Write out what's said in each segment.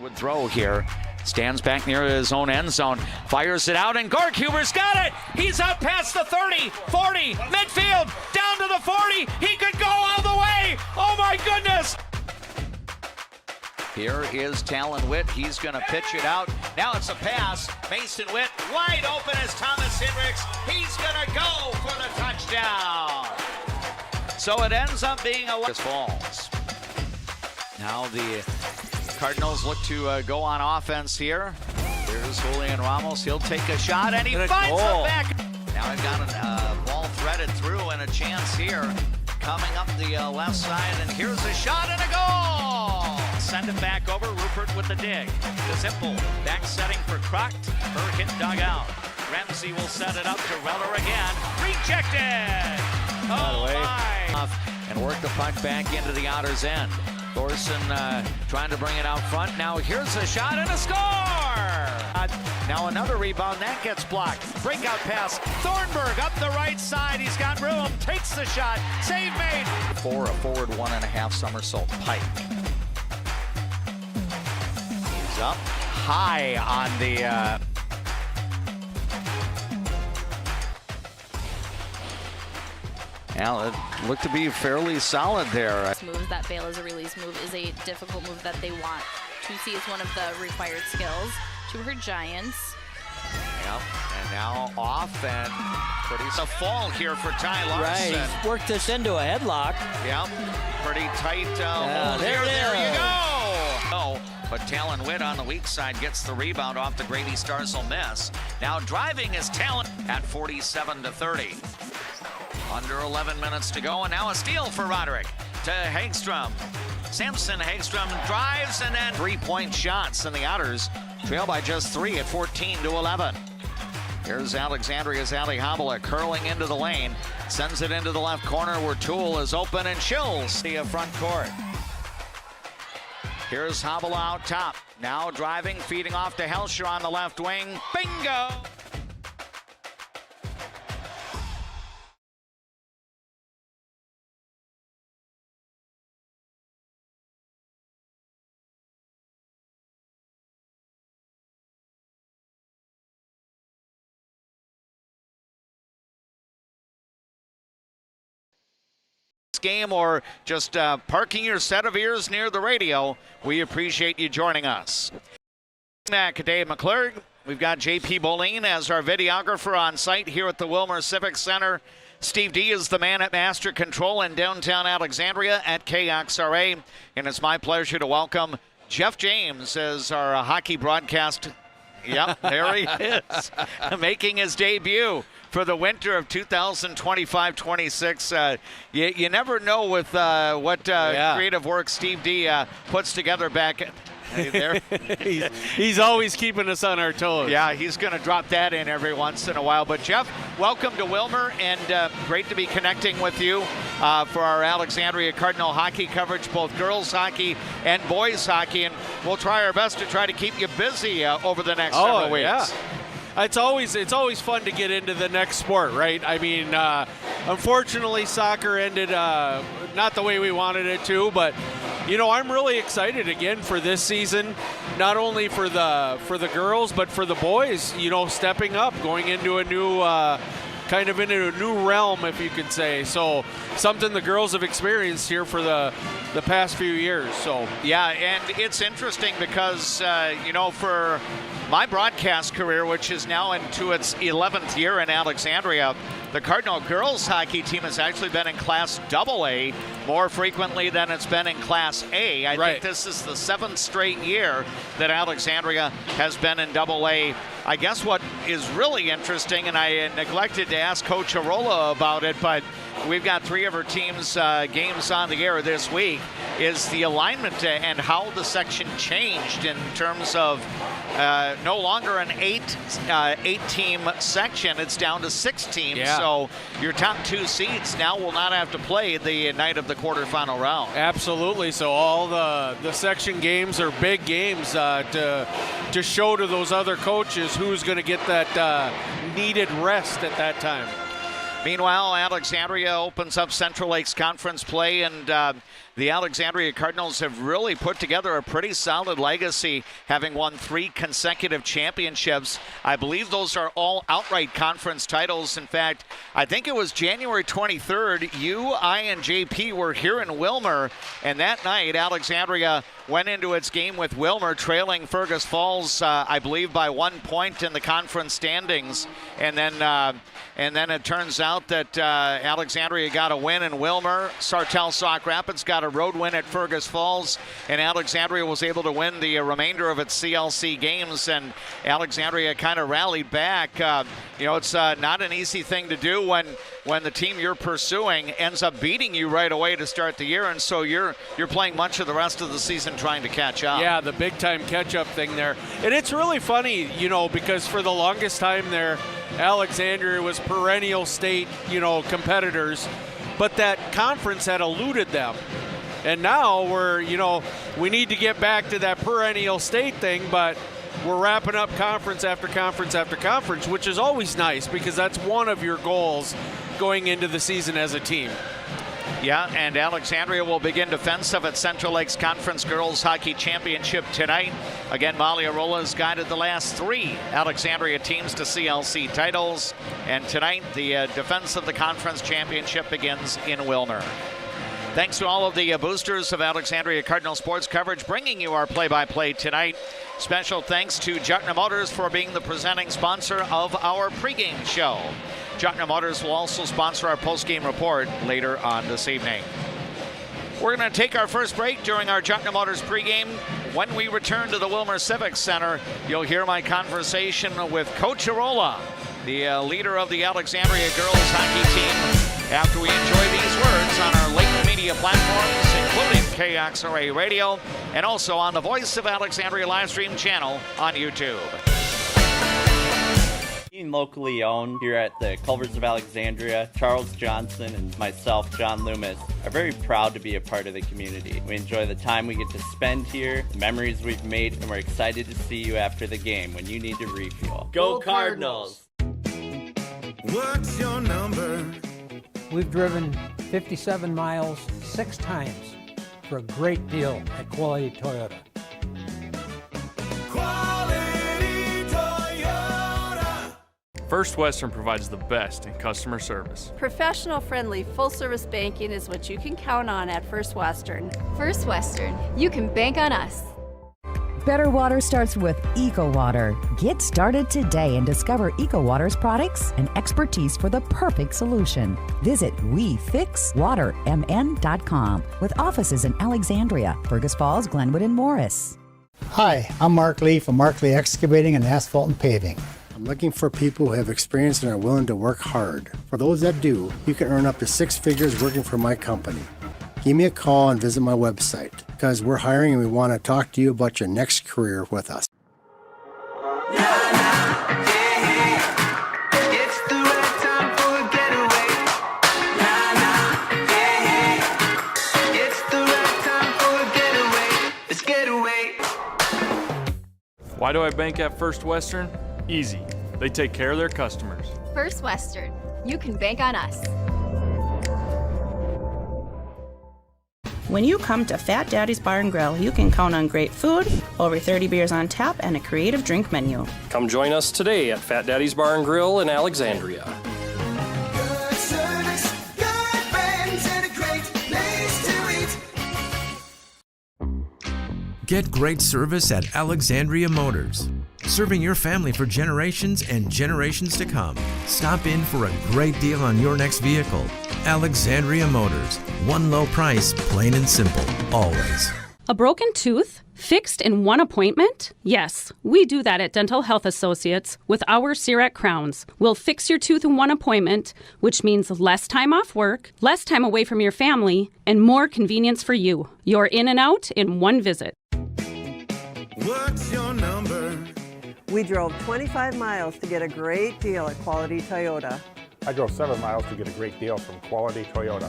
would throw here. Stands back near his own end zone, fires it out, and Gorkuber's got it! He's out past the 30, 40, midfield, down to the 40, he could go all the way! Oh my goodness! Here is Talon Witt, he's gonna pitch it out. Now it's a pass, Mason Witt wide open as Thomas Hendricks. He's gonna go for the touchdown! So it ends up being a falls. Now the Cardinals look to go on offense here. Here's Julian Ramos. He'll take a shot, and he finds it back. Now we've got a ball threaded through and a chance here. Coming up the left side, and here's a shot and a goal! Send it back over. Rupert with the dig. The Zimple back setting for Crocht. Her hit dug out. Ramsey will set it up to Reller again. Rejected! Oh my! And work the puck back into the outer's end. Thorson trying to bring it out front. Now here's a shot and a score! Now another rebound, that gets blocked. Breakout pass, Thornburg up the right side. He's got room, takes the shot, save made. For a forward 1.5 somersault Pike. He's up high on the... Now, it looked to be fairly solid there. This move that bail as a release move is a difficult move that they want to see as one of the required skills to her Giants. Yep, and now off and pretty a fall here for Ty Larson. Right, worked this into a headlock. Yep, pretty tight hold there here. There you is. go. Oh, but Talon Witt on the weak side gets the rebound off the Grady Starzl miss. Now driving is Talon at 47-30. Under 11 minutes to go, and now a steal for Roderick to Hagstrom. Samson Hagstrom drives, and then three-point shots, and the Otters trail by just 3 at 14-11. Here's Alexandria's Ali Habala curling into the lane, sends it into the left corner where Toole is open and chills the front court. Here's Habala out top, now driving, feeding off to Helsher on the left wing. Bingo! Game or just parking your set of ears near the radio, we appreciate you joining us. Dave McClurg, we've got JP Boleen as our videographer on site here at the Willmar Civic Center. Steve D is the man at Master Control in downtown Alexandria at KXRA, and it's my pleasure to welcome Jeff James as our hockey broadcast. Yep, there he is, making his debut for the winter of 2025-26. You never know with what creative work Steve D puts together back there. he's always keeping us on our toes. Yeah, he's going to drop that in every once in a while. But Jeff, welcome to Willmar, and great to be connecting with you for our Alexandria Cardinal hockey coverage, both girls hockey and boys hockey, and we'll try our best to try to keep you busy over the next several weeks. Yeah. It's always fun to get into the next sport, right? I mean, unfortunately, soccer ended not the way we wanted it to, but you know, I'm really excited again for this season, not only for the girls, but for the boys. You know, stepping up, going into a new kind of into a new realm, if you could say. So something the girls have experienced here for the past few years. So yeah, and it's interesting because you know, for my broadcast career, which is now into its 11th year in Alexandria, the Cardinal girls hockey team has actually been in Class AA more frequently than it's been in Class A. I think this is the 7th straight year that Alexandria has been in AA. I guess what is really interesting, and I neglected to ask Coach Arola about it, but we've got 3 of her team's games on the air this week, is the alignment and how the section changed in terms of no longer an 8-team section. It's down to 6 teams. Yeah. So your top 2 seeds now will not have to play the night of the quarterfinal round. Absolutely. So all the section games are big games to show to those other coaches who's going to get that needed rest at that time. Meanwhile, Alexandria opens up Central Lakes Conference play, and the Alexandria Cardinals have really put together a pretty solid legacy, having won 3 consecutive championships. I believe those are all outright conference titles. In fact, I think it was January 23rd, you, I, and JP were here in Willmar, and that night Alexandria went into its game with Willmar, trailing Fergus Falls, I believe, by 1 point in the conference standings. And then it turns out that Alexandria got a win in Willmar. Sartell Sauk Rapids got a road win at Fergus Falls, and Alexandria was able to win the remainder of its CLC games, and Alexandria kind of rallied back. It's not an easy thing to do when the team you're pursuing ends up beating you right away to start the year, and so you're playing much of the rest of the season trying to catch up. Yeah, the big-time catch-up thing there. And it's really funny, because for the longest time there, Alexandria was perennial state, competitors, but that conference had eluded them. And now we need to get back to that perennial state thing, but we're wrapping up conference after conference after conference, which is always nice because that's one of your goals going into the season as a team. Yeah, and Alexandria will begin defense of its Central Lakes Conference Girls Hockey Championship tonight. Again, Molly Arola has guided the last 3 Alexandria teams to CLC titles. And tonight, the defense of the conference championship begins in Willmar. Thanks to all of the boosters of Alexandria Cardinal sports coverage, bringing you our play-by-play tonight. Special thanks to Jutner Motors for being the presenting sponsor of our pregame show. Jutner Motors will also sponsor our postgame report later on this evening. We're going to take our first break during our Jutner Motors pregame. When we return to the Willmar Civic Center, you'll hear my conversation with Coach Arola, the leader of the Alexandria girls hockey team, after we enjoy these words on our Lakeland media platforms, including KXRA Radio, and also on the Voice of Alexandria live stream channel on YouTube. Being locally owned here at the Culvers of Alexandria, Charles Johnson and myself, John Loomis, are very proud to be a part of the community. We enjoy the time we get to spend here, the memories we've made, and we're excited to see you after the game when you need to refuel. Go Cardinals! What's your number? We've driven 57 miles 6 times for a great deal at Quality Toyota. Quality Toyota. First Western provides the best in customer service. Professional, friendly, full-service banking is what you can count on at First Western. First Western, you can bank on us. Better water starts with EcoWater. Get started today and discover EcoWater's products and expertise for the perfect solution. Visit WeFixWaterMN.com with offices in Alexandria, Fergus Falls, Glenwood, and Morris. Hi, I'm Mark Lee from Mark Lee Excavating and Asphalt and Paving. I'm looking for people who have experience and are willing to work hard. For those that do, you can earn up to 6 figures working for my company. Give me a call and visit my website because we're hiring and we want to talk to you about your next career with us. Why do I bank at First Western? Easy. They take care of their customers. First Western, you can bank on us. When you come to Fat Daddy's Bar and Grill, you can count on great food, over 30 beers on tap, and a creative drink menu. Come join us today at Fat Daddy's Bar and Grill in Alexandria. Good service, good friends, and a great place to eat. Get great service at Alexandria Motors. Serving your family for generations and generations to come. Stop in for a great deal on your next vehicle. Alexandria Motors. One low price, plain and simple, always. A broken tooth? Fixed in one appointment? Yes, we do that at Dental Health Associates with our CEREC crowns. We'll fix your tooth in one appointment, which means less time off work, less time away from your family, and more convenience for you. You're in and out in one visit. What's your number? We drove 25 miles to get a great deal at Quality Toyota. I drove 7 miles to get a great deal from Quality Toyota.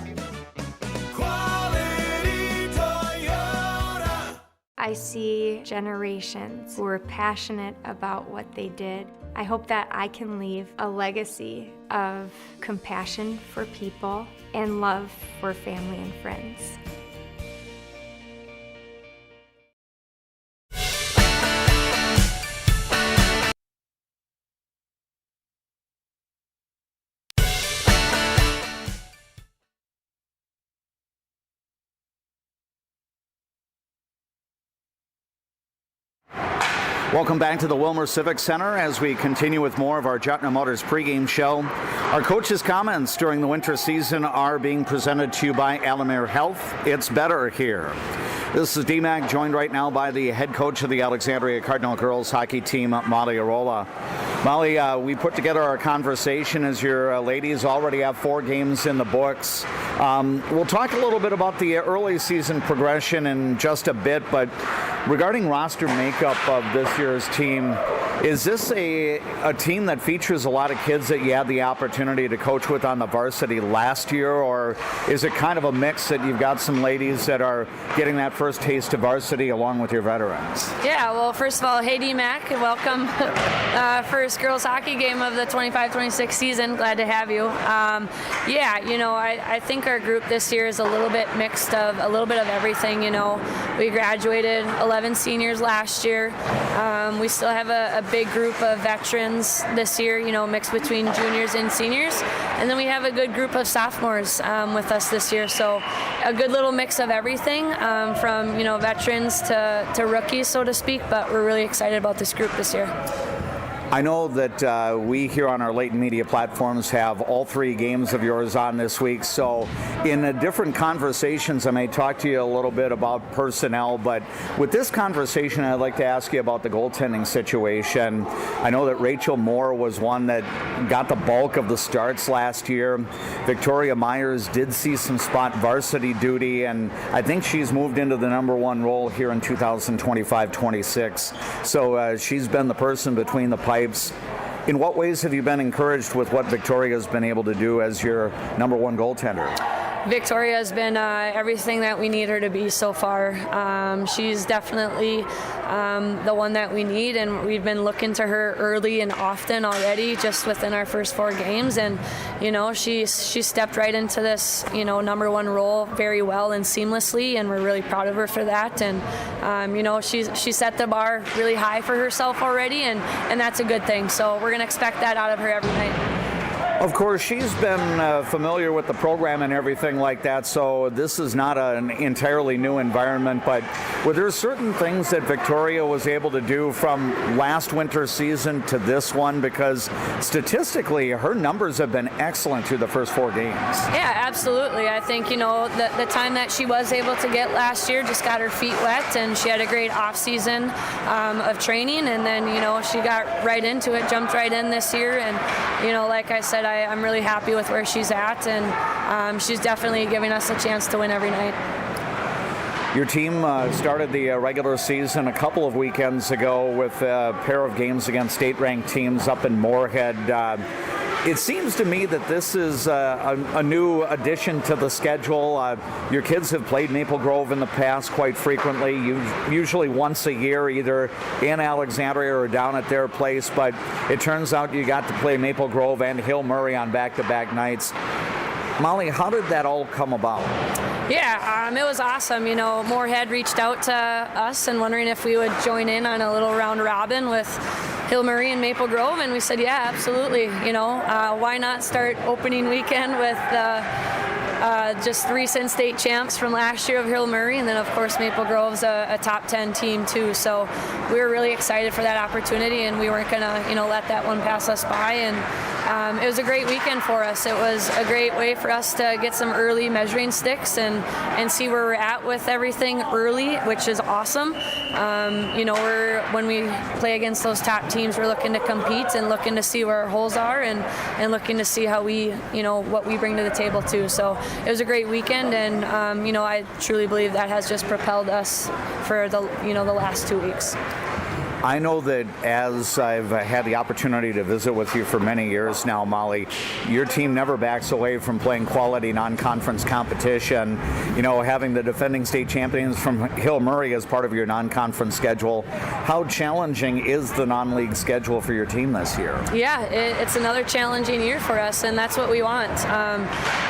Quality Toyota. I see generations who are passionate about what they did. I hope that I can leave a legacy of compassion for people and love for family and friends. Welcome back to the Willmar Civic Center as we continue with more of our Jutna Motors pregame show. Our coaches' comments during the winter season are being presented to you by Alamere Health. It's better here. This is DMAC, joined right now by the head coach of the Alexandria Cardinal girls hockey team, Molly Arola. Molly, we put together our conversation as your ladies already have 4 games in the books. We'll talk a little bit about the early season progression in just a bit, but regarding roster makeup of this year's team, is this a team that features a lot of kids that you had the opportunity to coach with on the varsity last year, or is it kind of a mix that you've got some ladies that are getting that first taste of varsity along with your veterans? Yeah, well, first of all, hey DMAC, and welcome. First girls hockey game of the 25-26 season. Glad to have you. Yeah, you know, I think our group this year is a little bit mixed of a little bit of everything. You know, we graduated 11 seniors last year. We still have a big group of veterans this year, you know, mixed between juniors and seniors. And then we have a good group of sophomores with us this year. So a good little mix of everything from, you know, veterans to rookies, so to speak. But we're really excited about this group this year. I know that we here on our Leighton Media platforms have all 3 games of yours on this week, so in different conversations I may talk to you a little bit about personnel, but with this conversation I'd like to ask you about the goaltending situation. I know that Rachel Moore was one that got the bulk of the starts last year. Victoria Myers did see some spot varsity duty, and I think she's moved into the #1 role here in 2025-26, so she's been the person between the pipes. In what ways have you been encouraged with what Victoria's been able to do as your #1 goaltender? Victoria has been everything that we need her to be so far. She's definitely the one that we need, and we've been looking to her early and often already, just within our first 4 games. And you know, she stepped right into this, you know, #1 role very well and seamlessly, and we're really proud of her for that. And you know, she set the bar really high for herself already, and that's a good thing. So we're gonna expect that out of her every night. Of course, she's been familiar with the program and everything like that, so this is not an entirely new environment, but were there certain things that Victoria was able to do from last winter season to this one? Because statistically, her numbers have been excellent through the first 4 games. Yeah, absolutely. I think, you know, the time that she was able to get last year just got her feet wet, and she had a great off-season of training, and then, you know, she got right into it, jumped right in this year, and, you know, like I said, I'm really happy with where she's at, and she's definitely giving us a chance to win every night. Your team started the regular season a couple of weekends ago with a pair of games against state-ranked teams up in Moorhead. It seems to me that this is a new addition to the schedule. Your kids have played Maple Grove in the past quite frequently, usually once a year, either in Alexandria or down at their place, but it turns out you got to play Maple Grove and Hill Murray on back-to-back nights. Molly, how did that all come about? Yeah, it was awesome. You know, Moorhead reached out to us and wondering if we would join in on a little round robin with Hill Murray and Maple Grove, and we said, yeah, absolutely. You know, why not start opening weekend with just recent state champs from last year of Hill Murray, and then of course Maple Grove's a top 10 team too. So we were really excited for that opportunity, and we weren't gonna, you know, let that one pass us by. And it was a great weekend for us. It was a great way for us to get some early measuring sticks and see where we're at with everything early, which is awesome. You know, when we play against those top teams, we're looking to compete and looking to see where our holes are, and looking to see how we, you know, what we bring to the table too. So it was a great weekend, and you know, I truly believe that has just propelled us for the, you know, the last 2 weeks. I know that as I've had the opportunity to visit with you for many years now, Molly, your team never backs away from playing quality non-conference competition. You know, having the defending state champions from Hill Murray as part of your non-conference schedule, how challenging is the non-league schedule for your team this year? Yeah, it's another challenging year for us, and that's what we want.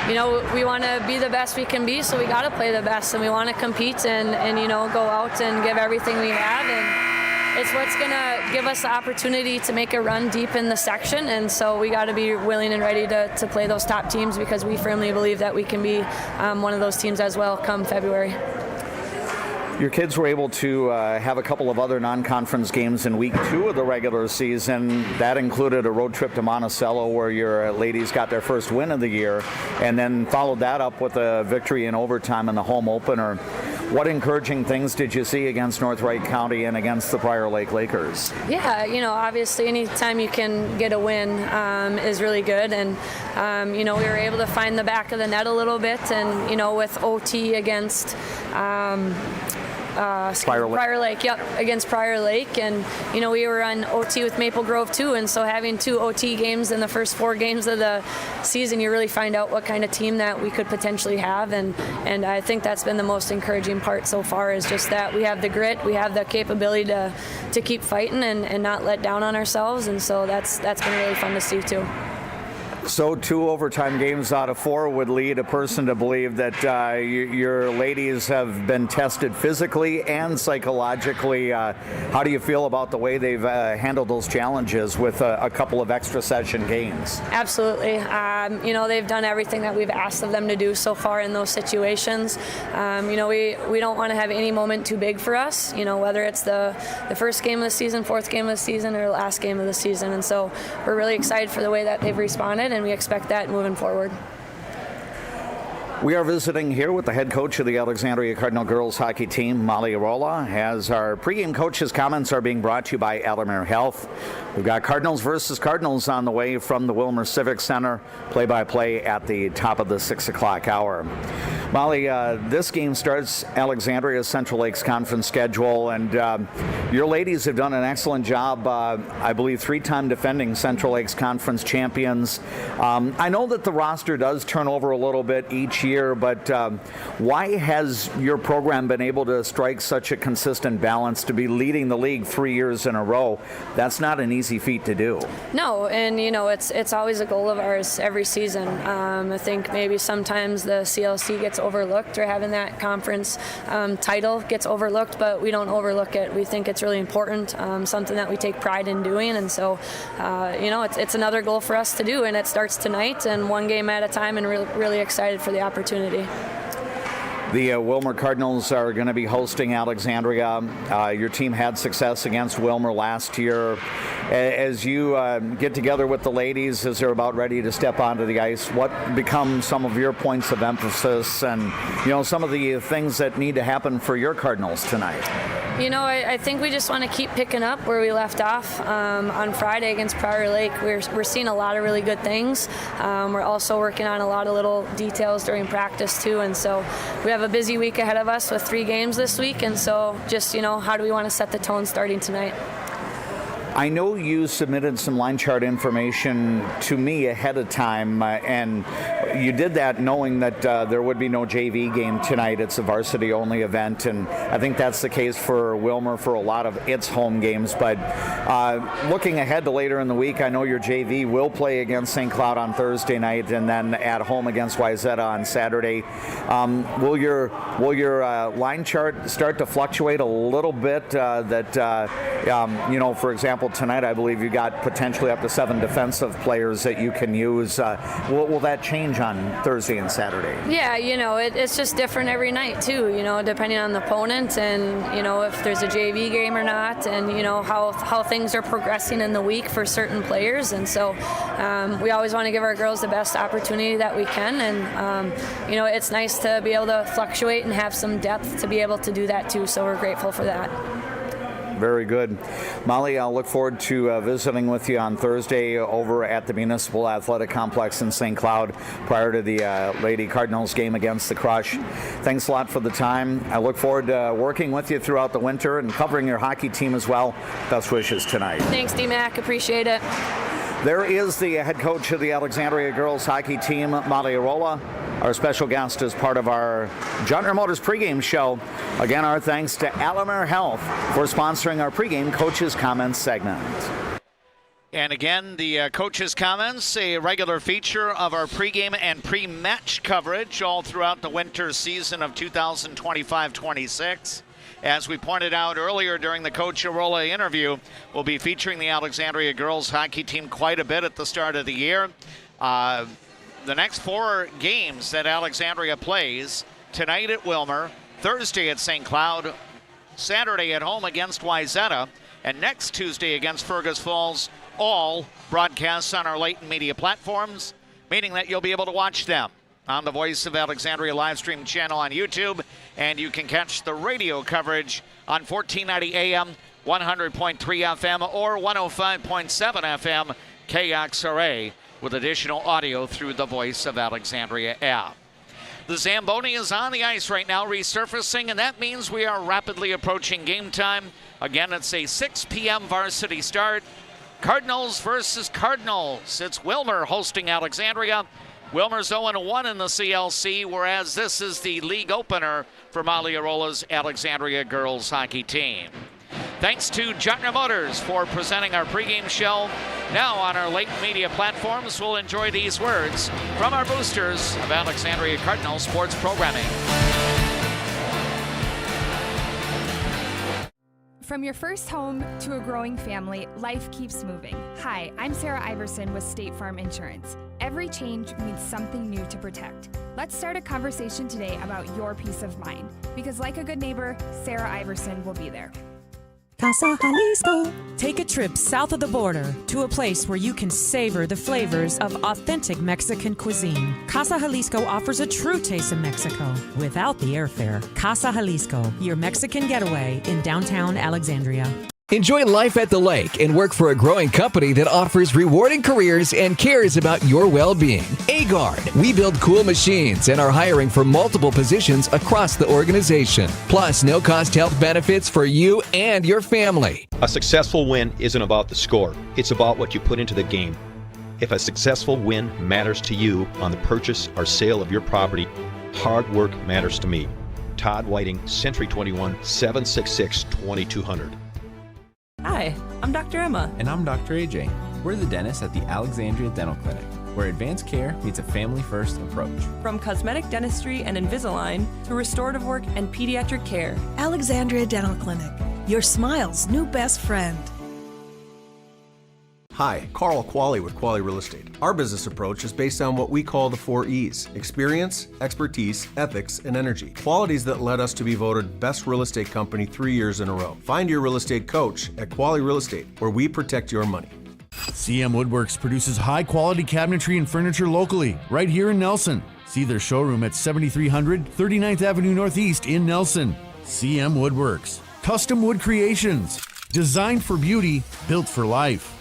You know, we want to be the best we can be, so we got to play the best, and we want to compete and you know, go out and give everything we have. And it's what's going to give us the opportunity to make a run deep in the section, and so we got to be willing and ready to play those top teams, because we firmly believe that we can be one of those teams as well come February. Your kids were able to have a couple of other non-conference games in week 2 of the regular season. That included a road trip to Monticello where your ladies got their first win of the year, and then followed that up with a victory in overtime in the home opener. What encouraging things did you see against North Wright County and against the Prior Lake Lakers? Yeah, you know, obviously anytime you can get a win is really good, and you know, we were able to find the back of the net a little bit, and you know, with OT against Prior Lake, yep, against Prior Lake, and you know, we were on OT with Maple Grove too, and so having 2 OT games in the first 4 games of the season, you really find out what kind of team that we could potentially have, and I think that's been the most encouraging part so far, is just that we have the grit, we have the capability to keep fighting and not let down on ourselves, and so that's been really fun to see too. So 2 overtime games out of 4 would lead a person to believe that your ladies have been tested physically and psychologically. How do you feel about the way they've handled those challenges with a couple of extra session games? Absolutely. You know, they've done everything that we've asked of them to do so far in those situations. You know, we don't want to have any moment too big for us, you know, whether it's the first game of the season, 4th game of the season, or last game of the season. And so we're really excited for the way that they've responded, and we expect that moving forward. We are visiting here with the head coach of the Alexandria Cardinal girls hockey team, Molly Arola, as our pregame coach's comments are being brought to you by Alamere Health. We've got Cardinals versus Cardinals on the way from the Willmar Civic Center. Play-by-play at the top of the 6 o'clock hour. Molly, this game starts Alexandria's Central Lakes Conference schedule, and your ladies have done an excellent job. I believe 3-time defending Central Lakes Conference champions. I know that the roster does turn over a little bit each year, but why has your program been able to strike such a consistent balance to be leading the league 3 years in a row? That's not an easy feat to do. No, and you know, it's always a goal of ours every season. I think maybe sometimes the CLC gets overlooked, or having that conference title gets overlooked, but we don't overlook it. We think it's really important, something that we take pride in doing, and so you know, it's another goal for us to do, and it starts tonight, and 1 game at a time, and really excited for the opportunity. The Willmar Cardinals are going to be hosting Alexandria. Your team had success against Willmar last year. As you get together with the ladies, as they're about ready to step onto the ice, what become some of your points of emphasis, and you know, some of the things that need to happen for your Cardinals tonight? You know, I think we just want to keep picking up where we left off on Friday against Prior Lake. We're seeing a lot of really good things. We're also working on a lot of little details during practice too, and so we have a busy week ahead of us with 3 games this week, and so just, you know, how do we want to set the tone starting tonight? I know you submitted some line chart information to me ahead of time, and you did that knowing that there would be no JV game tonight. It's a varsity-only event, and I think that's the case for Willmar for a lot of its home games. But looking ahead to later in the week, I know your JV will play against St. Cloud on Thursday night, and then at home against Wayzata on Saturday. Will your line chart start to fluctuate a little bit? You know, for example, tonight I believe you got potentially up to 7 defensive players that you can use. Will that change on Thursday and Saturday? Yeah, you know, it's just different every night too, you know, depending on the opponent, and you know, if there's a JV game or not, and you know, how things are progressing in the week for certain players. And so we always want to give our girls the best opportunity that we can, and you know, it's nice to be able to fluctuate and have some depth to be able to do that too, so we're grateful for that. Very good. Molly, I'll look forward to visiting with you on Thursday over at the Municipal Athletic Complex in St. Cloud prior to the Lady Cardinals game against the Crush. Thanks a lot for the time. I look forward to working with you throughout the winter and covering your hockey team as well. Best wishes tonight. Thanks, D-Mac. Appreciate it. There is the head coach of the Alexandria girls hockey team, Molly Arola. Our special guest is part of our Jontner Motors pregame show. Again, our thanks to Alexandria Health for sponsoring our pregame Coaches Comments segment. And again, the Coaches Comments, a regular feature of our pregame and pre-match coverage all throughout the winter season of 2025-26. As we pointed out earlier during the Coach Arola interview, we'll be featuring the Alexandria girls hockey team quite a bit at the start of the year. The next 4 games that Alexandria plays, tonight at Willmar, Thursday at St. Cloud, Saturday at home against Wayzata, and next Tuesday against Fergus Falls, all broadcasts on our Leighton Media platforms, meaning that you'll be able to watch them on the Voice of Alexandria live stream channel on YouTube, and you can catch the radio coverage on 1490 AM, 100.3 FM, or 105.7 FM KXRA, with additional audio through the Voice of Alexandria app. The Zamboni is on the ice right now, resurfacing, and that means we are rapidly approaching game time. Again, it's a 6 p.m. varsity start. Cardinals versus Cardinals. It's Willmar hosting Alexandria. Willmar's 0-1 in the CLC, whereas this is the league opener for Molly Arola's Alexandria girls hockey team. Thanks to Jontner Motors for presenting our pregame show. Now on our Leighton Media platforms, we'll enjoy these words from our boosters of Alexandria Cardinals sports programming. From your first home to a growing family, life keeps moving. Hi, I'm Sarah Iverson with State Farm Insurance. Every change means something new to protect. Let's start a conversation today about your peace of mind, because like a good neighbor, Sarah Iverson will be there. Casa Jalisco. Take a trip south of the border to a place where you can savor the flavors of authentic Mexican cuisine. Casa Jalisco offers a true taste of Mexico without the airfare. Casa Jalisco, your Mexican getaway in downtown Alexandria. Enjoy life at the lake and work for a growing company that offers rewarding careers and cares about your well-being. Agard. We build cool machines and are hiring for multiple positions across the organization. Plus, no-cost health benefits for you and your family. A successful win isn't about the score. It's about what you put into the game. If a successful win matters to you on the purchase or sale of your property, hard work matters to me. Todd Whiting, Century 21, 766-2200. Hi, I'm Dr. Emma. And I'm Dr. AJ. We're the dentists at the Alexandria Dental Clinic, where advanced care meets a family-first approach. From cosmetic dentistry and Invisalign to restorative work and pediatric care. Alexandria Dental Clinic, your smile's new best friend. Hi, Carl Qualley with Qualley Real Estate. Our business approach is based on what we call the 4 E's: experience, expertise, ethics, and energy. Qualities that led us to be voted best real estate company 3 years in a row. Find your real estate coach at Qualley Real Estate, where we protect your money. CM Woodworks produces high-quality cabinetry and furniture locally, right here in Nelson. See their showroom at 7300 39th Avenue Northeast in Nelson. CM Woodworks. Custom wood creations. Designed for beauty, built for life.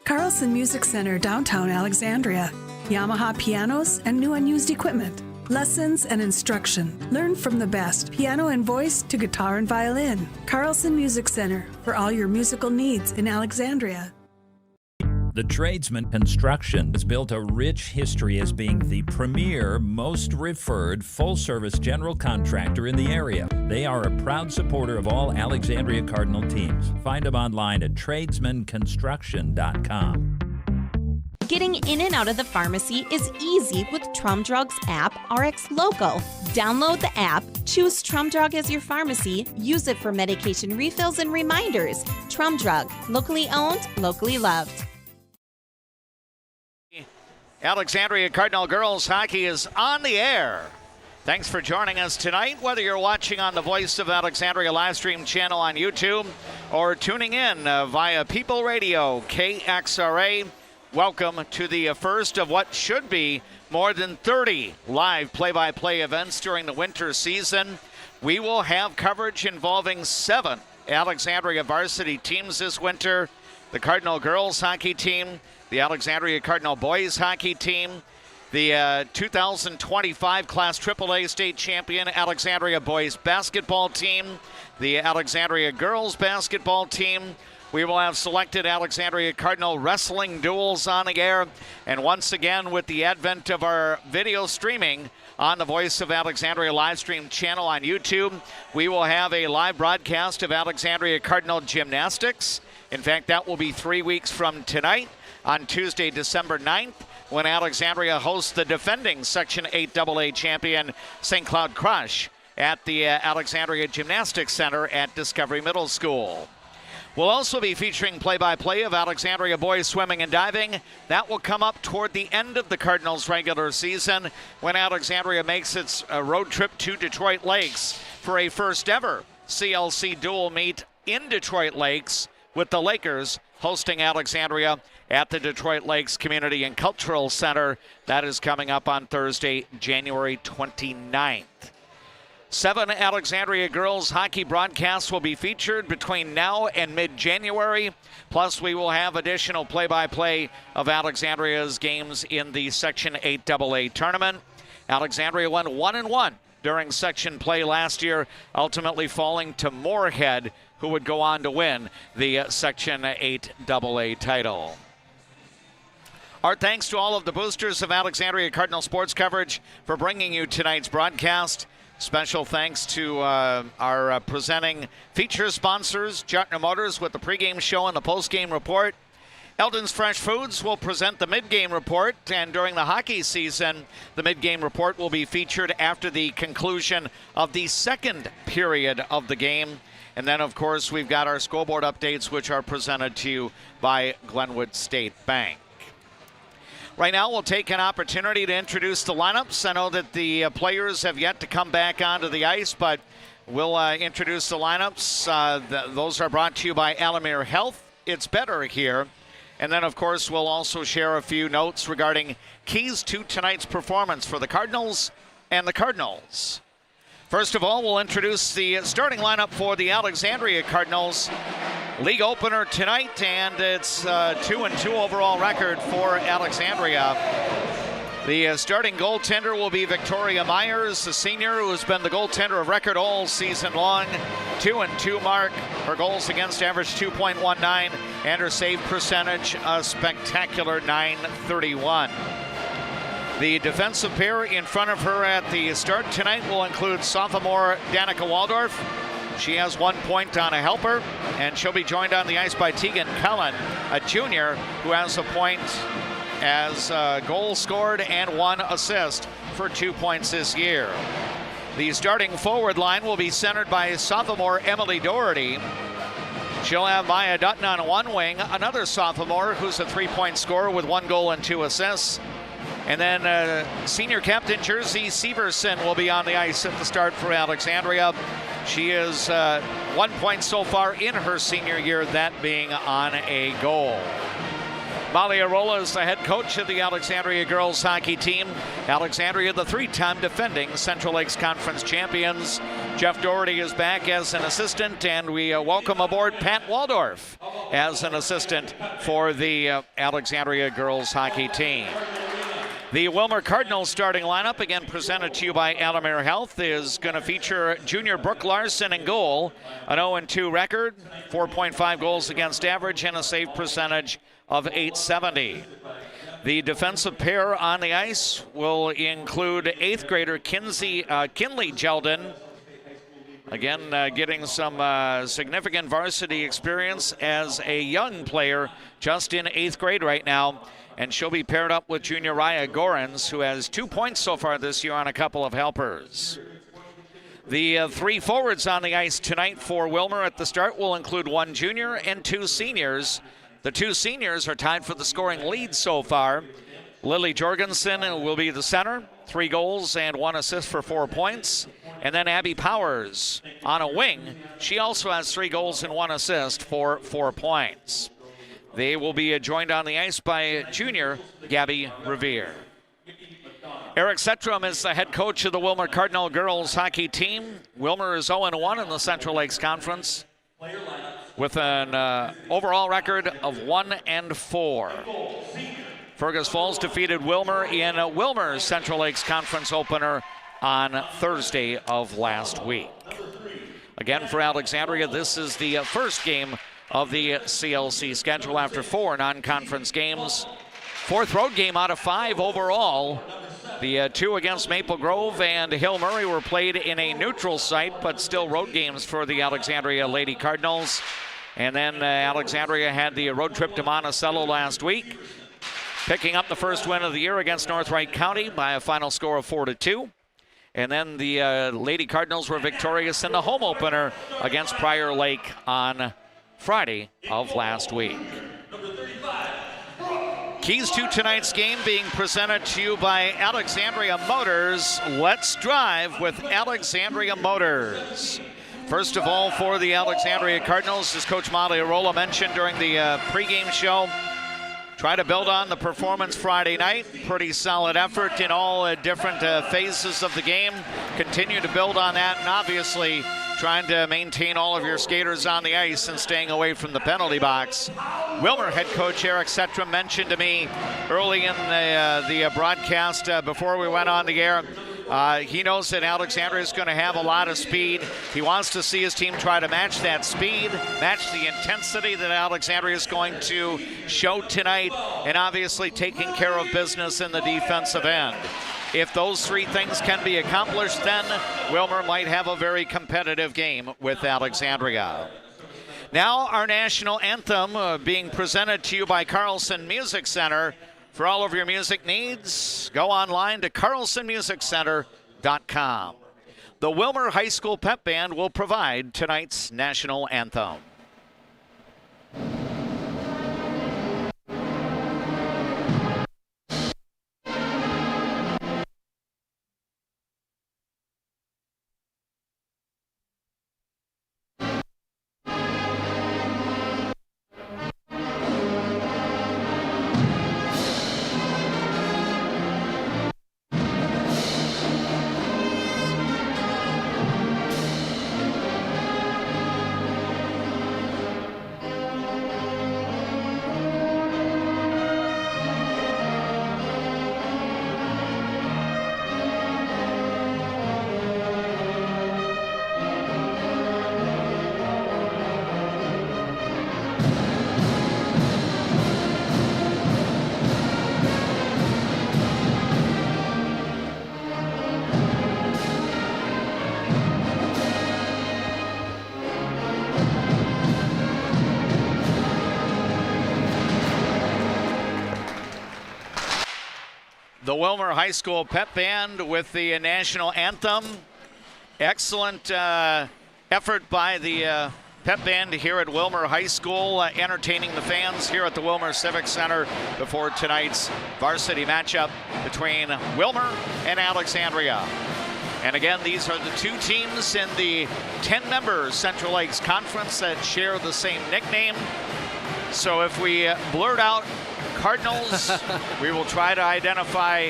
Carlson Music Center, downtown Alexandria. Yamaha pianos and new unused equipment. Lessons and instruction. Learn from the best, piano and voice to guitar and violin. Carlson Music Center, for all your musical needs in Alexandria. The Tradesman Construction has built a rich history as being the premier, most referred, full-service general contractor in the area. They are a proud supporter of all Alexandria Cardinal teams. Find them online at tradesmanconstruction.com. Getting in and out of the pharmacy is easy with Trum Drug's app, RX Local. Download the app, choose Trum Drug as your pharmacy, use it for medication refills and reminders. Trum Drug, locally owned, locally loved. Alexandria Cardinal girls hockey is on the air. Thanks for joining us tonight, whether you're watching on the Voice of Alexandria live stream channel on YouTube or tuning in via People Radio KXRA. Welcome to the first of what should be more than 30 live play-by-play events during the winter season. We will have coverage involving 7 Alexandria varsity teams this winter. The Cardinal girls hockey team, the Alexandria Cardinal boys hockey team, the 2025 Class AAA state champion Alexandria boys basketball team, the Alexandria girls basketball team. We will have selected Alexandria Cardinal wrestling duels on the air. And once again, with the advent of our video streaming on the Voice of Alexandria live stream channel on YouTube, we will have a live broadcast of Alexandria Cardinal gymnastics. In fact, that will be 3 weeks from tonight on Tuesday, December 9th, when Alexandria hosts the defending Section 8 AA champion St. Cloud Crush at the Alexandria Gymnastics Center at Discovery Middle School. We'll also be featuring play-by-play of Alexandria boys swimming and diving. That will come up toward the end of the Cardinals' regular season when Alexandria makes its road trip to Detroit Lakes for a first-ever CLC dual meet in Detroit Lakes, with the Lakers hosting Alexandria at the Detroit Lakes Community and Cultural Center. That is coming up on Thursday, January 29th. 7 Alexandria girls hockey broadcasts will be featured between now and mid-January. Plus, we will have additional play-by-play of Alexandria's games in the Section 8 AA tournament. Alexandria went 1-1 during section play last year, ultimately falling to Moorhead, who would go on to win the Section 8 AA title. Our thanks to all of the boosters of Alexandria Cardinal sports coverage for bringing you tonight's broadcast. Special thanks to our presenting feature sponsors, Jartner Motors with the pregame show and the postgame report. Eldon's Fresh Foods will present the midgame report, and during the hockey season, the midgame report will be featured after the conclusion of the second period of the game. And then, of course, we've got our scoreboard updates, which are presented to you by Glenwood State Bank. Right now, we'll take an opportunity to introduce the lineups. I know that the players have yet to come back onto the ice, but we'll introduce the lineups. Those are brought to you by Alamere Health. It's better here. And then, of course, we'll also share a few notes regarding keys to tonight's performance for the Cardinals and the Cardinals. First of all, we'll introduce the starting lineup for the Alexandria Cardinals. League opener tonight, and it's a 2-2 overall record for Alexandria. The starting goaltender will be Victoria Myers, a senior who has been the goaltender of record all season long. 2-2 mark. Her goals against average 2.19, and her save percentage a spectacular .931. The defensive pair in front of her at the start tonight will include sophomore Danica Waldorf. She has 1 point on a helper, and she'll be joined on the ice by Tegan Cullen, a junior who has a point as a goal scored and 1 assist for 2 points this year. The starting forward line will be centered by sophomore Emily Doherty. She'll have Maya Dutton on one wing, another sophomore who's a 3-point scorer with 1 goal and 2 assists. And then senior captain Jersey Severson will be on the ice at the start for Alexandria. She is 1 point so far in her senior year, that being on a goal. Molly Arola is the head coach of the Alexandria girls hockey team. Alexandria, the 3-time defending Central Lakes Conference champions. Jeff Doherty is back as an assistant, and we welcome aboard Pat Waldorf as an assistant for the Alexandria girls hockey team. The Willmar Cardinals starting lineup, again presented to you by Alamere Health, is going to feature junior Brooke Larson in goal, an 0-2 record, 4.5 goals against average, and a save percentage of .870. The defensive pair on the ice will include 8th grader Kinley Jeldon, again getting some significant varsity experience as a young player, just in 8th grade right now. And she'll be paired up with junior Raya Gorans, who has 2 points so far this year on a couple of helpers. The 3 forwards on the ice tonight for Willmar at the start will include 1 junior and 2 seniors. The 2 seniors are tied for the scoring lead so far. Lily Jorgensen will be the center, 3 goals and 1 assist for 4 points. And then Abby Powers on a wing. She also has 3 goals and 1 assist for 4 points. They will be joined on the ice by junior Gabby Revere. Eric Setrum is the head coach of the Willmar Cardinal girls hockey team. Willmar is 0-1 in the Central Lakes Conference. with an overall record of 1-4. Fergus Falls defeated Willmar in Willmar's Central Lakes Conference opener on Thursday of last week. Again, for Alexandria, this is the first game of the CLC schedule after 4 non-conference games. 4th road game out of 5 overall. The 2 against Maple Grove and Hill Murray were played in a neutral site, but still road games for the Alexandria Lady Cardinals. And then Alexandria had the road trip to Monticello last week, picking up the first win of the year against North Wright County by a final score of 4-2. And then the Lady Cardinals were victorious in the home opener against Prior Lake on Friday of last week. Keys to tonight's game being presented to you by Alexandria Motors. Let's drive with Alexandria Motors. First of all, for the Alexandria Cardinals, as Coach Molly Arola mentioned during the pregame show, try to build on the performance Friday night. Pretty solid effort in all different phases of the game. Continue to build on that, and obviously trying to maintain all of your skaters on the ice and staying away from the penalty box. Willmar head coach Eric Setram mentioned to me early in the broadcast before we went on the air, he knows that Alexandria is going to have a lot of speed. He wants to see his team try to match that speed, match the intensity that Alexandria is going to show tonight, and obviously taking care of business in the defensive end. If those 3 things can be accomplished, then Willmar might have a very competitive game with Alexandria. Now our national anthem being presented to you by Carlson Music Center. For all of your music needs, go online to carlsonmusiccenter.com. The Willmar High School Pep Band will provide tonight's national anthem. The Willmar High School Pep Band with the national anthem. Excellent effort by the Pep Band here at Willmar High School, entertaining the fans here at the Willmar Civic Center before tonight's varsity matchup between Willmar and Alexandria. And again, these are the 2 teams in the 10-member Central Lakes Conference that share the same nickname. So if we blurt out Cardinals, we will try to identify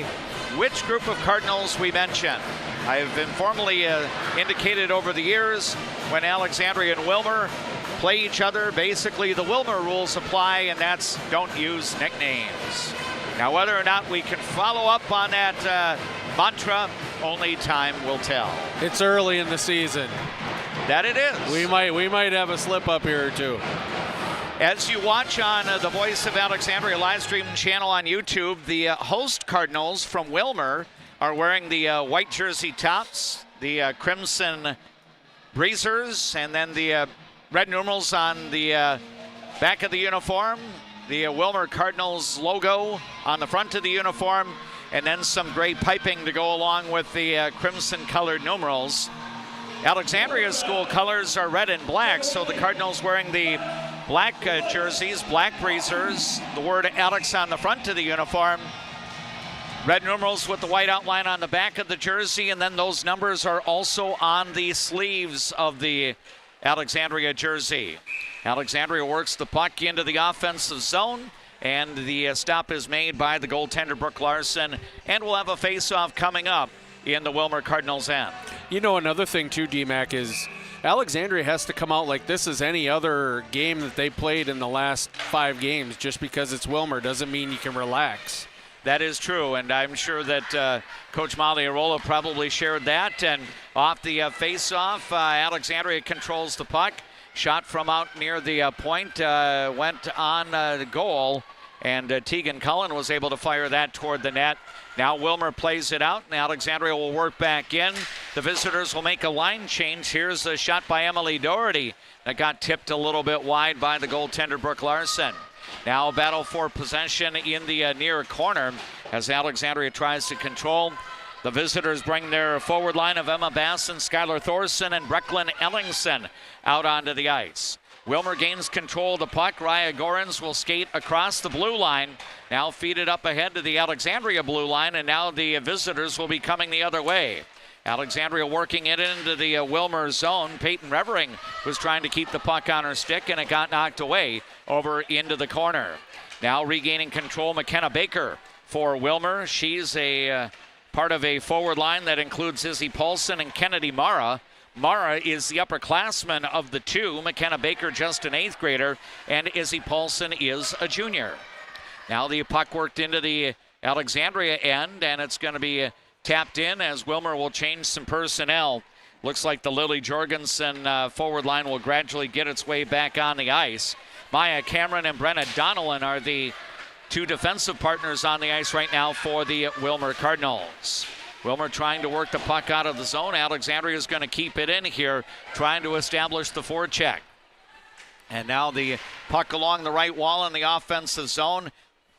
which group of Cardinals we mention. I have informally indicated over the years when Alexandria and Willmar play each other, basically the Willmar rules apply, and that's don't use nicknames. Now, whether or not we can follow up on that mantra, only time will tell. It's early in the season. That it is. We might have a slip up here or two. As you watch on the Voice of Alexandria live stream channel on YouTube, the host Cardinals from Willmar are wearing the white jersey tops, the crimson breezers, and then the red numerals on the back of the uniform, the Willmar Cardinals logo on the front of the uniform, and then some gray piping to go along with the crimson colored numerals. Alexandria's school colors are red and black, so the Cardinals wearing the black jerseys, black breezers, the word Alex on the front of the uniform, red numerals with the white outline on the back of the jersey, and then those numbers are also on the sleeves of the Alexandria jersey. Alexandria works the puck into the offensive zone, and the stop is made by the goaltender Brooke Larson, and we'll have a face-off coming up in the Willmar Cardinals end. You know, another thing too, D-Mac, is Alexandria has to come out like this is any other game that they played in the last 5 games. Just because it's Willmar doesn't mean you can relax. That is true, and I'm sure that Coach Molly Arola probably shared that. And off the face-off, Alexandria controls the puck. Shot from out near the point went on the goal, and Tegan Cullen was able to fire that toward the net. Now Willmar plays it out, and Alexandria will work back in. The visitors will make a line change. Here's a shot by Emily Doherty that got tipped a little bit wide by the goaltender, Brooke Larson. Now battle for possession in the near corner as Alexandria tries to control. The visitors bring their forward line of Emma Basson, Skylar Thorson, and Brecklin Ellingson out onto the ice. Willmar gains control of the puck. Raya Gorans will skate across the blue line. Now feed it up ahead to the Alexandria blue line, and now the visitors will be coming the other way. Alexandria working it into the Willmar zone. Peyton Revering was trying to keep the puck on her stick, and it got knocked away over into the corner. Now regaining control, McKenna Baker for Willmar. She's a part of a forward line that includes Izzy Paulson and Kennedy Mara. Mara is the upperclassman of the two. McKenna Baker just an 8th grader, and Izzy Paulson is a junior. Now the puck worked into the Alexandria end, and it's going to be tapped in as Willmar will change some personnel. Looks like the Lily Jorgensen forward line will gradually get its way back on the ice. Maya Cameron and Brenna Donnellan are the 2 defensive partners on the ice right now for the Willmar Cardinals. Willmar trying to work the puck out of the zone. Alexandria is going to keep it in here, trying to establish the forecheck. And now the puck along the right wall in the offensive zone.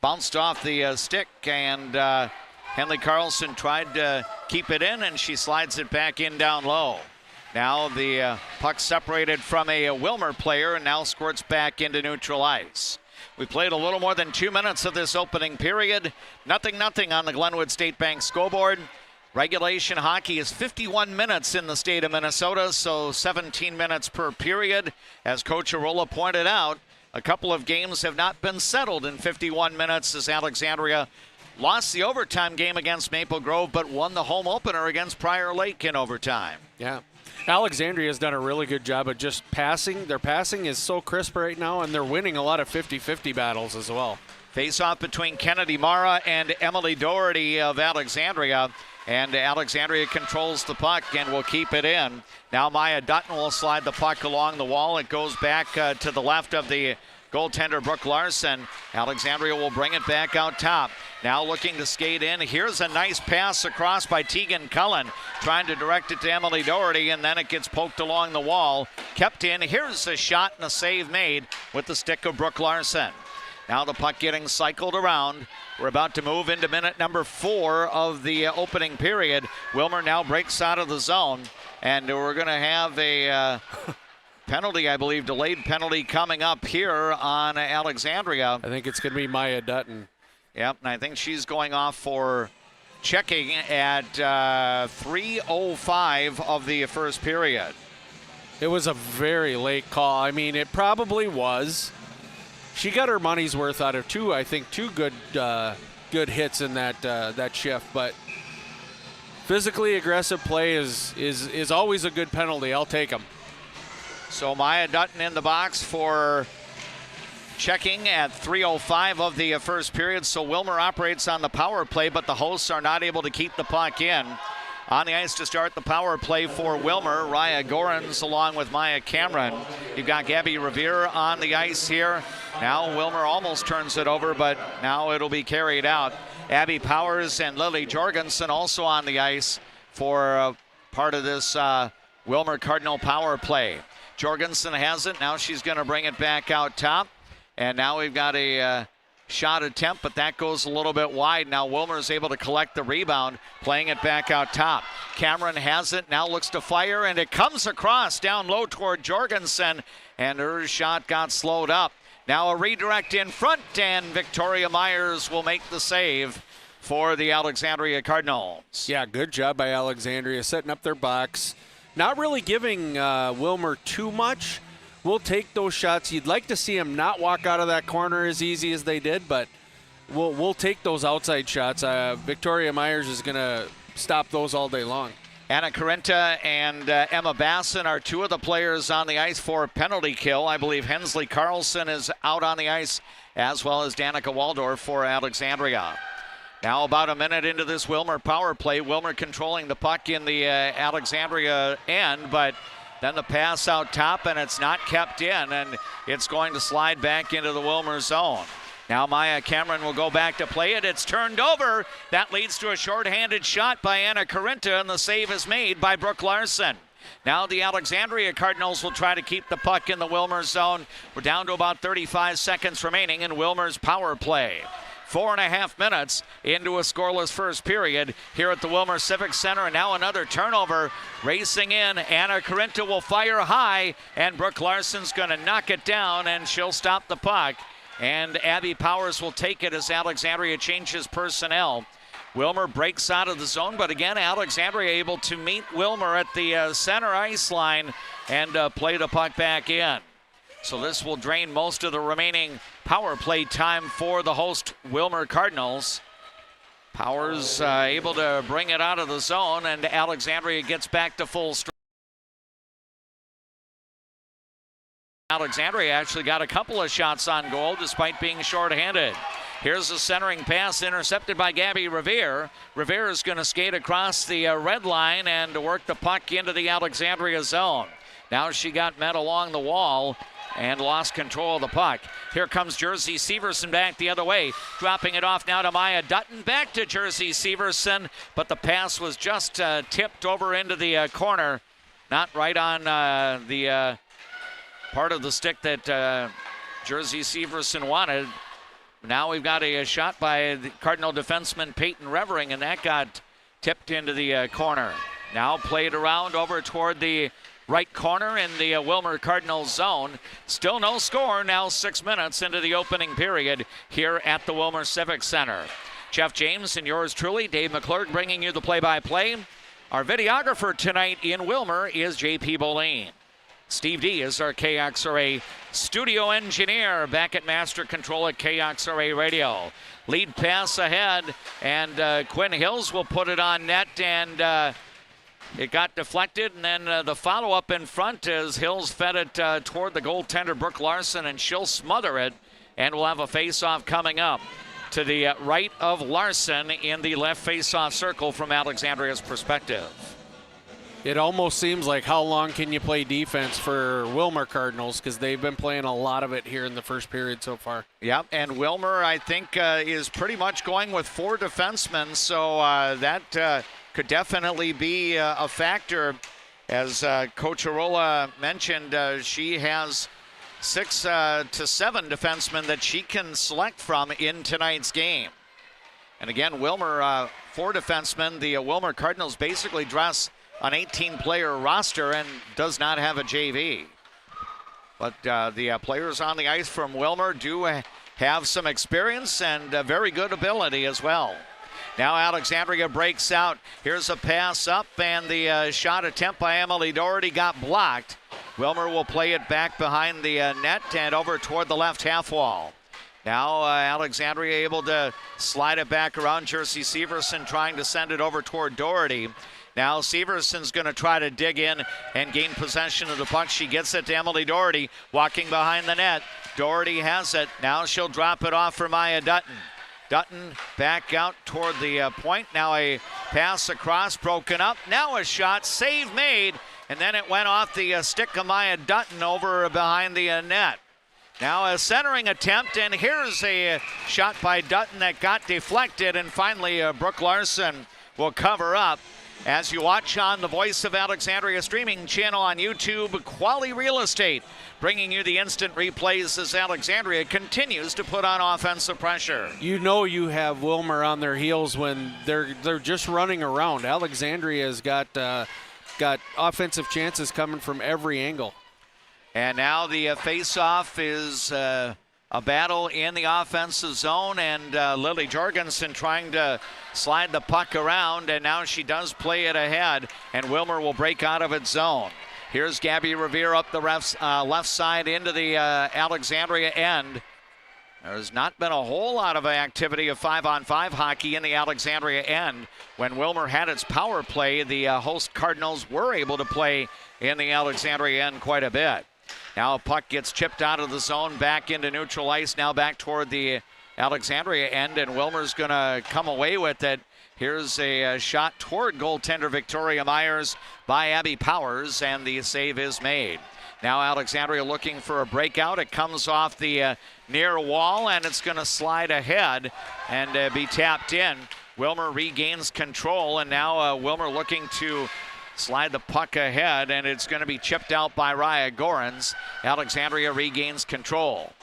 Bounced off the stick, and Henley Carlson tried to keep it in, and she slides it back in down low. Now the puck separated from a Willmar player and now squirts back into neutral ice. We played a little more than 2 minutes of this opening period. 0-0 on the Glenwood State Bank scoreboard. Regulation hockey is 51 minutes in the state of Minnesota, so 17 minutes per period. As Coach Arola pointed out, a couple of games have not been settled in 51 minutes as Alexandria lost the overtime game against Maple Grove, but won the home opener against Prior Lake in overtime. Yeah. Alexandria has done a really good job of just passing. Their passing is so crisp right now, and they're winning a lot of 50-50 battles as well. Face-off between Kennedy Mara and Emily Doherty of Alexandria. And Alexandria controls the puck and will keep it in. Now Maya Dutton will slide the puck along the wall. It goes back to the left of the goaltender, Brooke Larson. Alexandria will bring it back out top. Now looking to skate in. Here's a nice pass across by Tegan Cullen, trying to direct it to Emily Doherty, and then it gets poked along the wall. Kept in. Here's a shot and a save made with the stick of Brooke Larson. Now the puck getting cycled around. We're about to move into minute number 4 of the opening period. Willmar now breaks out of the zone, and we're going to have a penalty, I believe, delayed penalty coming up here on Alexandria. I think it's going to be Maya Dutton. Yep, and I think she's going off for checking at 3:05 of the first period. It was a very late call. I mean, it probably was. She got her money's worth out of two good hits in that shift, but physically aggressive play is always a good penalty. I'll take them. So Maya Dutton in the box for checking at 3:05 of the first period. So Willmar operates on the power play, but the hosts are not able to keep the puck in. On the ice to start the power play for Willmar, Raya Gorans along with Maya Cameron. You've got Gabby Revere on the ice here. Now Willmar almost turns it over, but now it'll be carried out. Abby Powers and Lily Jorgensen also on the ice for part of this Willmar Cardinal power play. Jorgensen has it. Now she's going to bring it back out top. And now we've got a shot attempt, but that goes a little bit wide. Now Willmar is able to collect the rebound, playing it back out top. Cameron has it, now looks to fire, and it comes across down low toward Jorgensen, and her shot got slowed up. Now a redirect in front, and Victoria Myers will make the save for the Alexandria Cardinals. Yeah, good job by Alexandria setting up their box. Not really giving Willmar too much. We'll take those shots. You'd like to see them not walk out of that corner as easy as they did, but we'll take those outside shots. Victoria Myers is going to stop those all day long. Anna Carinta and Emma Basson are two of the players on the ice for penalty kill. I believe Hensley Carlson is out on the ice, as well as Danica Waldorf for Alexandria. Now about a minute into this Willmar power play. Willmar controlling the puck in the Alexandria end, but then the pass out top, and it's not kept in, and it's going to slide back into the Willmar zone. Now Maya Cameron will go back to play it. It's turned over. That leads to a shorthanded shot by Anna Carinta, and the save is made by Brooke Larson. Now the Alexandria Cardinals will try to keep the puck in the Willmar zone. We're down to about 35 seconds remaining in Willmar's power play. 4.5 minutes into a scoreless first period here at the Willmar Civic Center, and now another turnover. Racing in, Anna Carinta will fire high, and Brooke Larson's going to knock it down, and she'll stop the puck. And Abby Powers will take it as Alexandria changes personnel. Willmar breaks out of the zone, but again, Alexandria able to meet Willmar at the center ice line and play the puck back in. So this will drain most of the remaining power play time for the host Willmar Cardinals. Powers able to bring it out of the zone, and Alexandria gets back to full strength. Alexandria actually got a couple of shots on goal despite being shorthanded. Here's a centering pass intercepted by Gabby Revere. Revere is going to skate across the red line and work the puck into the Alexandria zone. Now she got met along the wall and lost control of the puck. Here comes Jersey Severson back the other way, dropping it off now to Maya Dutton. Back to Jersey Severson, but the pass was just tipped over into the corner, not right on the part of the stick that Jersey Severson wanted. Now we've got a shot by the Cardinal defenseman Peyton Revering, and that got tipped into the corner. Now played around over toward the right corner in the Willmar Cardinals zone. Still no score, now 6 minutes into the opening period here at the Willmar Civic Center. Jeff James and yours truly, Dave McClurg, bringing you the play-by-play. Our videographer tonight in Willmar is JP Boleen. Steve D is our KXRA studio engineer back at Master Control at KXRA Radio. Lead pass ahead, and Quinn Hills will put it on net, and it got deflected, and then the follow-up in front as Hills fed it toward the goaltender Brooke Larson, and she'll smother it, and we'll have a face-off coming up to the right of Larson in the left face-off circle from Alexandria's perspective. It almost seems like how long can you play defense for Willmar Cardinals, because they've been playing a lot of it here in the first period so far. Yep, and Willmar, I think, is pretty much going with 4 defensemen, so that could definitely be a factor. As Coach Arola mentioned, she has 6 to 7 defensemen that she can select from in tonight's game. And again, Willmar, 4 defensemen. The Willmar Cardinals basically dress an 18-player roster and does not have a JV. But the players on the ice from Willmar do have some experience and very good ability as well. Now Alexandria breaks out. Here's a pass up, and the shot attempt by Emily Doherty got blocked. Willmar will play it back behind the net and over toward the left half wall. Now Alexandria able to slide it back around. Jersey Severson trying to send it over toward Doherty. Now Severson's going to try to dig in and gain possession of the puck. She gets it to Emily Doherty, walking behind the net. Doherty has it. Now she'll drop it off for Maya Dutton. Dutton back out toward the point. Now a pass across, broken up. Now a shot, save made, and then it went off the stick of Maya Dutton over behind the net. Now a centering attempt, and here's a shot by Dutton that got deflected, and finally Brooke Larson will cover up. As you watch on the Voice of Alexandria streaming channel on YouTube, Quali Real Estate, bringing you the instant replays as Alexandria continues to put on offensive pressure. You know you have Willmar on their heels when they're just running around. Alexandria has got offensive chances coming from every angle. And now the face-off is a battle in the offensive zone, and Lily Jorgensen trying to slide the puck around, and now she does play it ahead, and Willmar will break out of its zone. Here's Gabby Revere up the left side into the Alexandria end. There's not been a whole lot of activity of 5-on-5 hockey in the Alexandria end. When Willmar had its power play, the host Cardinals were able to play in the Alexandria end quite a bit. Now a puck gets chipped out of the zone, back into neutral ice, now back toward the Alexandria end, and Willmar's going to come away with it. Here's a shot toward goaltender Victoria Myers by Abby Powers, and the save is made. Now Alexandria looking for a breakout. It comes off the near wall, and it's going to slide ahead and be tapped in. Willmar regains control, and now Willmar looking to slide the puck ahead, and it's going to be chipped out by Raya Gorans. Alexandria regains control.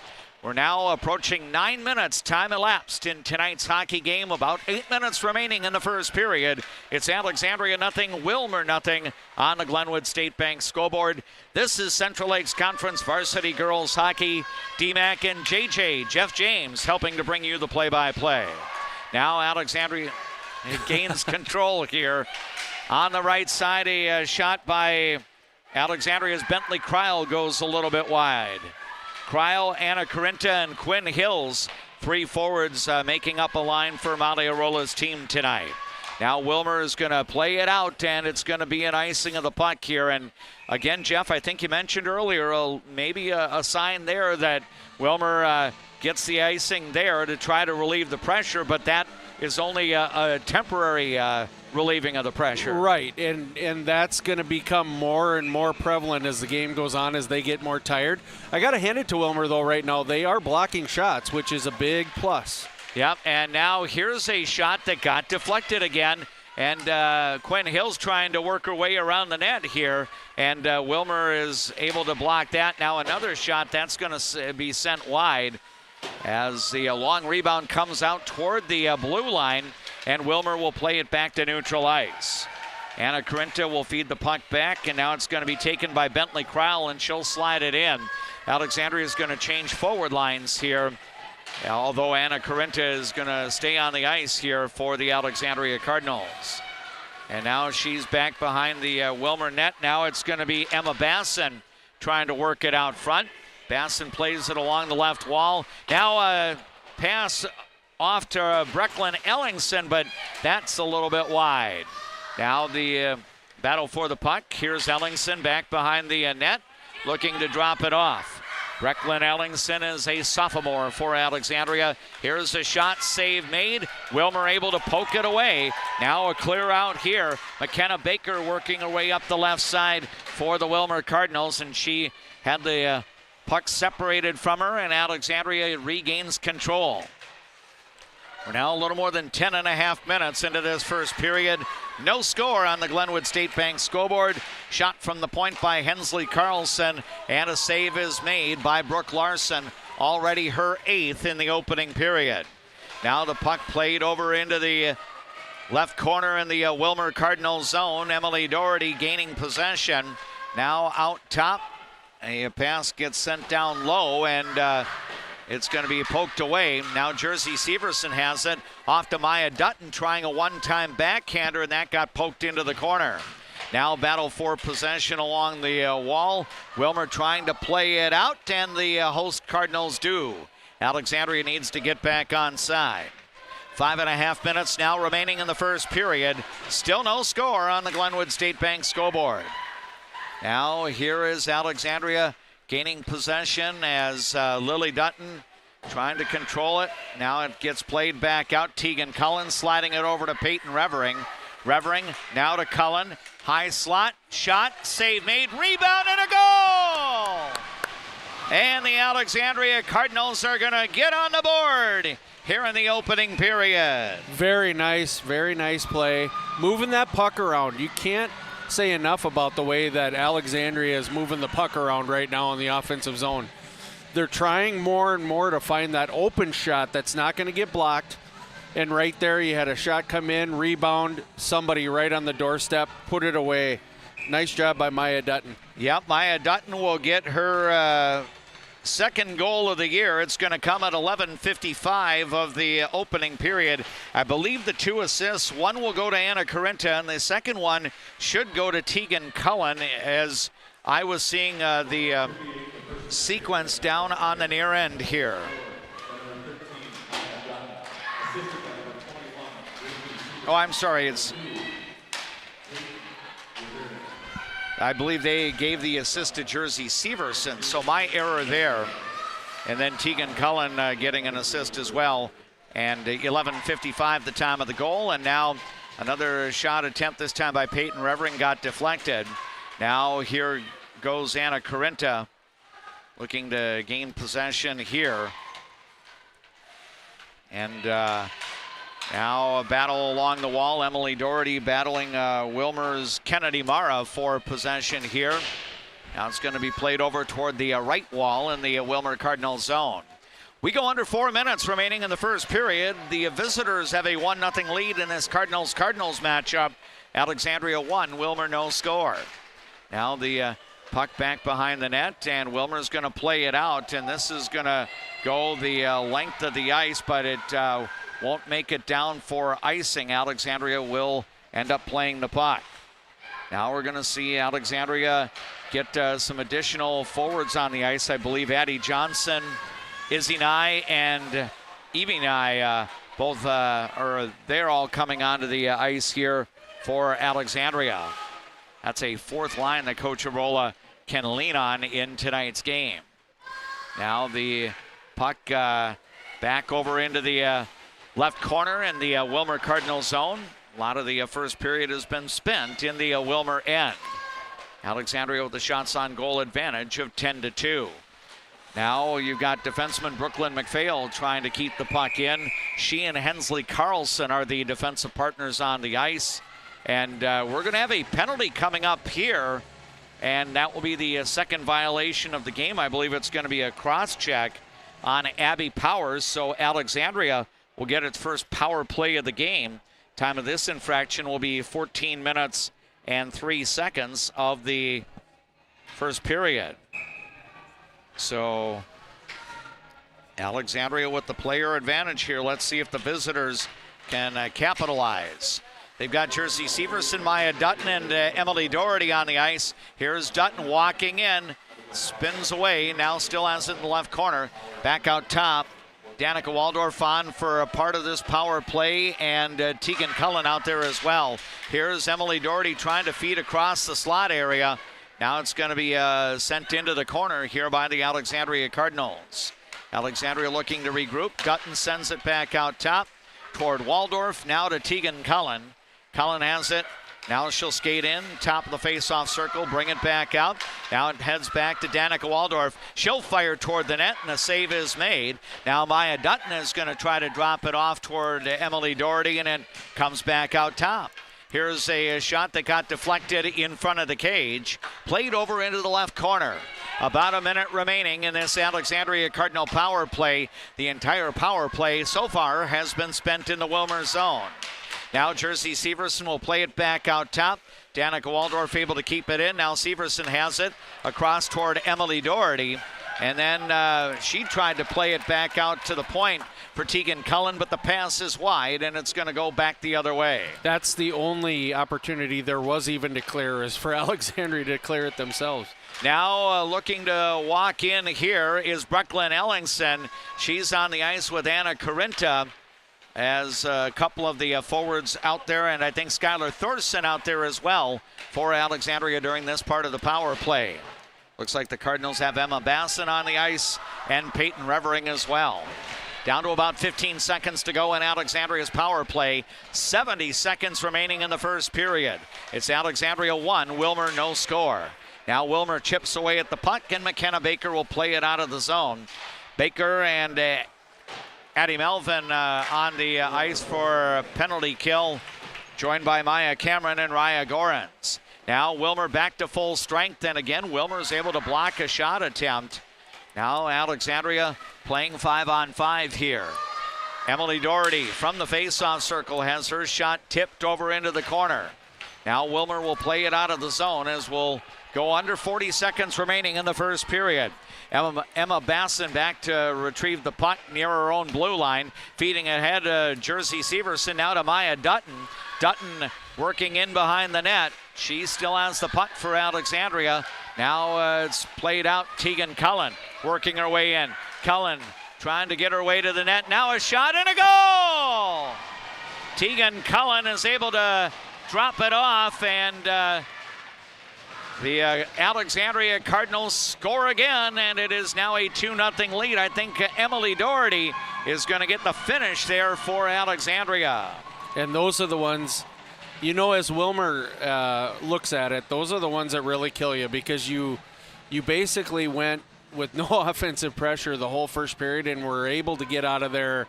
We're now approaching 9 minutes. Time elapsed in tonight's hockey game. About 8 minutes remaining in the first period. It's Alexandria nothing, Willmar nothing on the Glenwood State Bank scoreboard. This is Central Lakes Conference Varsity Girls Hockey. DMAC and JJ, Jeff James, helping to bring you the play-by-play. Now Alexandria gains control here. On the right side, a shot by Alexandria's Bentley Kreil goes a little bit wide. Kreil, Anna Carinta, and Quinn Hills, three forwards making up a line for Molly Arola's team tonight. Now Willmar is going to play it out, and it's going to be an icing of the puck here. And again, Jeff, I think you mentioned earlier maybe a sign there that Willmar gets the icing there to try to relieve the pressure, but that is only a temporary relieving of the pressure. Right, and that's going to become more and more prevalent as the game goes on, as they get more tired. I got to hand it to Willmar, though, right now. They are blocking shots, which is a big plus. Yep, and now here's a shot that got deflected again, and Quinn Hill's trying to work her way around the net here, and Willmar is able to block that. Now another shot that's going to be sent wide as the long rebound comes out toward the blue line, and Willmar will play it back to neutral ice. Anna Carinta will feed the puck back, and now it's going to be taken by Bentley Kreil, and she'll slide it in. Alexandria is going to change forward lines here, although Anna Carinta is going to stay on the ice here for the Alexandria Cardinals. And now she's back behind the Willmar net. Now it's going to be Emma Basson trying to work it out front. Basson plays it along the left wall. Now a pass off to Brecklin Ellingson, but that's a little bit wide. Now the battle for the puck. Here's Ellingson back behind the net, looking to drop it off. Brecklin Ellingson is a sophomore for Alexandria. Here's a shot, save made. Willmar able to poke it away. Now a clear out here. McKenna Baker working her way up the left side for the Willmar Cardinals, and she had the puck separated from her, and Alexandria regains control. We're now a little more than 10.5 minutes into this first period. No score on the Glenwood State Bank scoreboard. Shot from the point by Hensley Carlson, and a save is made by Brooke Larson, already her 8th in the opening period. Now the puck played over into the left corner in the Willmar Cardinals zone. Emily Doherty gaining possession. Now out top. A pass gets sent down low, and it's going to be poked away. Now Jersey Severson has it off to Maya Dutton, trying a one-time backhander, and that got poked into the corner. Now battle for possession along the wall. Willmar trying to play it out, and the host Cardinals do. Alexandria needs to get back on side. 5.5 minutes now remaining in the first period. Still no score on the Glenwood State Bank scoreboard. Now here is Alexandria gaining possession as Lily Dutton trying to control it. Now it gets played back out. Tegan Cullen sliding it over to Peyton Revering. Revering now to Cullen. High slot, shot, save made, rebound, and a goal! And the Alexandria Cardinals are going to get on the board here in the opening period. Very nice play. Moving that puck around. You can't say enough about the way that Alexandria is moving the puck around right now in the offensive zone. They're trying more and more to find that open shot that's not going to get blocked. And right there, you had a shot come in, rebound, somebody right on the doorstep, put it away. Nice job by Maya Dutton. Yep, Maya Dutton will get her second goal of the year. It's going to come at 11:55 of the opening period. I believe the 2 assists, one will go to Anna Carinta, and the second one should go to Tegan Cullen, as I was seeing the sequence down on the near end here. Oh, I'm sorry. I believe they gave the assist to Jersey Severson, so my error there. And then Tegan Cullen getting an assist as well. And 11:55 the time of the goal, and now another shot attempt, this time by Peyton Revering, got deflected. Now here goes Anna Corinta looking to gain possession here. And now a battle along the wall. Emily Doherty battling Willmar's Kennedy Mara for possession here. Now it's going to be played over toward the right wall in the Willmar Cardinals zone. We go under 4 minutes remaining in the first period. The visitors have a 1-0 lead in this Cardinals matchup. Alexandria 1, Willmar no score. Now the puck back behind the net, and Willmar's going to play it out, and this is going to go the length of the ice, but it won't make it down for icing. Alexandria will end up playing the puck. Now we're going to see Alexandria get some additional forwards on the ice. I believe Addie Johnson, Izzy Nye, and Evie Nye, both they're all coming onto the ice here for Alexandria. That's a fourth line that Coach Arola can lean on in tonight's game. Now the puck back over into the left corner in the Willmar Cardinals zone. A lot of the first period has been spent in the Willmar end. Alexandria with the shots on goal advantage of 10-2. Now you've got defenseman Brooklyn McPhail trying to keep the puck in. She and Hensley Carlson are the defensive partners on the ice. And we're going to have a penalty coming up here. And that will be the second violation of the game. I believe it's going to be a cross-check on Abby Powers. So Alexandria will get its first power play of the game. Time of this infraction will be 14 minutes and 3 seconds of the first period. So Alexandria with the player advantage here. Let's see if the visitors can capitalize. They've got Jersey Severson, Maya Dutton, and Emily Doherty on the ice. Here's Dutton walking in, spins away, now still has it in the left corner. Back out top, Danica Waldorf on for a part of this power play, and Tegan Cullen out there as well. Here's Emily Doherty trying to feed across the slot area. Now it's going to be sent into the corner here by the Alexandria Cardinals. Alexandria looking to regroup. Dutton sends it back out top toward Waldorf, now to Tegan Cullen. Cullen has it. Now she'll skate in, top of the face-off circle, bring it back out. Now it heads back to Danica Waldorf. She'll fire toward the net, and a save is made. Now Maya Dutton is going to try to drop it off toward Emily Doherty, and it comes back out top. Here's a shot that got deflected in front of the cage. Played over into the left corner. About a minute remaining in this Alexandria Cardinal power play. The entire power play so far has been spent in the Willmar zone. Now Jersey Severson will play it back out top. Danica Waldorf able to keep it in. Now Severson has it across toward Emily Doherty. And then she tried to play it back out to the point for Tegan Cullen, but the pass is wide, and it's going to go back the other way. That's the only opportunity there was even to clear, is for Alexandria to clear it themselves. Now looking to walk in here is Brooklyn Ellingson. She's on the ice with Anna Corinta, as a couple of the forwards out there, and I think Skylar Thorson out there as well for Alexandria during this part of the power play. Looks like the Cardinals have Emma Basson on the ice and Peyton Revering as well. Down to about 15 seconds to go in Alexandria's power play. 70 seconds remaining in the first period. It's Alexandria 1, Willmar no score. Now Willmar chips away at the puck, and McKenna Baker will play it out of the zone. Baker and Addie Melvin on the ice for a penalty kill, joined by Maya Cameron and Raya Gorans. Now Willmar back to full strength, and again Willmar is able to block a shot attempt. Now Alexandria playing 5-on-5 here. Emily Doherty from the face-off circle has her shot tipped over into the corner. Now Willmar will play it out of the zone as we'll go under 40 seconds remaining in the first period. Emma Basson back to retrieve the puck near her own blue line. Feeding ahead to Jersey Severson, now to Maya Dutton. Dutton working in behind the net. She still has the puck for Alexandria. Now it's played out. Tegan Cullen working her way in. Cullen trying to get her way to the net. Now a shot and a goal! Tegan Cullen is able to drop it off, and the Alexandria Cardinals score again, and it is now a 2-0 lead. I think Emily Doherty is going to get the finish there for Alexandria. And those are the ones, you know, as Willmar looks at it, those are the ones that really kill you, because you basically went with no offensive pressure the whole first period and were able to get out of there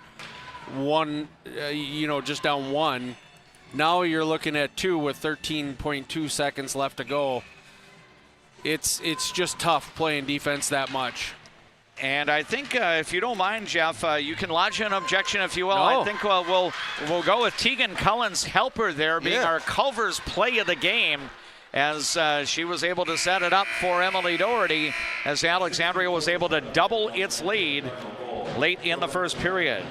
just down 1. Now you're looking at 2 with 13.2 seconds left to go. It's just tough playing defense that much. And I think, if you don't mind, Jeff, you can lodge an objection if you will. No. I think we'll go with Tegan Cullen's helper there being our Culver's play of the game, as she was able to set it up for Emily Doherty, as Alexandria was able to double its lead late in the first period.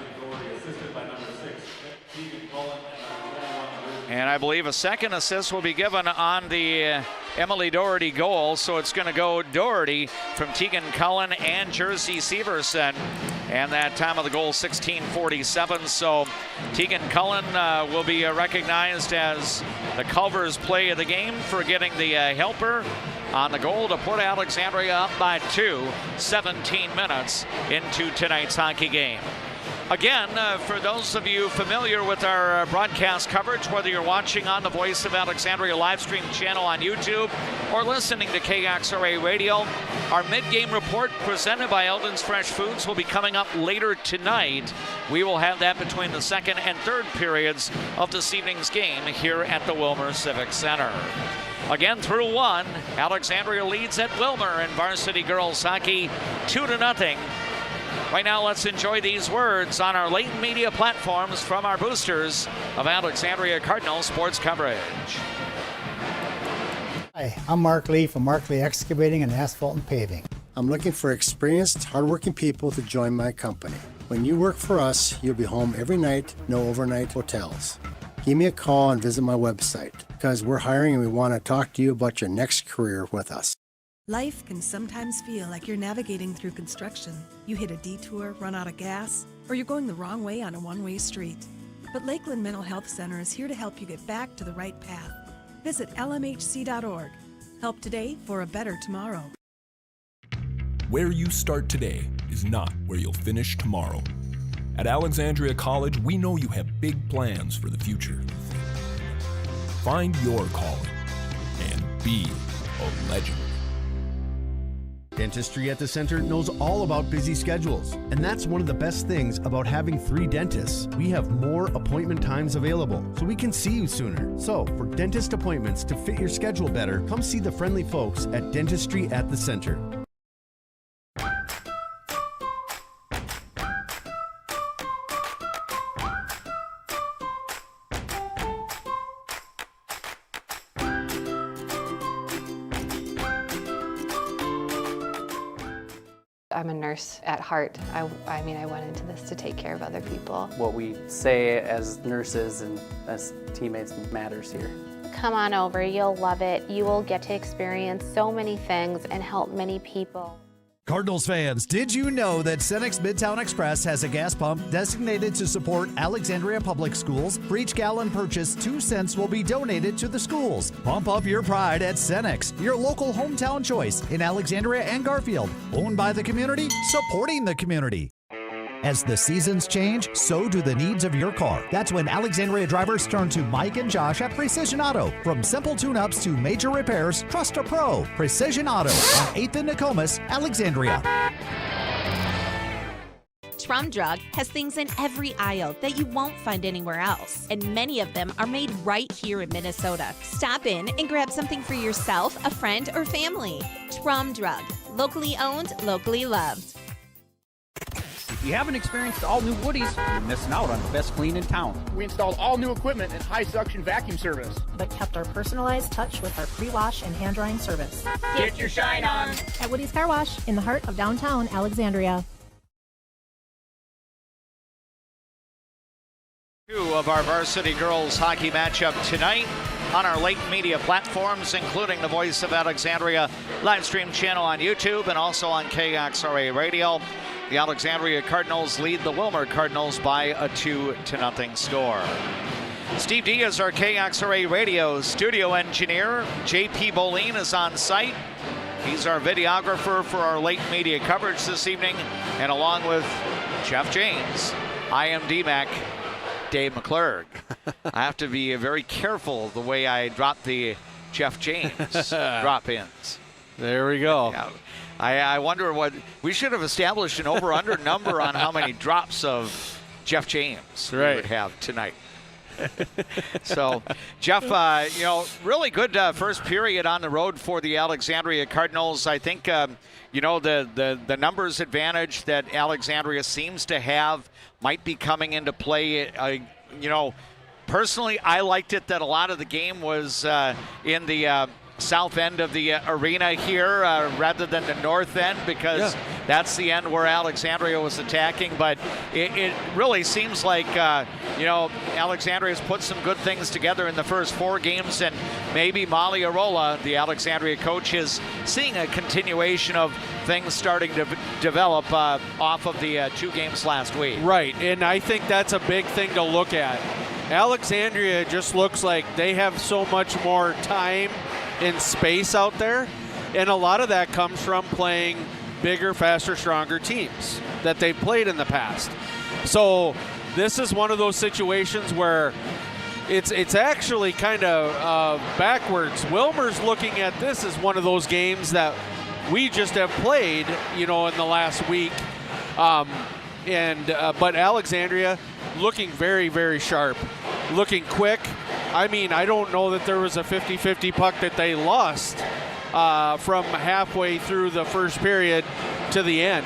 And I believe a second assist will be given on the Emily Doherty goal, so it's going to go Doherty from Tegan Cullen and Jersey Severson. And that time of the goal, 16:47. So Tegan Cullen will be recognized as the Culver's play of the game for getting the helper on the goal to put Alexandria up by 2, 17 minutes into tonight's hockey game. Again, for those of you familiar with our broadcast coverage, whether you're watching on the Voice of Alexandria live stream channel on YouTube or listening to KXRA Radio, our mid-game report presented by Eldon's Fresh Foods will be coming up later tonight. We will have that between the second and third periods of this evening's game here at the Willmar Civic Center. Again, through 1, Alexandria leads at Willmar in varsity girls hockey 2-0. Right now, let's enjoy these words on our latent media platforms from our boosters of Alexandria Cardinals sports coverage. Hi, I'm Mark Lee from Mark Lee Excavating and Asphalt and Paving. I'm looking for experienced, hardworking people to join my company. When you work for us, you'll be home every night, no overnight hotels. Give me a call and visit my website, because we're hiring and we want to talk to you about your next career with us. Life can sometimes feel like you're navigating through construction. You hit a detour, run out of gas, or you're going the wrong way on a one-way street. But Lakeland Mental Health Center is here to help you get back to the right path. Visit lmhc.org. Help today for a better tomorrow. Where you start today is not where you'll finish tomorrow. At Alexandria College, we know you have big plans for the future. Find your calling and be a legend. Dentistry at the Center knows all about busy schedules, and that's one of the best things about having 3 dentists. We have more appointment times available, so we can see you sooner. So, for dentist appointments to fit your schedule better, come see the friendly folks at Dentistry at the Center. I'm a nurse at heart. I went into this to take care of other people. What we say as nurses and as teammates matters here. Come on over, you'll love it. You will get to experience so many things and help many people. Cardinals fans, did you know that Cenex Midtown Express has a gas pump designated to support Alexandria Public Schools? For each gallon purchased, 2 cents will be donated to the schools. Pump up your pride at Cenex, your local hometown choice in Alexandria and Garfield. Owned by the community, supporting the community. As the seasons change, so do the needs of your car. That's when Alexandria drivers turn to Mike and Josh at Precision Auto. From simple tune-ups to major repairs, trust a pro. Precision Auto on 8th and Nokomis, Alexandria. Trum Drug has things in every aisle that you won't find anywhere else, and many of them are made right here in Minnesota. Stop in and grab something for yourself, a friend, or family. Trum Drug, locally owned, locally loved. If you haven't experienced all new Woodies, you're missing out on the best clean in town. We installed all new equipment and high suction vacuum service, but kept our personalized touch with our pre-wash and hand drying service. Get your shine on at Woody's Car Wash in the heart of downtown Alexandria. 2 of our varsity girls hockey matchup tonight on our latent media platforms, including the Voice of Alexandria live stream channel on YouTube and also on KXRA Radio. The Alexandria Cardinals lead the Willmar Cardinals by a 2-0 score. Steve D is our KXRA radio studio engineer. JP Boleen is on site. He's our videographer for our late media coverage this evening. And along with Jeff James, I am D-Mac, Dave McClurg. I have to be very careful the way I drop the Jeff James drop-ins. There we go. Yeah. I wonder what we should have established an over-under number on how many drops of Jeff James we would have tonight. So, Jeff, really good first period on the road for the Alexandria Cardinals. I think, the numbers advantage that Alexandria seems to have might be coming into play. Personally, I liked it that a lot of the game was in the south end of the arena here rather than the north end, because that's the end where Alexandria was attacking. But it really seems like, Alexandria's put some good things together in the first 4 games, and maybe Molly Arola, the Alexandria coach, is seeing a continuation of things starting to develop off of the 2 games last week. Right, and I think that's a big thing to look at. Alexandria just looks like they have so much more time in space out there, and a lot of that comes from playing bigger, faster, stronger teams that they've played in the past. So this is one of those situations where it's actually kind of backwards. Willmar's looking at this as one of those games that we just have played, in the last week, but Alexandria looking very, very sharp, looking quick. I mean, I don't know that there was a 50-50 puck that they lost from halfway through the first period to the end.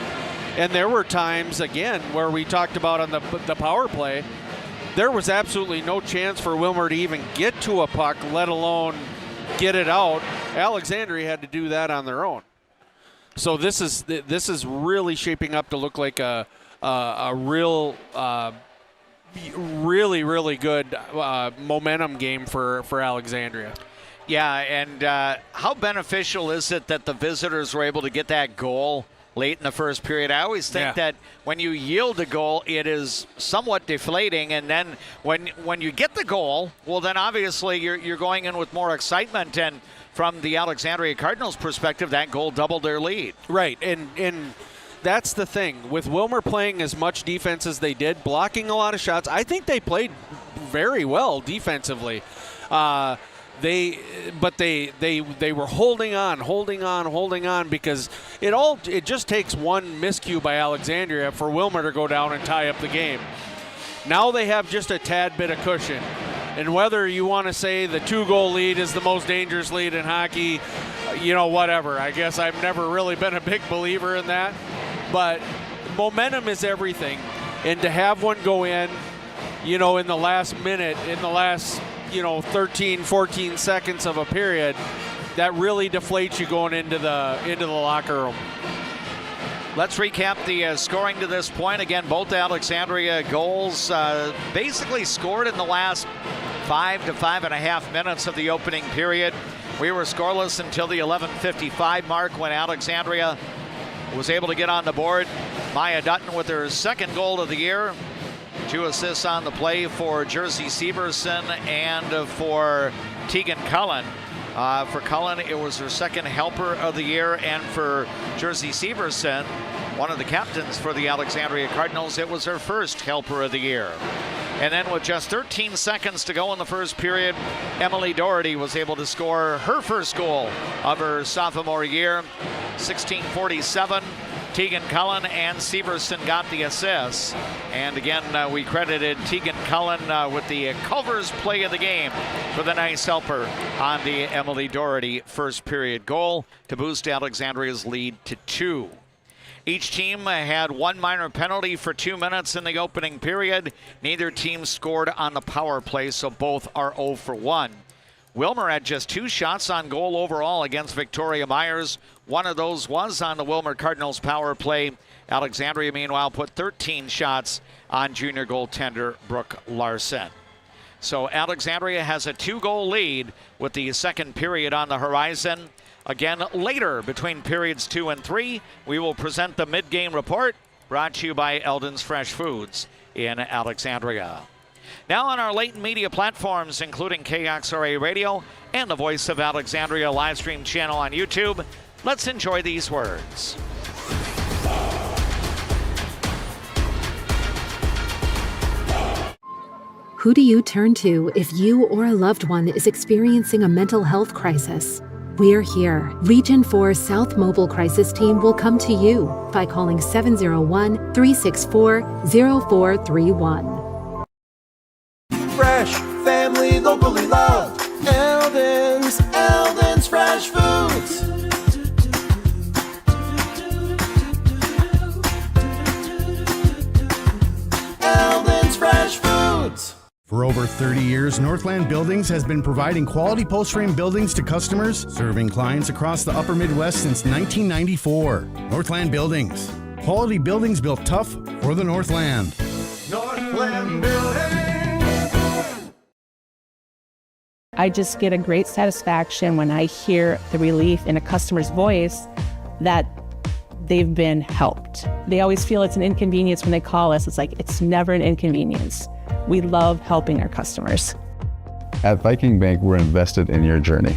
And there were times, again, where we talked about on the power play, there was absolutely no chance for Willmar to even get to a puck, let alone get it out. Alexandria had to do that on their own. So this is really shaping up to look like a real really, really good momentum game for Alexandria. Yeah, and how beneficial is it that the visitors were able to get that goal late in the first period? I always think that when you yield a goal, it is somewhat deflating, and then when you get the goal, well, then obviously you're going in with more excitement, and from the Alexandria Cardinals' perspective, that goal doubled their lead. Right, and that's the thing. With Willmar playing as much defense as they did, blocking a lot of shots, I think they played very well defensively. They were holding on because it just takes one miscue by Alexandria for Willmar to go down and tie up the game. Now they have just a tad bit of cushion. And whether you want to say the 2-goal lead is the most dangerous lead in hockey, whatever. I guess I've never really been a big believer in that. But momentum is everything. And to have one go in, in the last minute, in the last, 13, 14 seconds of a period, that really deflates you going into the locker room. Let's recap the scoring to this point. Again, both Alexandria goals basically scored in the last 5 to 5.5 minutes of the opening period. We were scoreless until the 11:55 mark when Alexandria was able to get on the board. Maya Dutton with her second goal of the year. 2 assists on the play for Jersey Severson and for Tegan Cullen. For Cullen, it was her second helper of the year, and for Jersey Severson, one of the captains for the Alexandria Cardinals, it was her first helper of the year. And then with just 13 seconds to go in the first period, Emily Doherty was able to score her first goal of her sophomore year. 16:47. Tegan Cullen and Severson got the assists. And again, we credited Tegan Cullen with the Culver's play of the game for the nice helper on the Emily Doherty first period goal to boost Alexandria's lead to 2. Each team had one minor penalty for 2 minutes in the opening period. Neither team scored on the power play, so both are 0 for 1. Willmar had just 2 shots on goal overall against Victoria Myers. One of those was on the Willmar Cardinals power play. Alexandria, meanwhile, put 13 shots on junior goaltender Brooke Larson. So Alexandria has a 2-goal lead with the second period on the horizon. Again, later between periods 2 and 3, we will present the mid-game report brought to you by Eldon's Fresh Foods in Alexandria. Now on our latent media platforms, including KXRA Radio and the Voice of Alexandria live stream channel on YouTube, let's enjoy these words. Who do you turn to if you or a loved one is experiencing a mental health crisis? We're here. Region 4 South Mobile Crisis Team will come to you by calling 701-364-0431. Fresh, family, locally loved. Eldon's Fresh Foods. Eldon's Fresh Foods. For over 30 years, Northland Buildings has been providing quality post-frame buildings to customers, serving clients across the upper Midwest since 1994. Northland Buildings. Quality buildings built tough for the Northland. Northland Buildings. I just get a great satisfaction when I hear the relief in a customer's voice that they've been helped. They always feel it's an inconvenience when they call us. It's like, it's never an inconvenience. We love helping our customers. At Viking Bank, we're invested in your journey.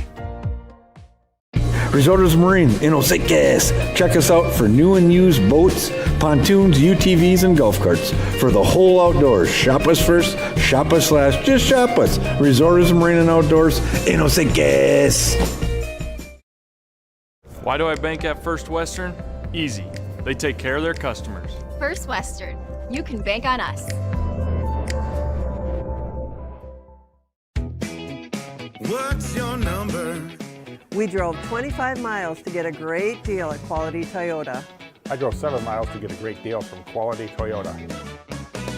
Resorts Marine in Osakis. Check us out for new and used boats, pontoons, UTVs, and golf carts. For the whole outdoors, shop us first, shop us last, just shop us. Resorts Marine and Outdoors in Osakis. Why do I bank at First Western? Easy. They take care of their customers. First Western. You can bank on us. What's your number? We drove 25 miles to get a great deal at Quality Toyota. I drove 7 miles to get a great deal from Quality Toyota.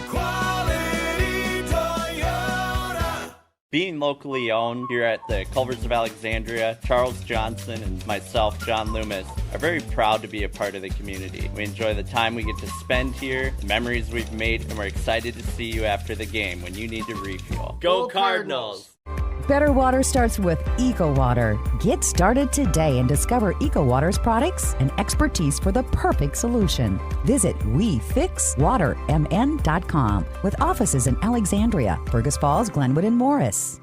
Quality Toyota. Being locally owned here at the Culvers of Alexandria, Charles Johnson and myself, John Loomis, are very proud to be a part of the community. We enjoy the time we get to spend here, the memories we've made, and we're excited to see you after the game when you need to refuel. Go Cardinals! Better water starts with EcoWater. Get started today and discover EcoWater's products and expertise for the perfect solution. Visit WeFixWaterMN.com with offices in Alexandria, Fergus Falls, Glenwood, and Morris.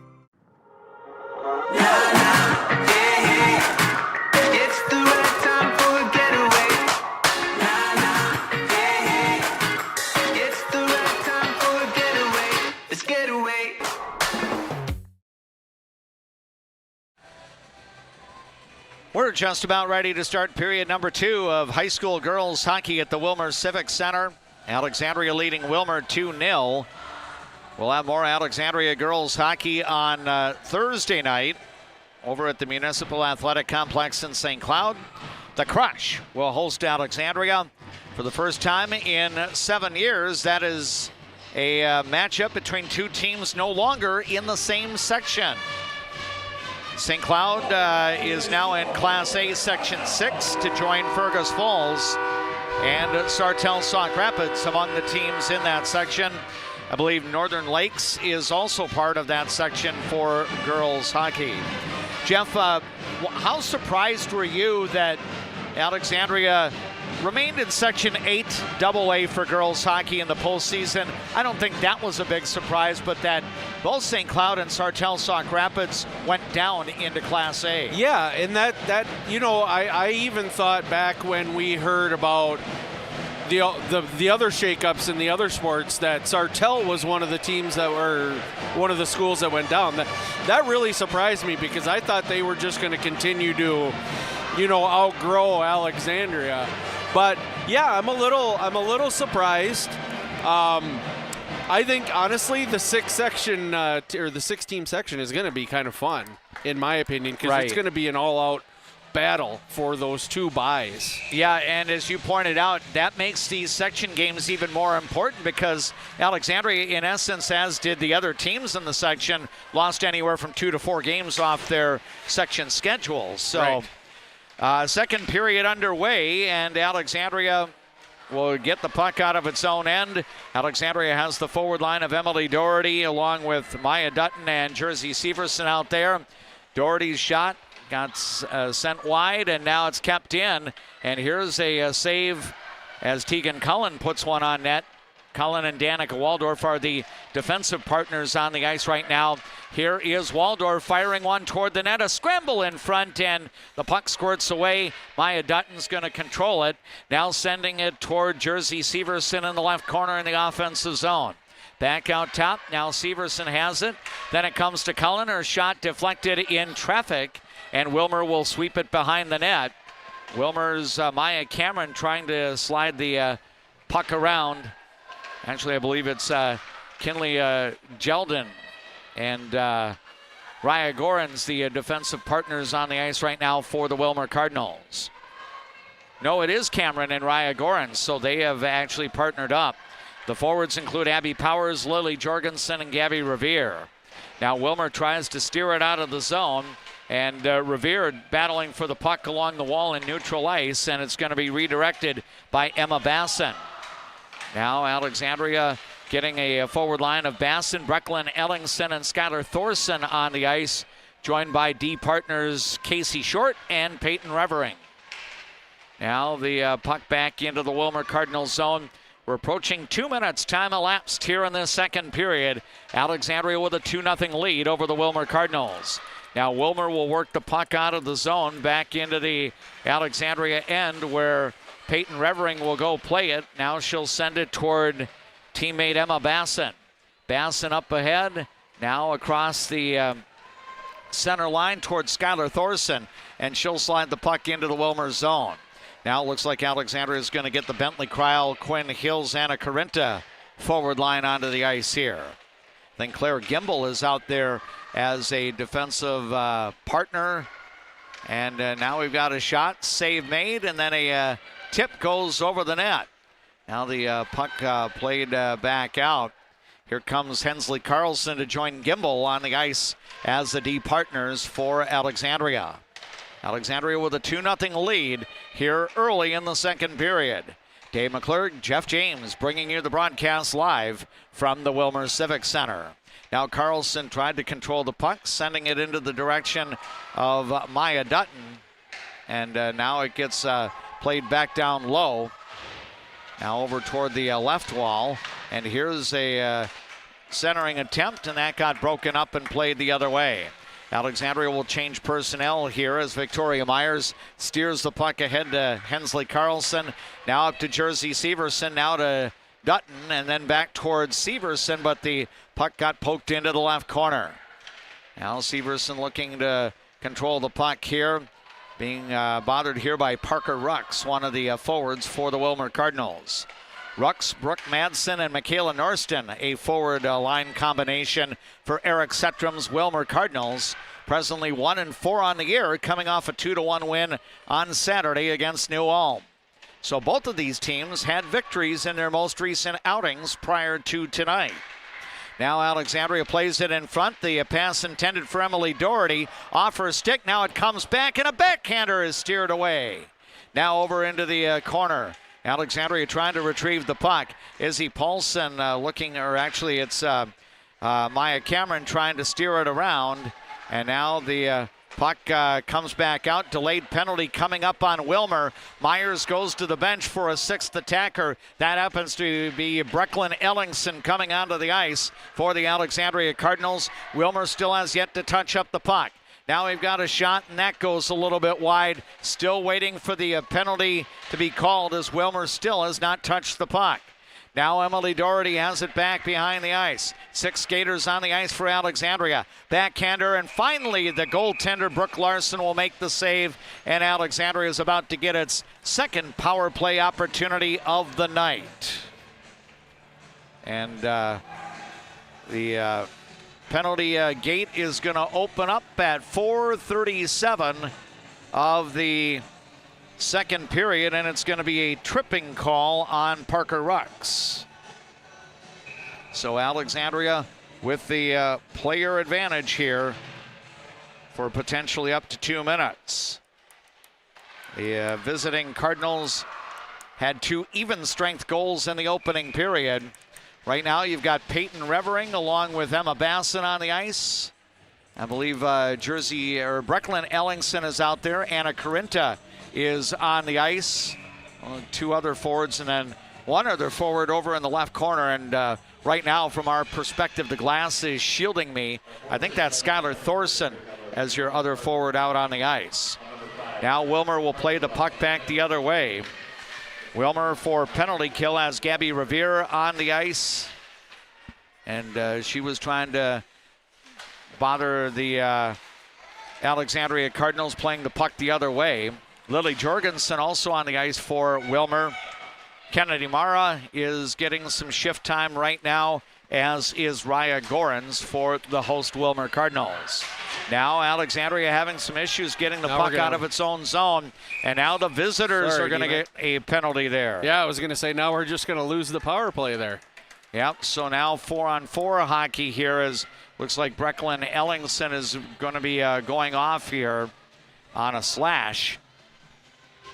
We're just about ready to start period number 2 of high school girls hockey at the Willmar Civic Center. Alexandria leading Willmar 2-0. We'll have more Alexandria girls hockey on Thursday night over at the Municipal Athletic Complex in St. Cloud. The Crush will host Alexandria for the first time in 7 years. That is a matchup between two teams no longer in the same section. St. Cloud is now in Class A Section 6 to join Fergus Falls and Sartell Sauk Rapids among the teams in that section. I believe Northern Lakes is also part of that section for girls hockey. Jeff, how surprised were you that Alexandria remained in Section 8 AA for girls hockey in the postseason? I don't think that was a big surprise, but that both St. Cloud and Sartell Sauk Rapids went down into Class A. Yeah, and that you know, I even thought back when we heard about the other shakeups in the other sports that Sartell was one of the teams that were one of the schools that went down. That really surprised me because I thought they were just going to continue to, you know, outgrow Alexandria. But yeah, I'm a little surprised. I think honestly the 6-team section is going to be kind of fun, in my opinion, because it's going to be an all-out battle for those two buys. Yeah, and as you pointed out, that makes these section games even more important because Alexandria, in essence, as did the other teams in the section, lost anywhere from 2 to 4 games off their section schedules. So. Second period underway, and Alexandria will get the puck out of its own end. Alexandria has the forward line of Emily Doherty along with Maya Dutton and Jersey Severson out there. Doherty's shot got sent wide, and now it's kept in. And here's a save as Tegan Cullen puts one on net. Cullen and Danica Waldorf are the defensive partners on the ice right now. Here is Waldorf firing one toward the net. A scramble in front, and the puck squirts away. Maya Dutton's going to control it. Now sending it toward Jersey Severson in the left corner in the offensive zone. Back out top. Now Severson has it. Then it comes to Cullen. Her shot deflected in traffic, and Willmar will sweep it behind the net. Willmar's Maya Cameron trying to slide the puck around. Actually, I believe it's Kinley Jeldon and Raya Gorans, the defensive partners on the ice right now for the Willmar Cardinals. No, it is Cameron and Raya Gorans, so they have actually partnered up. The forwards include Abby Powers, Lily Jorgensen, and Gabby Revere. Now Willmar tries to steer it out of the zone, and Revere battling for the puck along the wall in neutral ice, and it's going to be redirected by Emma Basson. Now Alexandria getting a forward line of Basson, Brecklin Ellingson, and Skylar Thorson on the ice, joined by D partners Casey Short and Peyton Revering. Now the puck back into the Willmar Cardinals zone. We're approaching 2 minutes. Time elapsed here in the second period. Alexandria with a 2-0 lead over the Willmar Cardinals. Now Willmar will work the puck out of the zone back into the Alexandria end where Peyton Revering will go play it. Now she'll send it toward teammate Emma Basson. Basson up ahead. Now across the center line towards Skylar Thorson, and she'll slide the puck into the Willmar zone. Now it looks like Alexandria is going to get the Bentley Cryle, Quinn Hills, Anna Carinta forward line onto the ice here. Then Claire Gimbel is out there as a defensive partner. And now we've got a shot, save made, and then a tip goes over the net. Now the puck played back out. Here comes Hensley Carlson to join Gimbel on the ice as the D partners for Alexandria. Alexandria with a 2-0 lead here early in the second period. Dave McClurg, Jeff James bringing you the broadcast live from the Willmar Civic Center. Now Carlson tried to control the puck, sending it into the direction of Maya Dutton. And now it gets played back down low. Now over toward the left wall. And here's a centering attempt, and that got broken up and played the other way. Alexandria will change personnel here as Victoria Myers steers the puck ahead to Hensley Carlson. Now up to Jersey Severson, now to Dutton, and then back towards Severson, but the puck got poked into the left corner. Now Severson looking to control the puck here, being bothered here by Parker Rux, one of the forwards for the Willmar Cardinals. Rux, Brooke Madsen, and Michaela Norston, a forward line combination for Eric Settrum's Willmar Cardinals. Presently 1-4 on the year, coming off a 2-1 win on Saturday against New Ulm. So both of these teams had victories in their most recent outings prior to tonight. Now Alexandria plays it in front. The pass intended for Emily Doherty. Off her stick. Now it comes back, and a backhander is steered away. Now over into the corner. Alexandria trying to retrieve the puck. Izzy Paulson looking, or actually it's Maya Cameron trying to steer it around. And now the puck comes back out. Delayed penalty coming up on Willmar. Myers goes to the bench for a sixth attacker. That happens to be Brecklin Ellingson coming onto the ice for the Alexandria Cardinals. Willmar still has yet to touch up the puck. Now we've got a shot, and that goes a little bit wide. Still waiting for the penalty to be called as Willmar still has not touched the puck. Now Emily Doherty has it back behind the ice. 6 skaters on the ice for Alexandria. Backhander, and finally the goaltender Brooke Larson will make the save, and Alexandria is about to get its second power play opportunity of the night. And the penalty gate is going to open up at 4:37 of the second period, and it's going to be a tripping call on Parker Rux. So Alexandria with the player advantage here for potentially up to 2 minutes. The visiting Cardinals had 2 even strength goals in the opening period. Right now you've got Peyton Revering along with Emma Basson on the ice. I believe Brecklin Ellingson is out there. Anna Carinta is on the ice. 2 other forwards, and then one other forward over in the left corner, and right now from our perspective, the glass is shielding me. I think that's Skylar Thorson as your other forward out on the ice. Now Willmar will play the puck back the other way. Willmar for penalty kill has Gabby Revere on the ice, and she was trying to bother the Alexandria Cardinals, playing the puck the other way. Lily Jorgensen also on the ice for Willmar. Kennedy Mara is getting some shift time right now, as is Raya Gorans for the host Willmar Cardinals. Now Alexandria having some issues getting the puck out of its own zone, and now the visitors are going to get a penalty there. Yeah, I was going to say, now we're just going to lose the power play there. Yep, so now 4-on-4 hockey here, as looks like Brecklin Ellingson is going to be going off here on a slash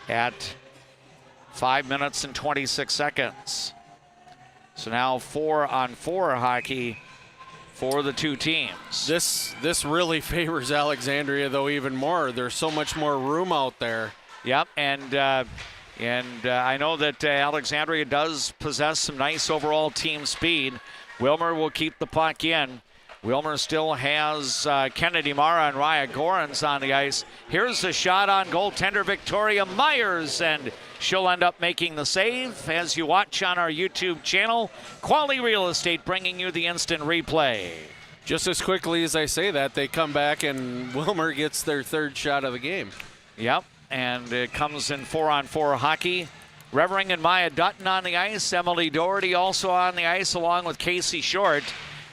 at 5 minutes and 26 seconds. So now 4-on-4 hockey for the two teams. This really favors Alexandria, though, even more. There's so much more room out there. Yep, and I know that Alexandria does possess some nice overall team speed. Willmar will keep the puck in. Willmar still has Kennedy Mara and Raya Gorans on the ice. Here's the shot on goaltender Victoria Myers, and she'll end up making the save. As you watch on our YouTube channel, Quality Real Estate bringing you the instant replay. Just as quickly as I say that, they come back and Willmar gets their third shot of the game. Yep, and it comes in 4-on-4 hockey. Revering and Maya Dutton on the ice. Emily Doherty also on the ice, along with Casey Short,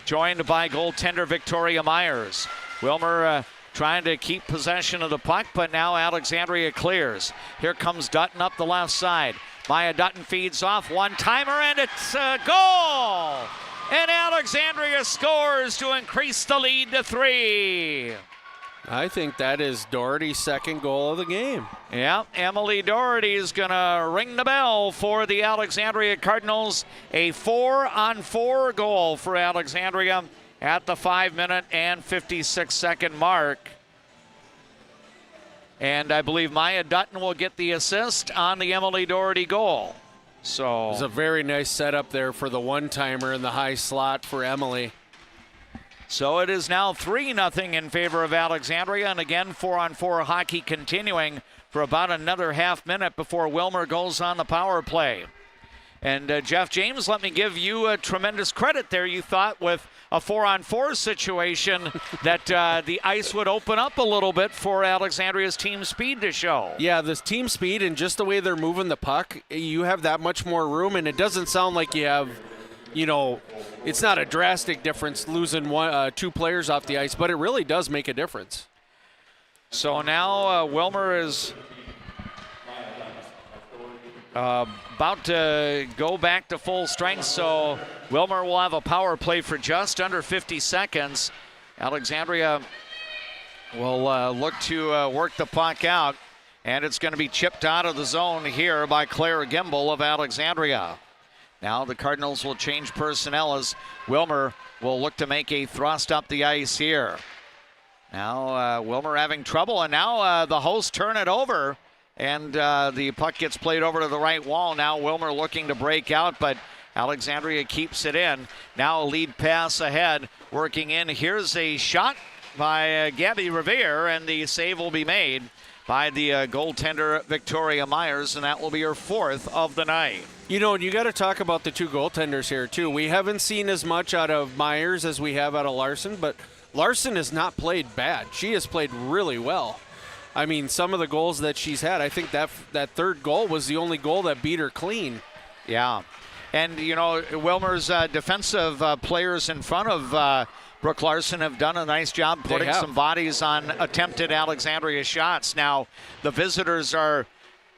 joined by goaltender Victoria Myers. Willmar trying to keep possession of the puck, but now Alexandria clears. Here comes Dutton up the left side. Maya Dutton feeds off, one-timer, and it's a goal! And Alexandria scores to increase the lead to 3. I think that is Doherty's second goal of the game. Yeah, Emily Doherty is going to ring the bell for the Alexandria Cardinals. A 4-on-4 goal for Alexandria at the 5-minute and 56-second mark. And I believe Maya Dutton will get the assist on the Emily Doherty goal. So it was a very nice setup there for the one-timer in the high slot for Emily. So it is now 3-0 in favor of Alexandria, and again 4-on-4 hockey continuing for about another half minute before Willmar goes on the power play. And Jeff James, let me give you a tremendous credit there. You thought with a 4-on-4 situation that the ice would open up a little bit for Alexandria's team speed to show. Yeah, this team speed and just the way they're moving the puck, you have that much more room, and it doesn't sound like you have, you know, it's not a drastic difference losing two players off the ice, but it really does make a difference. So now Willmar is about to go back to full strength, so Willmar will have a power play for just under 50 seconds. Alexandria will look to work the puck out, and it's going to be chipped out of the zone here by Claire Gimbel of Alexandria. Now the Cardinals will change personnel as Willmar will look to make a thrust up the ice here. Now Willmar having trouble, and now the hosts turn it over, and the puck gets played over to the right wall. Now Willmar looking to break out, but Alexandria keeps it in. Now a lead pass ahead, working in. Here's a shot by Gabby Revere, and the save will be made by the goaltender Victoria Myers, and that will be her fourth of the night. You know, you got to talk about the two goaltenders here, too. We haven't seen as much out of Myers as we have out of Larson, but Larson has not played bad. She has played really well. I mean, some of the goals that she's had, I think that third goal was the only goal that beat her clean. Yeah. And, you know, Willmar's defensive players in front of Brooke Larson have done a nice job putting some bodies on attempted Alexandria shots. Now, the visitors are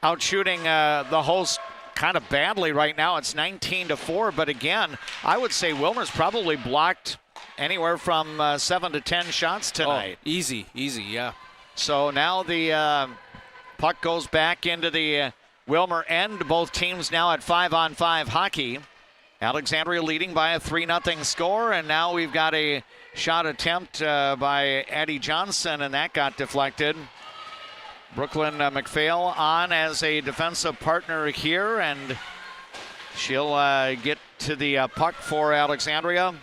out shooting the host kind of badly right now. It's 19-4, but again, I would say Willmar's probably blocked anywhere from 7 to 10 shots tonight. Oh, easy, yeah. So now the puck goes back into the Willmar end. Both teams now at 5-on-5 hockey. Alexandria leading by a 3-0 score, and now we've got a shot attempt by Addie Johnson, and that got deflected. Brooklyn McPhail on as a defensive partner here, and She'll get to the puck for Alexandria.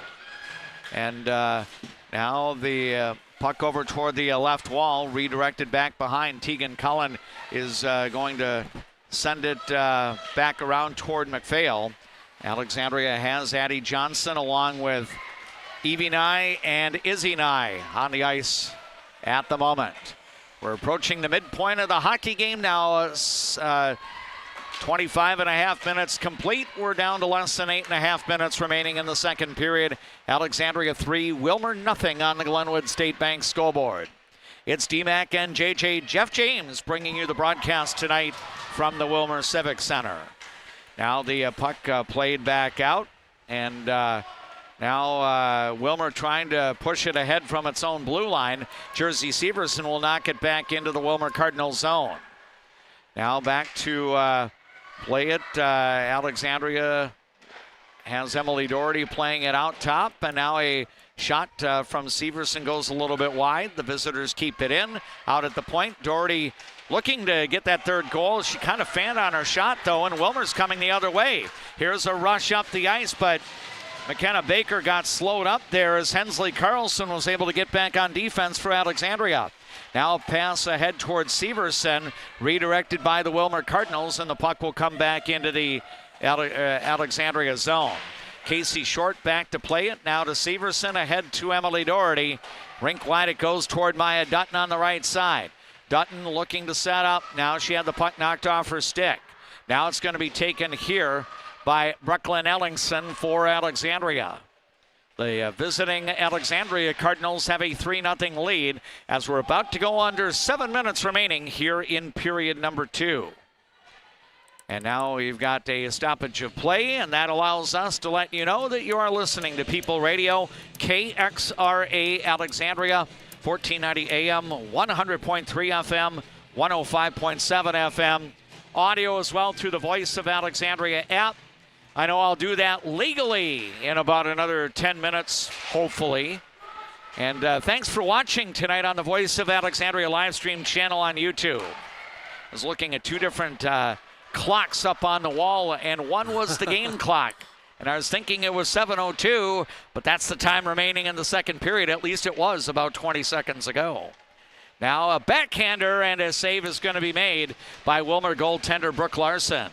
And now the puck over toward the left wall, redirected back behind. Tegan Cullen is going to send it back around toward McPhail. Alexandria has Addie Johnson along with Evie Nye and Izzy Nye on the ice at the moment. We're approaching the midpoint of the hockey game now. 25 and a half minutes complete. We're down to less than 8.5 minutes remaining in the second period. Alexandria 3, Willmar nothing on the Glenwood State Bank scoreboard. It's DMAC and JJ Jeff James bringing you the broadcast tonight from the Willmar Civic Center. Now the puck played back out, and now Willmar trying to push it ahead from its own blue line. Jersey Severson will knock it back into the Willmar Cardinals zone. Now back to play it. Alexandria has Emily Doherty playing it out top, and now a shot from Severson goes a little bit wide. The visitors keep it in. Out at the point, Doherty looking to get that third goal. She kind of fanned on her shot, though, and Willmar's coming the other way. Here's a rush up the ice, but McKenna Baker got slowed up there as Hensley Carlson was able to get back on defense for Alexandria. Now a pass ahead towards Severson, redirected by the Willmar Cardinals, and the puck will come back into the Alexandria zone. Casey Short back to play it. Now to Severson, ahead to Emily Doherty. Rink wide it goes toward Maya Dutton on the right side. Dutton looking to set up. Now she had the puck knocked off her stick. Now it's going to be taken here by Brooklyn Ellingson for Alexandria. The visiting Alexandria Cardinals have a 3-0 lead as we're about to go under 7 minutes remaining here in period number 2. And now we've got a stoppage of play, and that allows us to let you know that you are listening to People Radio, KXRA Alexandria, 1490 AM, 100.3 FM, 105.7 FM. Audio as well through the Voice of Alexandria app. I know I'll do that legally in about another 10 minutes, hopefully. And thanks for watching tonight on the Voice of Alexandria live stream channel on YouTube. I was looking at two different clocks up on the wall, and one was the game clock. And I was thinking it was 7:02, but that's the time remaining in the second period. At least it was about 20 seconds ago. Now a backhander, and a save is going to be made by Willmar goaltender Brooke Larson.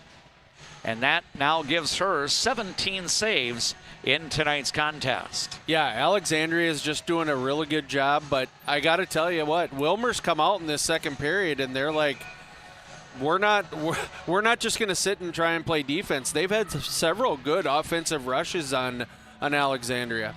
And that now gives her 17 saves in tonight's contest. Yeah, Alexandria is just doing a really good job, but I got to tell you what, Willmar's come out in this second period, and they're like, we're not just going to sit and try and play defense. They've had several good offensive rushes on Alexandria.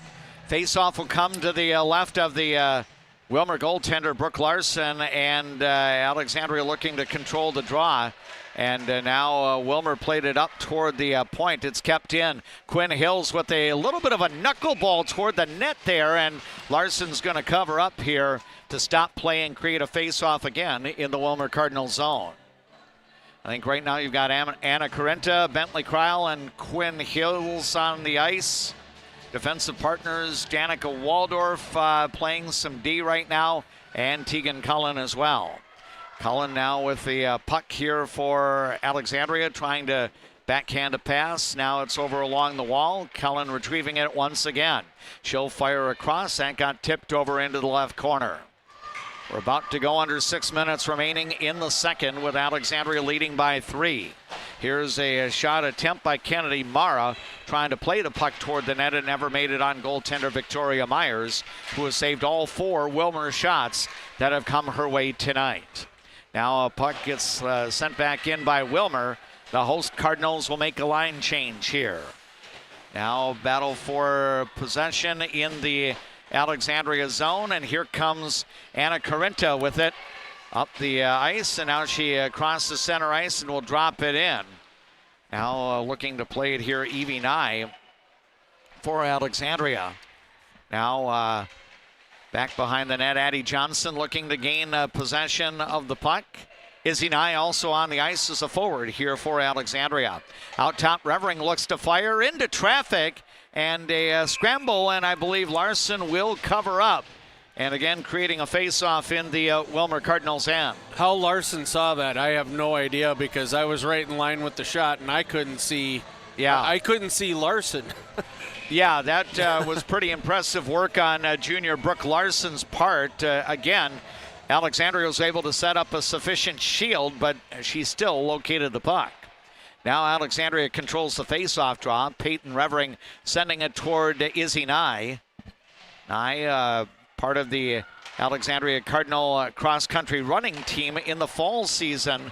Face-off will come to the left of the Willmar goaltender Brooke Larson, and Alexandria looking to control the draw. And now Willmar played it up toward the point. It's kept in. Quinn Hills with a little bit of a knuckleball toward the net there, and Larson's going to cover up here to stop play and create a face-off again in the Willmar Cardinals zone. I think right now you've got Anna Carenta, Bentley Kreil, and Quinn Hills on the ice. Defensive partners, Danica Waldorf playing some D right now, and Tegan Cullen as well. Cullen now with the puck here for Alexandria, trying to backhand a pass. Now it's over along the wall. Cullen retrieving it once again. She'll fire across. That got tipped over into the left corner. We're about to go under 6 minutes remaining in the second with Alexandria leading by 3. Here's a shot attempt by Kennedy Mara, trying to play the puck toward the net and never made it on goaltender Victoria Myers, who has saved all 4 Willmar shots that have come her way tonight. Now a puck gets sent back in by Willmar. The host Cardinals will make a line change here. Now battle for possession in the Alexandria zone, and here comes Anna Carenta with it up the ice, and now she crosses center ice and will drop it in. Now looking to play it here, Evie Nye for Alexandria. Now back behind the net, Addie Johnson looking to gain possession of the puck. Izzy Nye also on the ice as a forward here for Alexandria. Out top, Revering looks to fire into traffic, and a scramble, and I believe Larson will cover up. And again, creating a face-off in the Willmar Cardinals' end. How Larson saw that, I have no idea, because I was right in line with the shot, and I couldn't see Yeah. I couldn't see Larson. Yeah, that was pretty impressive work on junior Brooke Larson's part. Again, Alexandria was able to set up a sufficient shield, but she still located the puck. Now Alexandria controls the face-off draw. Peyton Revering sending it toward Izzy Nye. Nye, part of the Alexandria Cardinal cross-country running team in the fall season.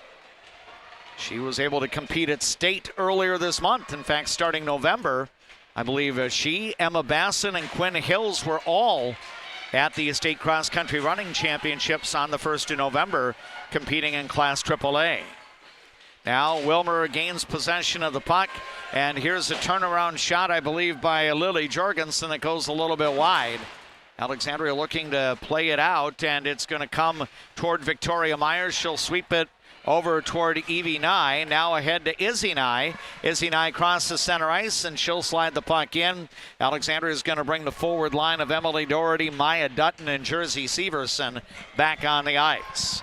She was able to compete at state earlier this month. In fact, starting November, I believe she, Emma Basson, and Quinn Hills were all at the state cross-country running championships on the 1st of November, competing in Class AAA. Now Willmar gains possession of the puck, and here's a turnaround shot, I believe, by Lily Jorgensen that goes a little bit wide. Alexandria looking to play it out, and it's going to come toward Victoria Myers. She'll sweep it over toward Evie Nye. Now ahead to Izzy Nye. Izzy Nye crosses center ice, and she'll slide the puck in. Alexandria is going to bring the forward line of Emily Doherty, Maya Dutton, and Jersey Severson back on the ice.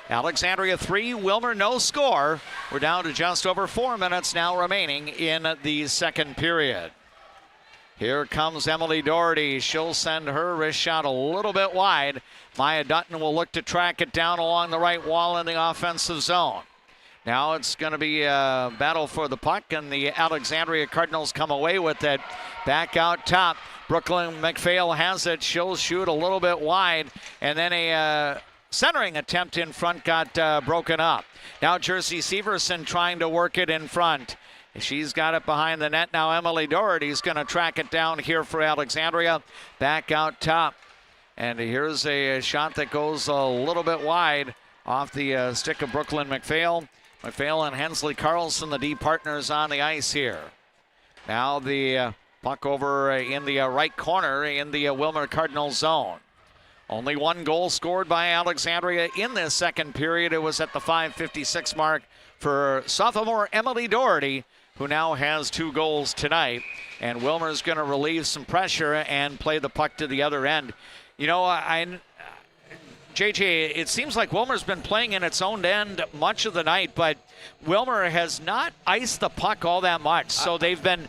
Alexandria 3, Willmar no score. We're down to just over 4 minutes now remaining in the second period. Here comes Emily Doherty. She'll send her wrist shot a little bit wide. Maya Dutton will look to track it down along the right wall in the offensive zone. Now it's going to be a battle for the puck, and the Alexandria Cardinals come away with it. Back out top, Brooklyn McPhail has it. She'll shoot a little bit wide, and then a centering attempt in front got broken up. Now Jersey Severson trying to work it in front. She's got it behind the net. Now Emily Doherty's going to track it down here for Alexandria. Back out top. And here's a shot that goes a little bit wide off the stick of Brooklyn McPhail. McPhail and Hensley Carlson, the D partners on the ice here. Now the puck over in the right corner in the Willmar Cardinals zone. Only one goal scored by Alexandria in this second period. It was at the 5:56 mark for sophomore Emily Doherty, who now has 2 goals tonight. And Willmar's going to relieve some pressure and play the puck to the other end. You know, JJ, it seems like Willmar's been playing in its own end much of the night, but Willmar has not iced the puck all that much. So they've been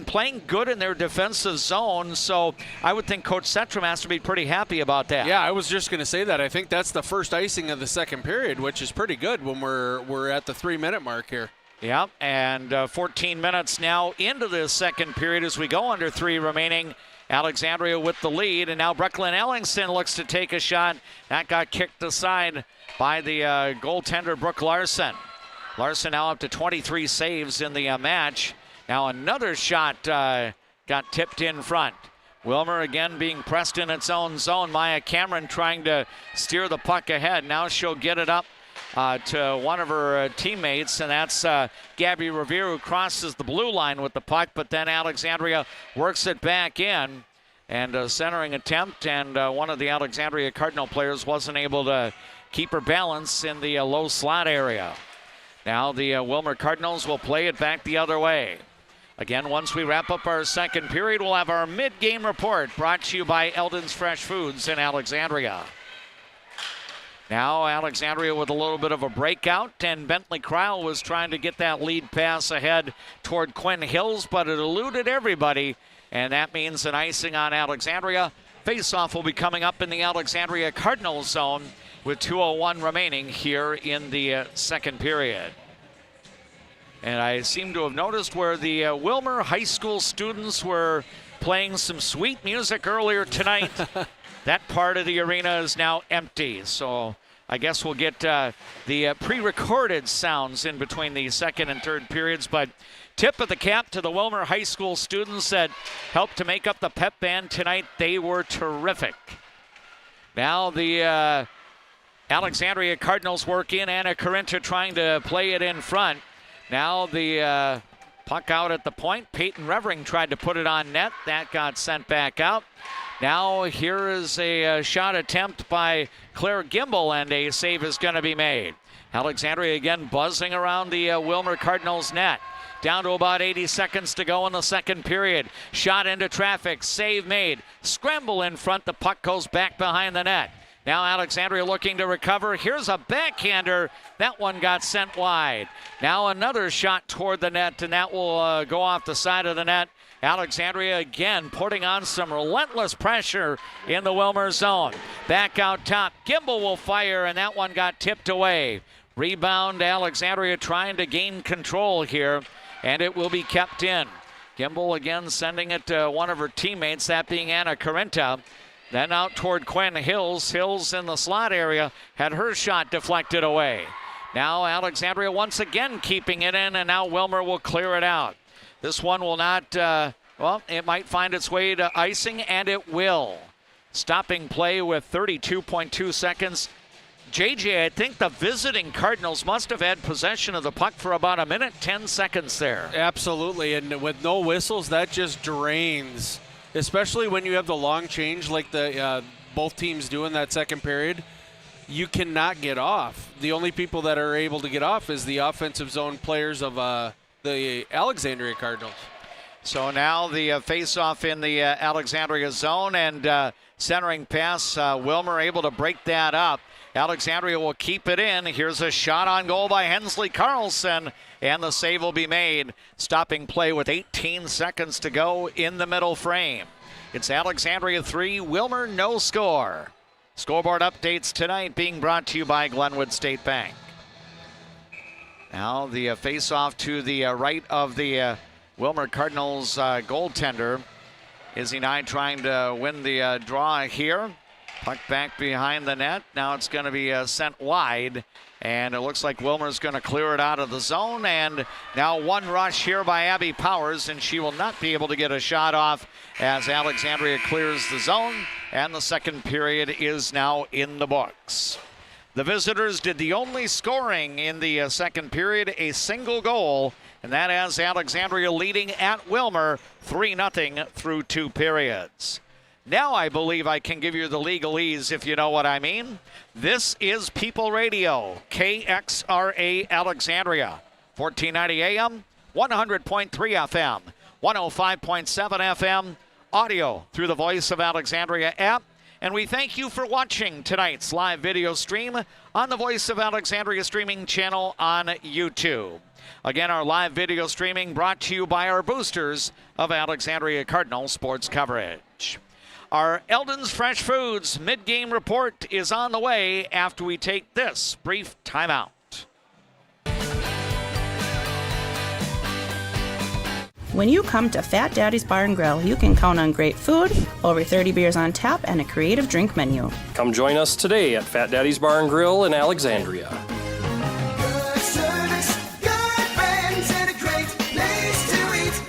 playing good in their defensive zone. So I would think Coach Setram has to be pretty happy about that. Yeah, I was just going to say that. I think that's the first icing of the second period, which is pretty good when we're at the 3-minute mark here. Yeah, and 14 minutes now into the second period as we go under 3 remaining. Alexandria with the lead, and now Brooklyn Ellingson looks to take a shot. That got kicked aside by the goaltender, Brooke Larson. Larson now up to 23 saves in the match. Now another shot got tipped in front. Willmar again being pressed in its own zone. Maya Cameron trying to steer the puck ahead. Now she'll get it up to one of her teammates, and that's Gabby Revere, who crosses the blue line with the puck, but then Alexandria works it back in, and a centering attempt, and one of the Alexandria Cardinal players wasn't able to keep her balance in the low slot area. Now the Willmar Cardinals will play it back the other way. Again, once we wrap up our second period, we'll have our mid-game report brought to you by Eldon's Fresh Foods in Alexandria. Now Alexandria with a little bit of a breakout, and Bentley Cryle was trying to get that lead pass ahead toward Quinn Hills, but it eluded everybody, and that means an icing on Alexandria. Face-off will be coming up in the Alexandria Cardinals zone with 2:01 remaining here in the second period. And I seem to have noticed where the Willmar High School students were playing some sweet music earlier tonight. That part of the arena is now empty, so I guess we'll get the pre-recorded sounds in between the second and third periods. But tip of the cap to the Willmar High School students that helped to make up the pep band tonight. They were terrific. Now the Alexandria Cardinals work in. Anna Carinta trying to play it in front. Now the puck out at the point. Peyton Revering tried to put it on net. That got sent back out. Now here is a shot attempt by Claire Gimbel, and a save is going to be made. Alexandria again buzzing around the Willmar Cardinals net. Down to about 80 seconds to go in the second period. Shot into traffic, save made. Scramble in front, the puck goes back behind the net. Now Alexandria looking to recover. Here's a backhander. That one got sent wide. Now another shot toward the net, and that will go off the side of the net. Alexandria again putting on some relentless pressure in the Willmar zone. Back out top. Gimbel will fire, and that one got tipped away. Rebound, Alexandria trying to gain control here, and it will be kept in. Gimbel again sending it to one of her teammates, that being Anna Carenta. Then out toward Quinn Hills. Hills in the slot area had her shot deflected away. Now Alexandria once again keeping it in, and now Willmar will clear it out. This one will not, well, it might find its way to icing, and it will. Stopping play with 32.2 seconds. JJ, I think the visiting Cardinals must have had possession of the puck for about a minute, 10 seconds there. Absolutely, and with no whistles, that just drains. Especially when you have the long change like the both teams do in that second period, you cannot get off. The only people that are able to get off is the offensive zone players of the Alexandria Cardinals. So now the face-off in the Alexandria zone, and centering pass, Willmar able to break that up. Alexandria will keep it in. Here's a shot on goal by Hensley Carlson, and the save will be made. Stopping play with 18 seconds to go in the middle frame. It's Alexandria 3, Willmar no score. Scoreboard updates tonight being brought to you by Glenwood State Bank. Now the face-off to the right of the Willmar Cardinals goaltender. Izzy Nye trying to win the draw here. Puck back behind the net. Now it's going to be sent wide, and it looks like Willmar's going to clear it out of the zone. And now one rush here by Abby Powers, and she will not be able to get a shot off as Alexandria clears the zone, and the second period is now in the books. The visitors did the only scoring in the second period, a single goal, and that has Alexandria leading at Willmar 3-0 through 2 periods. Now I believe I can give you the legalese, if you know what I mean. This is People Radio, KXRA Alexandria, 1490 AM, 100.3 FM, 105.7 FM, audio through the Voice of Alexandria app. And we thank you for watching tonight's live video stream on the Voice of Alexandria streaming channel on YouTube. Again, our live video streaming brought to you by our boosters of Alexandria Cardinal sports coverage. Our Eldon's Fresh Foods mid-game report is on the way after we take this brief timeout. When you come to Fat Daddy's Bar and Grill, you can count on great food, over 30 beers on tap, and a creative drink menu. Come join us today at Fat Daddy's Bar and Grill in Alexandria. Good service, good friends, and a great place to eat.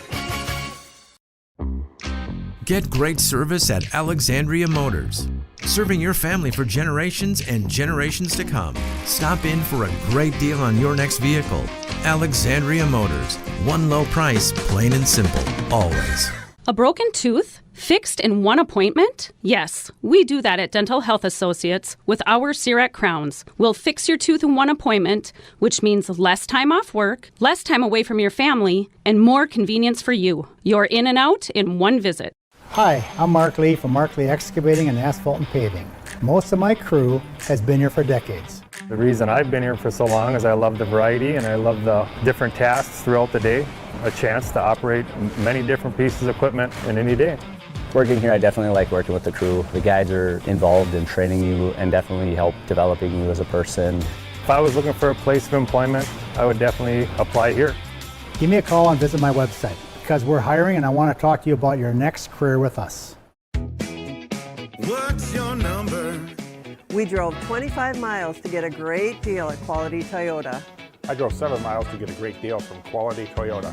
Get great service at Alexandria Motors. Serving your family for generations and generations to come. Stop in for a great deal on your next vehicle. Alexandria Motors. One low price, plain and simple, always. A broken tooth? Fixed in one appointment? Yes, we do that at Dental Health Associates with our CIRAC crowns. We'll fix your tooth in one appointment, which means less time off work, less time away from your family, and more convenience for you. You're in and out in one visit. Hi, I'm Mark Lee from Mark Lee Excavating and Asphalt and Paving. Most of my crew has been here for decades. The reason I've been here for so long is I love the variety and I love the different tasks throughout the day. A chance to operate many different pieces of equipment in any day. Working here, I definitely like working with the crew. The guys are involved in training you and definitely help developing you as a person. If I was looking for a place of employment, I would definitely apply here. Give me a call and visit my website because we're hiring and I want to talk to you about your next career with us. What's your number? We drove 25 miles to get a great deal at Quality Toyota. I drove 7 miles to get a great deal from Quality Toyota.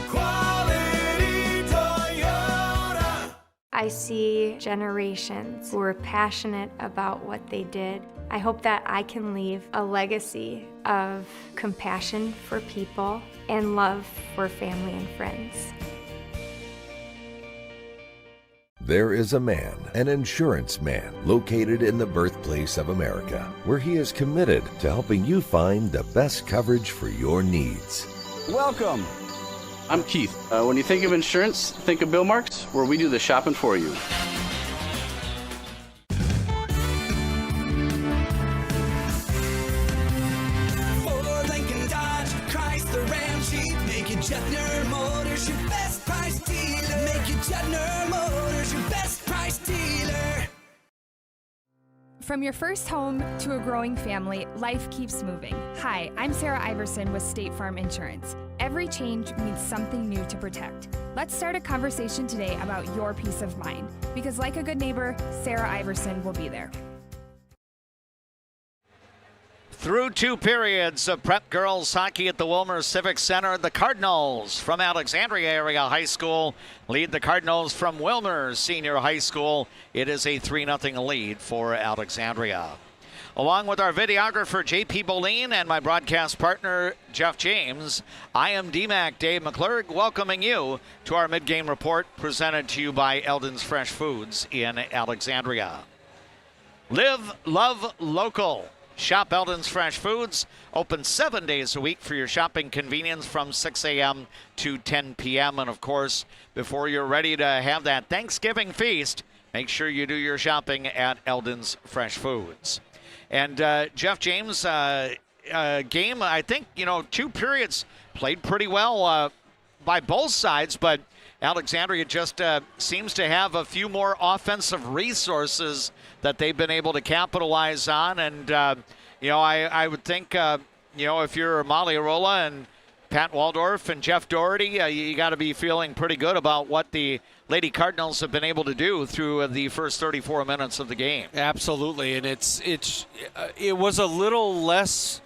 Quality Toyota. I see generations who are passionate about what they did. I hope that I can leave a legacy of compassion for people and love for family and friends. There is a man, an insurance man, located in the birthplace of America, where he is committed to helping you find the best coverage for your needs. Welcome. I'm Keith. When you think of insurance, think of Bill Marks, where we do the shopping for you. From your first home to a growing family, life keeps moving. Hi, I'm Sarah Iverson with State Farm Insurance. Every change means something new to protect. Let's start a conversation today about your peace of mind. Because like a good neighbor, Sarah Iverson will be there. Through 2 periods of prep girls hockey at the Willmar Civic Center, the Cardinals from Alexandria Area High School lead the Cardinals from Willmar Senior High School. It is a 3-0 lead for Alexandria. Along with our videographer, J.P. Boleen, and my broadcast partner, Jeff James, I am DMAC Dave McClurg, welcoming you to our mid-game report presented to you by Eldon's Fresh Foods in Alexandria. Live, love, local. Shop Eldon's Fresh Foods, open 7 days a week for your shopping convenience from 6 a.m. to 10 p.m. And, of course, before you're ready to have that Thanksgiving feast, make sure you do your shopping at Eldon's Fresh Foods. And, Jeff James, game, I think, 2 periods played pretty well by both sides, but Alexandria just seems to have a few more offensive resources that they've been able to capitalize on. And, I would think, if you're Molly Arola and Pat Waldorf and Jeff Doherty, you got to be feeling pretty good about what the Lady Cardinals have been able to do through the first 34 minutes of the game. Absolutely, and it was a little less,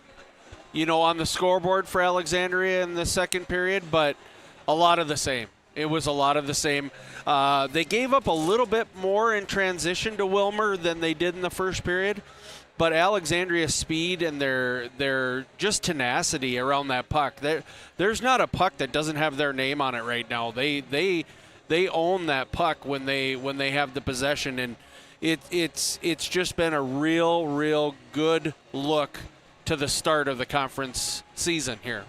on the scoreboard for Alexandria in the second period, but a lot of the same. It was a lot of the same. They gave up a little bit more in transition to Willmar than they did in the first period, but Alexandria's speed and their just tenacity around that puck. There's not a puck that doesn't have their name on it right now. They own that puck when they have the possession, and it's just been a real good look to the start of the conference season here.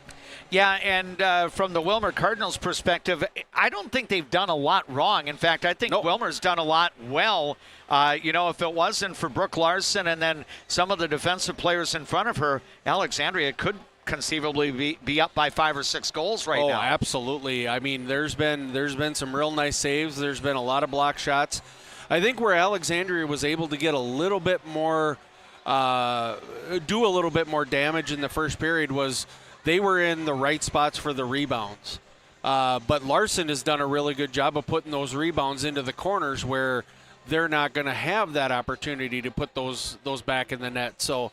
Yeah, and from the Willmar Cardinals' perspective, I don't think they've done a lot wrong. In fact, I think Willmar's done a lot well. If it wasn't for Brooke Larson and then some of the defensive players in front of her, Alexandria could conceivably be up by 5 or 6 goals right now. Oh, absolutely. I mean, there's been some real nice saves. There's been a lot of block shots. I think where Alexandria was able to get a little bit more, do a little bit more damage in the first period was they were in the right spots for the rebounds. But Larson has done a really good job of putting those rebounds into the corners where they're not going to have that opportunity to put those back in the net. So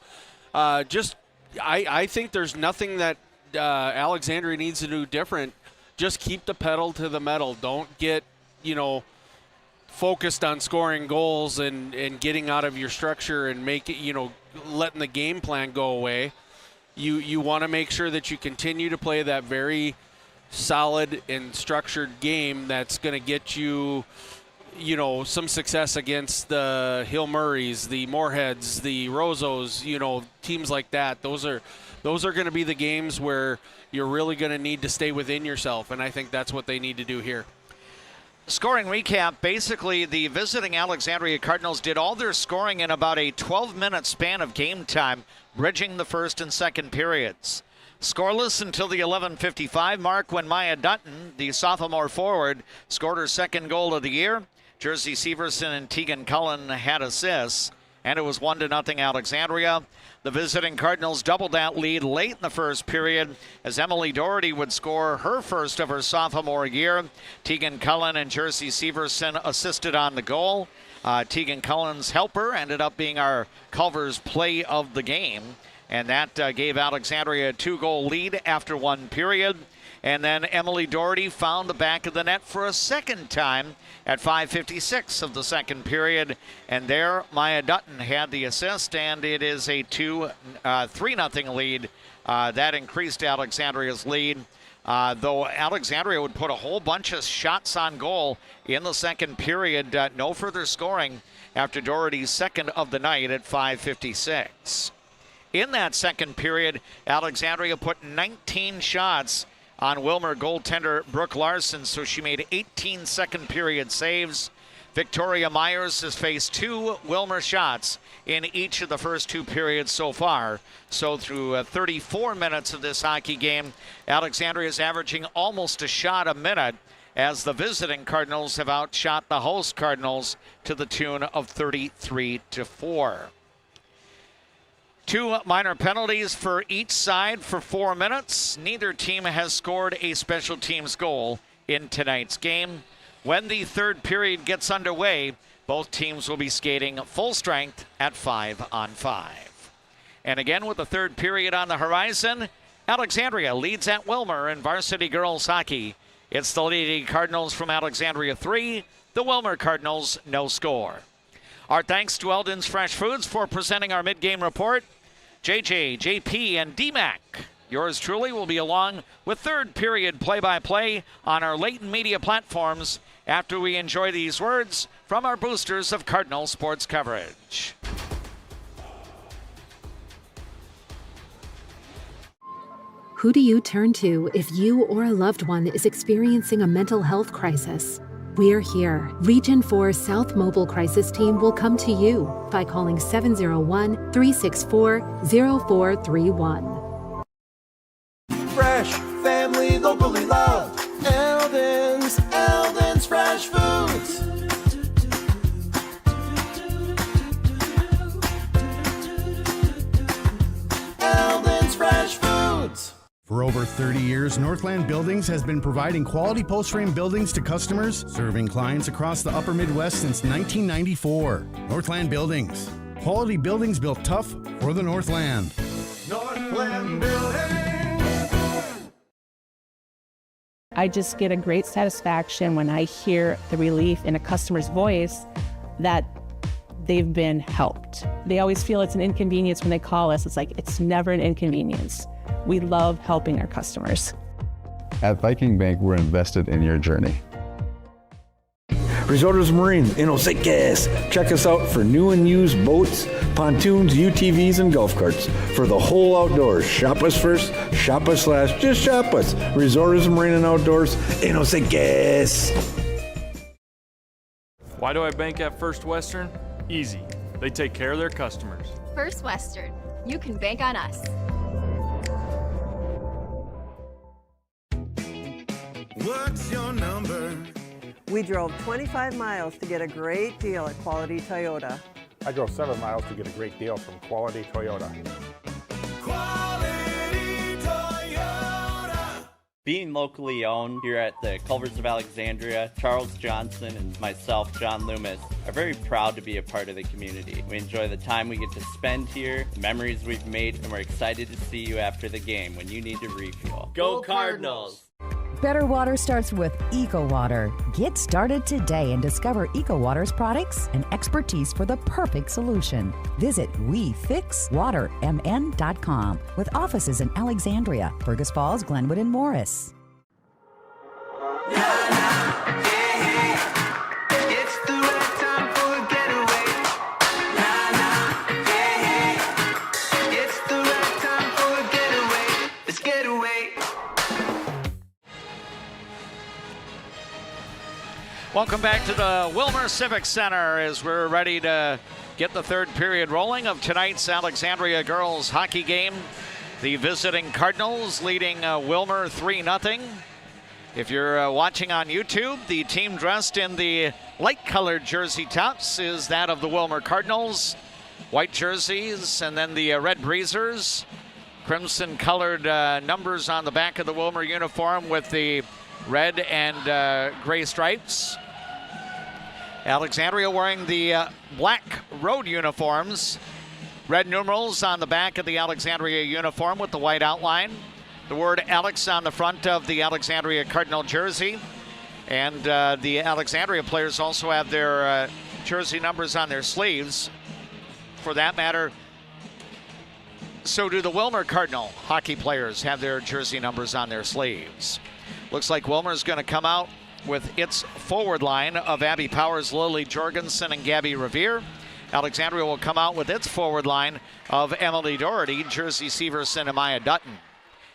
I think there's nothing that Alexandria needs to do different. Just keep the pedal to the metal. Don't get, focused on scoring goals and getting out of your structure and make it, letting the game plan go away. You want to make sure that you continue to play that very solid and structured game that's going to get you, some success against the Hill Murrays, the Moorheads, the Rosos, teams like that. Those are going to be the games where you're really going to need to stay within yourself, and I think that's what they need to do here. Scoring recap, basically the visiting Alexandria Cardinals did all their scoring in about a 12-minute span of game time, bridging the first and second periods. Scoreless until the 11:55 mark when Maya Dutton, the sophomore forward, scored her second goal of the year. Jersey Severson and Tegan Cullen had assists, and it was 1-0 Alexandria. The visiting Cardinals doubled that lead late in the first period as Emily Doherty would score her first of her sophomore year. Tegan Cullen and Jersey Severson assisted on the goal. Tegan Cullen's helper ended up being our Culver's play of the game, and that gave Alexandria a 2-goal lead after 1 period. And then Emily Doherty found the back of the net for a second time at 5:56 of the second period. And there, Maya Dutton had the assist, and it is a 3-0 lead. That increased Alexandria's lead. Though Alexandria would put a whole bunch of shots on goal in the second period. No further scoring after Doherty's second of the night at 5:56. In that second period, Alexandria put 19 shots on Willmar goaltender Brooke Larson, so she made 18 second period saves. Victoria Myers has faced 2 Willmar shots in each of the first 2 periods so far. So through 34 minutes of this hockey game, Alexandria is averaging almost a shot a minute as the visiting Cardinals have outshot the host Cardinals to the tune of 33-4. 2 minor penalties for each side for 4 minutes. Neither team has scored a special teams goal in tonight's game. When the third period gets underway, both teams will be skating full strength at 5-on-5. And again, with the third period on the horizon, Alexandria leads at Willmar in varsity girls hockey. It's the Lady Cardinals from Alexandria 3, the Willmar Cardinals no score. Our thanks to Eldon's Fresh Foods for presenting our mid-game report. JJ, JP, and DMAC, yours truly, will be along with third period play-by-play on our latent media platforms after we enjoy these words from our boosters of Cardinal sports coverage. Who do you turn to if you or a loved one is experiencing a mental health crisis? We're here. Region 4 South Mobile Crisis Team will come to you by calling 701-364-0431. Fresh, family, locally loved. Eldon's Fresh Foods. Eldon's Fresh Foods. For over 30 years, Northland Buildings has been providing quality post-frame buildings to customers, serving clients across the upper Midwest since 1994. Northland Buildings. Quality buildings built tough for the Northland. Northland Building. I just get a great satisfaction when I hear the relief in a customer's voice that they've been helped. They always feel it's an inconvenience when they call us. It's like, it's never an inconvenience. We love helping our customers. At Viking Bank, we're invested in your journey. Resorts Marine in Osakis. Check us out for new and used boats, pontoons, UTVs, and golf carts. For the whole outdoors, shop us first, shop us last, just shop us. Resorts Marine and Outdoors in Osakis. Why do I bank at First Western? Easy. They take care of their customers. First Western. You can bank on us. What's your number? We drove 25 miles to get a great deal at Quality Toyota. I drove 7 miles to get a great deal from Quality Toyota. Quality Toyota. Being locally owned here at the Culvers of Alexandria, Charles Johnson and myself, John Loomis, are very proud to be a part of the community. We enjoy the time we get to spend here, the memories we've made, and we're excited to see you after the game when you need to refuel. Go Cardinals! Better water starts with EcoWater. Get started today and discover EcoWater's products and expertise for the perfect solution. Visit WeFixWaterMN.com with offices in Alexandria, Fergus Falls, Glenwood, and Morris. It's the right time for a getaway. It's the right time for a getaway. Let's get away. Welcome back to the Willmar Civic Center as we're ready to get the third period rolling of tonight's Alexandria girls hockey game. The visiting Cardinals leading Willmar 3-0. If you're watching on YouTube, the team dressed in the light-colored jersey tops is that of the Willmar Cardinals. White jerseys and then the red breezers. Crimson-colored numbers on the back of the Willmar uniform with the red and gray stripes. Alexandria wearing the black road uniforms. Red numerals on the back of the Alexandria uniform with the white outline. The word Alex on the front of the Alexandria Cardinal jersey. And the Alexandria players also have their jersey numbers on their sleeves. For that matter, so do the Willmar Cardinal hockey players have their jersey numbers on their sleeves. Looks like Willmar's going to come out with its forward line of Abby Powers, Lily Jorgensen, and Gabby Revere. Alexandria will come out with its forward line of Emily Doherty, Jersey Severson, and Maya Dutton.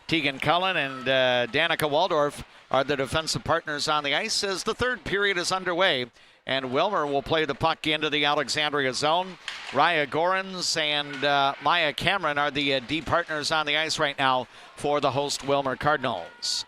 Tegan Cullen and Danica Waldorf are the defensive partners on the ice as the third period is underway. And Willmar will play the puck into the Alexandria zone. Raya Gorans and Maya Cameron are the D partners on the ice right now for the host Willmar Cardinals.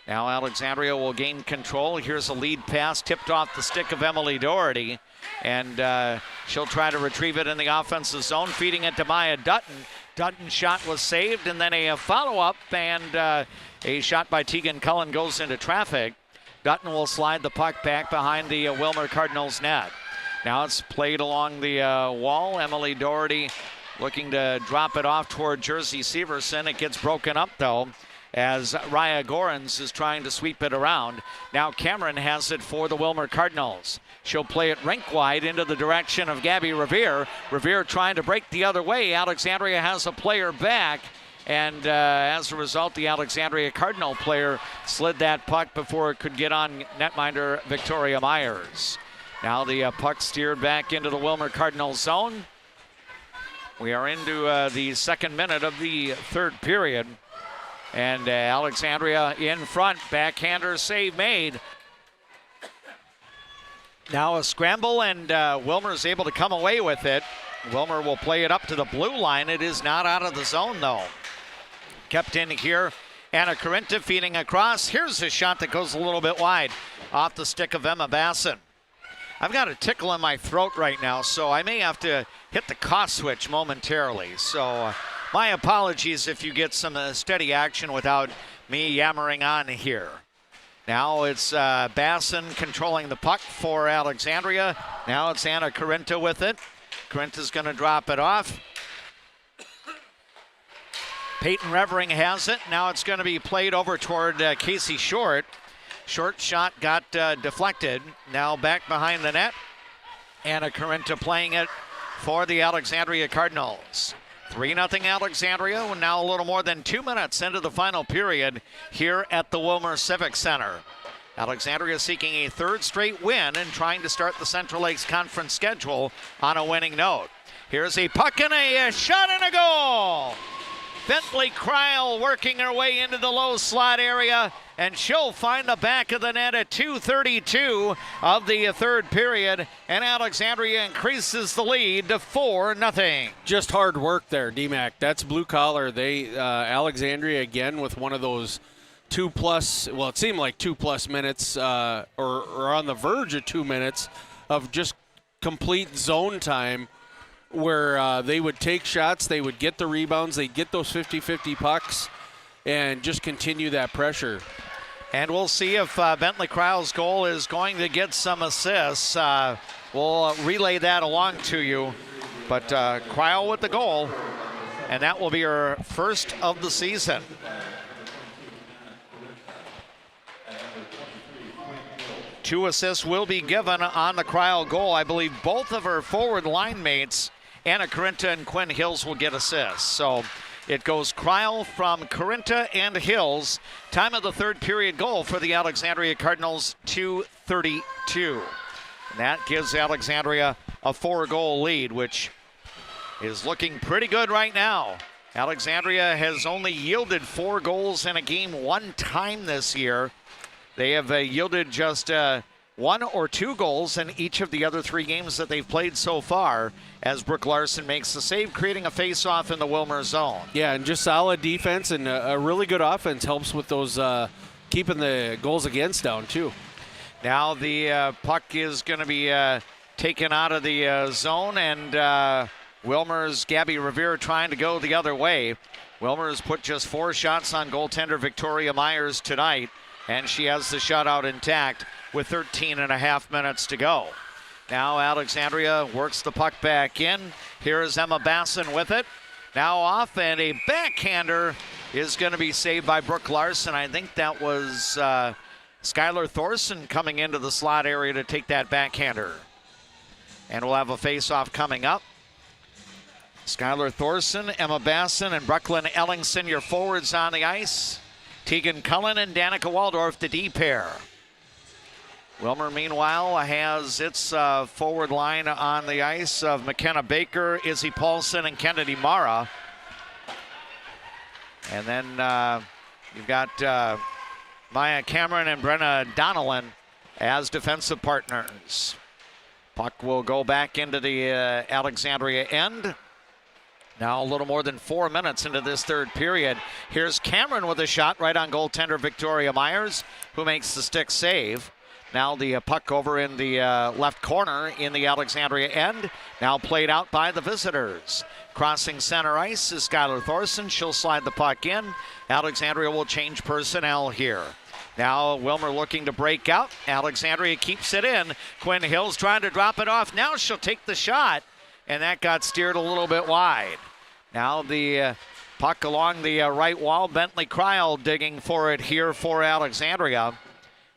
Now Alexandria will gain control. Here's a lead pass tipped off the stick of Emily Doherty. And she'll try to retrieve it in the offensive zone, feeding it to Maya Dutton. Dutton's shot was saved, and then a follow-up, and a shot by Tegan Cullen goes into traffic. Dutton will slide the puck back behind the Willmar Cardinals net. Now it's played along the wall. Emily Doherty looking to drop it off toward Jersey Severson. It gets broken up, though, as Raya Gorans is trying to sweep it around. Now Cameron has it for the Willmar Cardinals. She'll play it rink wide into the direction of Gabby Revere. Revere trying to break the other way. Alexandria has a player back, and as a result, the Alexandria Cardinal player slid that puck before it could get on netminder Victoria Myers. Now the puck steered back into the Willmar Cardinals zone. We are into the second minute of the third period. And Alexandria in front, backhander save made. Now a scramble, and Willmar is able to come away with it. Willmar will play it up to the blue line. It is not out of the zone, though. Kept in here. Anna Corinta feeding across. Here's a shot that goes a little bit wide off the stick of Emma Basson. I've got a tickle in my throat right now, so I may have to hit the cough switch momentarily. So my apologies if you get some steady action without me yammering on here. Now it's Basson controlling the puck for Alexandria. Now it's Anna Corinta with it. Corinta's going to drop it off. Peyton Revering has it. Now it's going to be played over toward Casey Short. Short shot got deflected. Now back behind the net. Anna Corinta playing it for the Alexandria Cardinals. 3-0 Alexandria, now a little more than 2 minutes into the final period here at the Willmar Civic Center. Alexandria seeking a third straight win and trying to start the Central Lakes Conference schedule on a winning note. Here's a puck and a shot and a goal. Bentley Kreil working her way into the low slot area, and she'll find the back of the net at 2:32 of the third period, and Alexandria increases the lead to 4-0. Just hard work there, DMAC. That's blue collar. They Alexandria again with one of those 2+, well, it seemed like 2+ minutes or on the verge of 2 minutes of just complete zone time, where they would take shots, they would get the rebounds, they'd get those 50-50 pucks, and just continue that pressure. And we'll see if Bentley Kreil's goal is going to get some assists. We'll relay that along to you. But Kreil with the goal, and that will be her first of the season. Two assists will be given on the Kreil goal. I believe both of her forward line mates, Anna Corinta and Quinn Hills, will get assists. So it goes Kreil from Corinta and Hills. Time of the third period goal for the Alexandria Cardinals, 2:32. And that gives Alexandria a 4-goal lead, which is looking pretty good right now. Alexandria has only yielded 4 goals in a game one time this year. They have yielded just 1 or 2 goals in each of the other 3 games that they've played so far, as Brooke Larson makes the save, creating a face-off in the Willmar zone. Yeah, and just solid defense and a really good offense helps with those keeping the goals against down, too. Now the puck is going to be taken out of the zone, and Willmar's Gabby Revere trying to go the other way. Willmar has put just 4 shots on goaltender Victoria Myers tonight, and she has the shutout intact with 13.5 minutes to go. Now Alexandria works the puck back in. Here is Emma Basson with it. Now off, and a backhander is going to be saved by Brooke Larson. I think that was Skylar Thorson coming into the slot area to take that backhander. And we'll have a face-off coming up. Skylar Thorson, Emma Basson, and Brooklyn Ellingson, your forwards on the ice. Tegan Cullen and Danica Waldorf, the D pair. Willmar, meanwhile, has its forward line on the ice of McKenna Baker, Izzy Paulson, and Kennedy Mara. And then you've got Maya Cameron and Brenna Donnellan as defensive partners. Puck will go back into the Alexandria end. Now a little more than 4 minutes into this third period. Here's Cameron with a shot right on goaltender Victoria Myers, who makes the stick save. Now the puck over in the left corner in the Alexandria end. Now played out by the visitors. Crossing center ice is Skylar Thorson. She'll slide the puck in. Alexandria will change personnel here. Now Willmar looking to break out. Alexandria keeps it in. Quinn Hill's trying to drop it off. Now she'll take the shot, and that got steered a little bit wide. Now the puck along the right wall. Bentley Cryle digging for it here for Alexandria.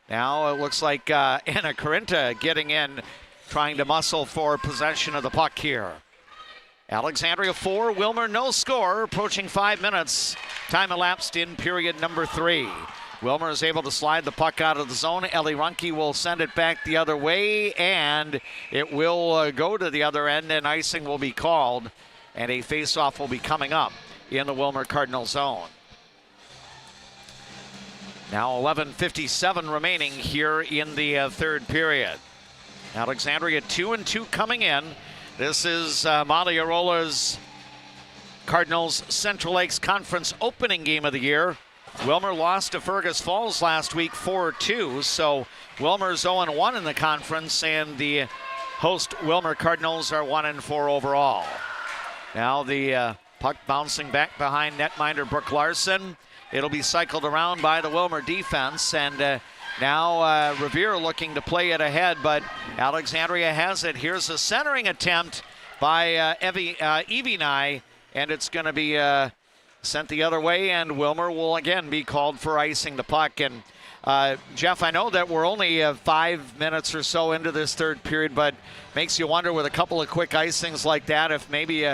Now it looks like Anna Corinta getting in, trying to muscle for possession of the puck here. Alexandria 4, Willmar no score, approaching 5 minutes. Time elapsed in period number 3. Willmar is able to slide the puck out of the zone. Ellie Runke will send it back the other way, and it will go to the other end, and icing will be called, and a face-off will be coming up in the Willmar Cardinal zone. Now 11:57 remaining here in the third period. Alexandria 2-2 coming in. This is Molly Arola's Cardinals Central Lakes Conference opening game of the year. Willmar lost to Fergus Falls last week 4-2, so Willmar's 0-1 in the conference, and the host Willmar Cardinals are 1-4 overall. Now the puck bouncing back behind netminder Brooke Larson. It'll be cycled around by the Willmar defense, and now Revere looking to play it ahead, but Alexandria has it. Here's a centering attempt by Evie Nye, and it's going to be sent the other way, and Willmar will again be called for icing the puck. And Jeff, I know that we're only 5 minutes or so into this third period, but makes you wonder with a couple of quick icings like that if maybe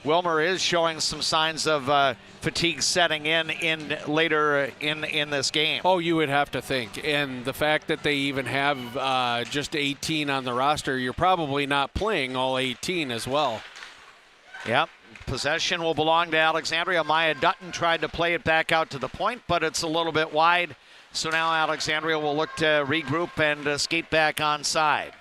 Willmar is showing some signs of fatigue setting in later in this game. Oh, you would have to think. And the fact that they even have just 18 on the roster, you're probably not playing all 18 as well. Yep. Possession will belong to Alexandria. Maya Dutton tried to play it back out to the point, but it's a little bit wide. So now Alexandria will look to regroup and skate back onside.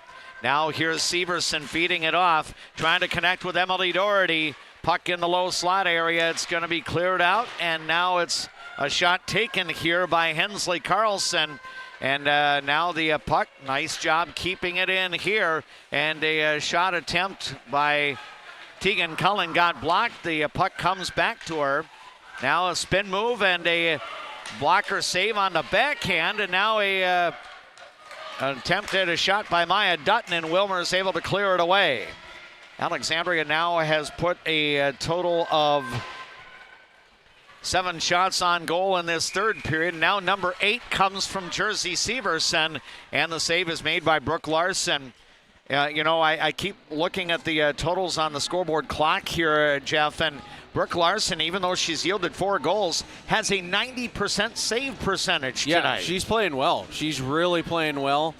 Now here's Severson feeding it off, trying to connect with Emily Doherty. Puck in the low slot area. It's going to be cleared out, and now it's a shot taken here by Hensley Carlson. And now the puck, nice job keeping it in here. And a shot attempt by Tegan Cullen got blocked. The puck comes back to her. Now a spin move and a blocker save on the backhand, and now an attempt at a shot by Maya Dutton, and Willmar is able to clear it away. Alexandria now has put a total of 7 shots on goal in this third period. Now number 8 comes from Jersey Severson, and the save is made by Brooke Larson. I keep looking at the totals on the scoreboard clock here, Jeff, and Brooke Larson, even though she's yielded 4 goals, has a 90% save percentage tonight. Yeah, she's playing well. She's really playing well.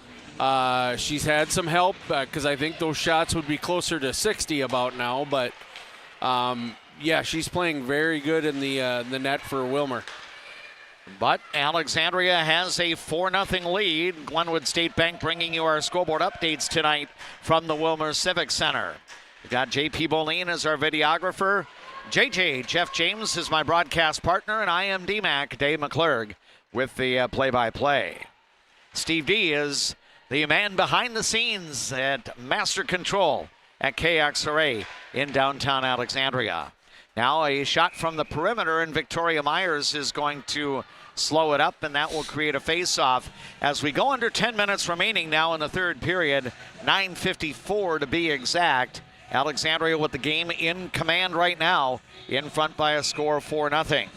She's had some help because I think those shots would be closer to 60 about now, but yeah, she's playing very good in the net for Willmar. But Alexandria has a 4-0 lead. Glenwood State Bank bringing you our scoreboard updates tonight from the Willmar Civic Center. We've got JP Boleen as our videographer. Jeff James is my broadcast partner, and I am DMAC, Dave McClurg, with the play-by-play. Steve D is the man behind the scenes at Master Control at KXRA in downtown Alexandria. Now a shot from the perimeter, and Victoria Myers is going to slow it up, and that will create a face-off. As we go under 10 minutes remaining now in the third period, 9:54 to be exact. Alexandria with the game in command right now, in front by a score of 4-0.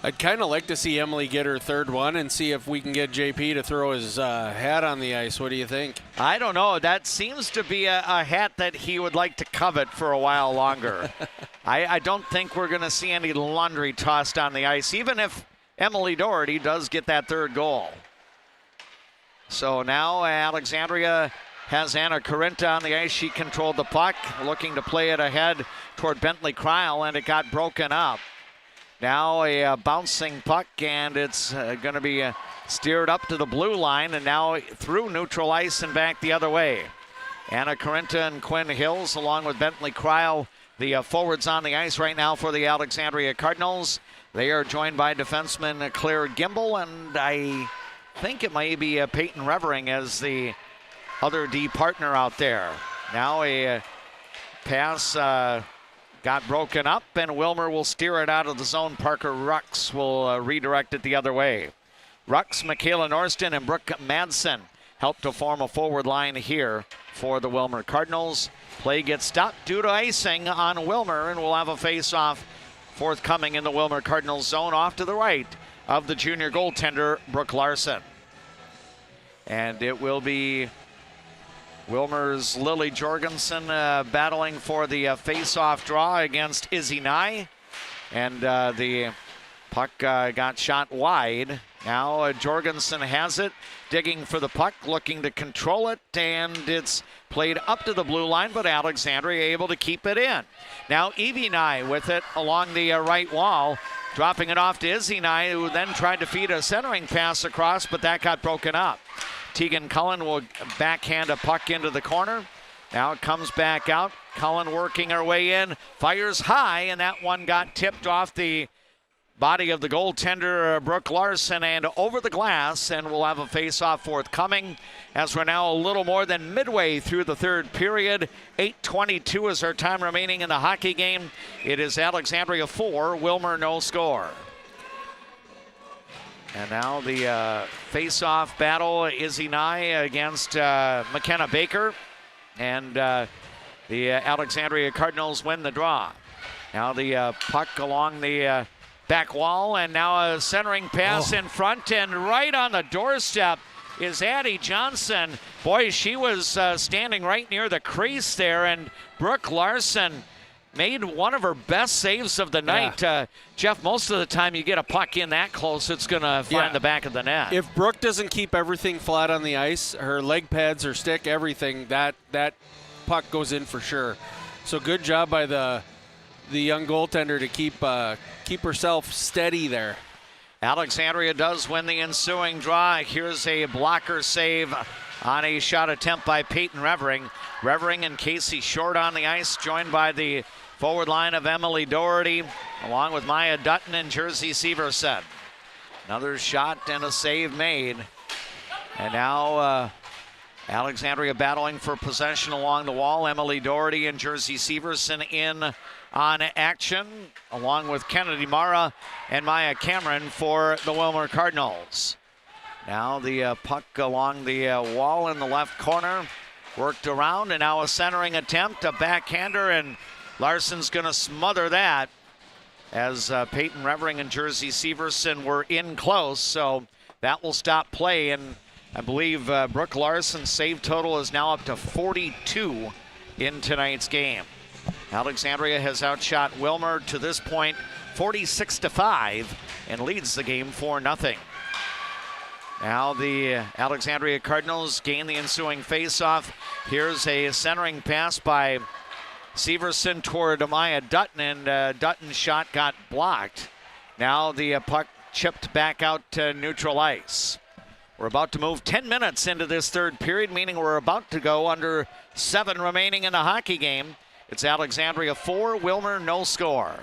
I'd kind of like to see Emily get her third one and see if we can get JP to throw his hat on the ice. What do you think? I don't know. That seems to be a hat that he would like to covet for a while longer. I don't think we're going to see any laundry tossed on the ice, even if Emily Doherty does get that third goal. So now Alexandria has Anna Corinta on the ice. She controlled the puck, looking to play it ahead toward Bentley Cryle, and it got broken up. Now a bouncing puck, and it's going to be steered up to the blue line, and now through neutral ice and back the other way. Anna Corinta and Quinn Hills, along with Bentley Cryle, the forwards on the ice right now for the Alexandria Cardinals. They are joined by defenseman Claire Gimbel, and I think it might be Peyton Revering as the other D partner out there. Now a pass got broken up, and Willmar will steer it out of the zone. Parker Rux will redirect it the other way. Rux, Michaela Norston, and Brooke Madsen help to form a forward line here for the Willmar Cardinals. Play gets stopped due to icing on Willmar, and we'll have a face-off forthcoming in the Willmar Cardinals zone off to the right of the junior goaltender, Brooke Larson. And it will be Willmar's Lily Jorgensen battling for the face-off draw against Izzy Nye. And the puck got shot wide. Now Jorgensen has it, digging for the puck, looking to control it, and it's played up to the blue line, but Alexandria able to keep it in. Now Evie Nye with it along the right wall, dropping it off to Izzy Nye, who then tried to feed a centering pass across, but that got broken up. Tegan Cullen will backhand a puck into the corner. Now it comes back out. Cullen working her way in, fires high, and that one got tipped off the body of the goaltender, Brooke Larson, and over the glass, and we'll have a face-off forthcoming as we're now a little more than midway through the third period. 8:22 is our time remaining in the hockey game. It is Alexandria 4, Willmar no score. And now the face-off battle, Izzy Nye against McKenna Baker, and the Alexandria Cardinals win the draw. Now the puck along the back wall, and now a centering pass in front, and right on the doorstep is Addie Johnson. Boy, she was standing right near the crease there, and Brooke Larson made one of her best saves of the night. Jeff, most of the time you get a puck in that close, it's going to find the back of the net. If Brooke doesn't keep everything flat on the ice, her leg pads, her stick, everything, that puck goes in for sure. So good job by the young goaltender to keep herself steady there. Alexandria does win the ensuing draw. Here's a blocker save on a shot attempt by Peyton Revering. Revering and Casey Short on the ice, joined by the forward line of Emily Doherty, along with Maya Dutton and Jersey Severson. Another shot and a save made. And now Alexandria battling for possession along the wall. Emily Doherty and Jersey Severson in on action, along with Kennedy Mara and Maya Cameron for the Willmar Cardinals. Now the puck along the wall in the left corner, worked around, and now a centering attempt, a backhander, and Larson's going to smother that as Peyton Revering and Jersey Severson were in close, so that will stop play, and I believe Brooke Larson's save total is now up to 42 in tonight's game. Alexandria has outshot Willmar to this point 46-5 and leads the game 4-0. Now the Alexandria Cardinals gain the ensuing faceoff. Here's a centering pass by Severson toward Amaya Dutton, and Dutton's shot got blocked. Now the puck chipped back out to neutral ice. We're about to move 10 minutes into this third period, meaning we're about to go under 7 remaining in the hockey game. It's Alexandria 4, Willmar no score.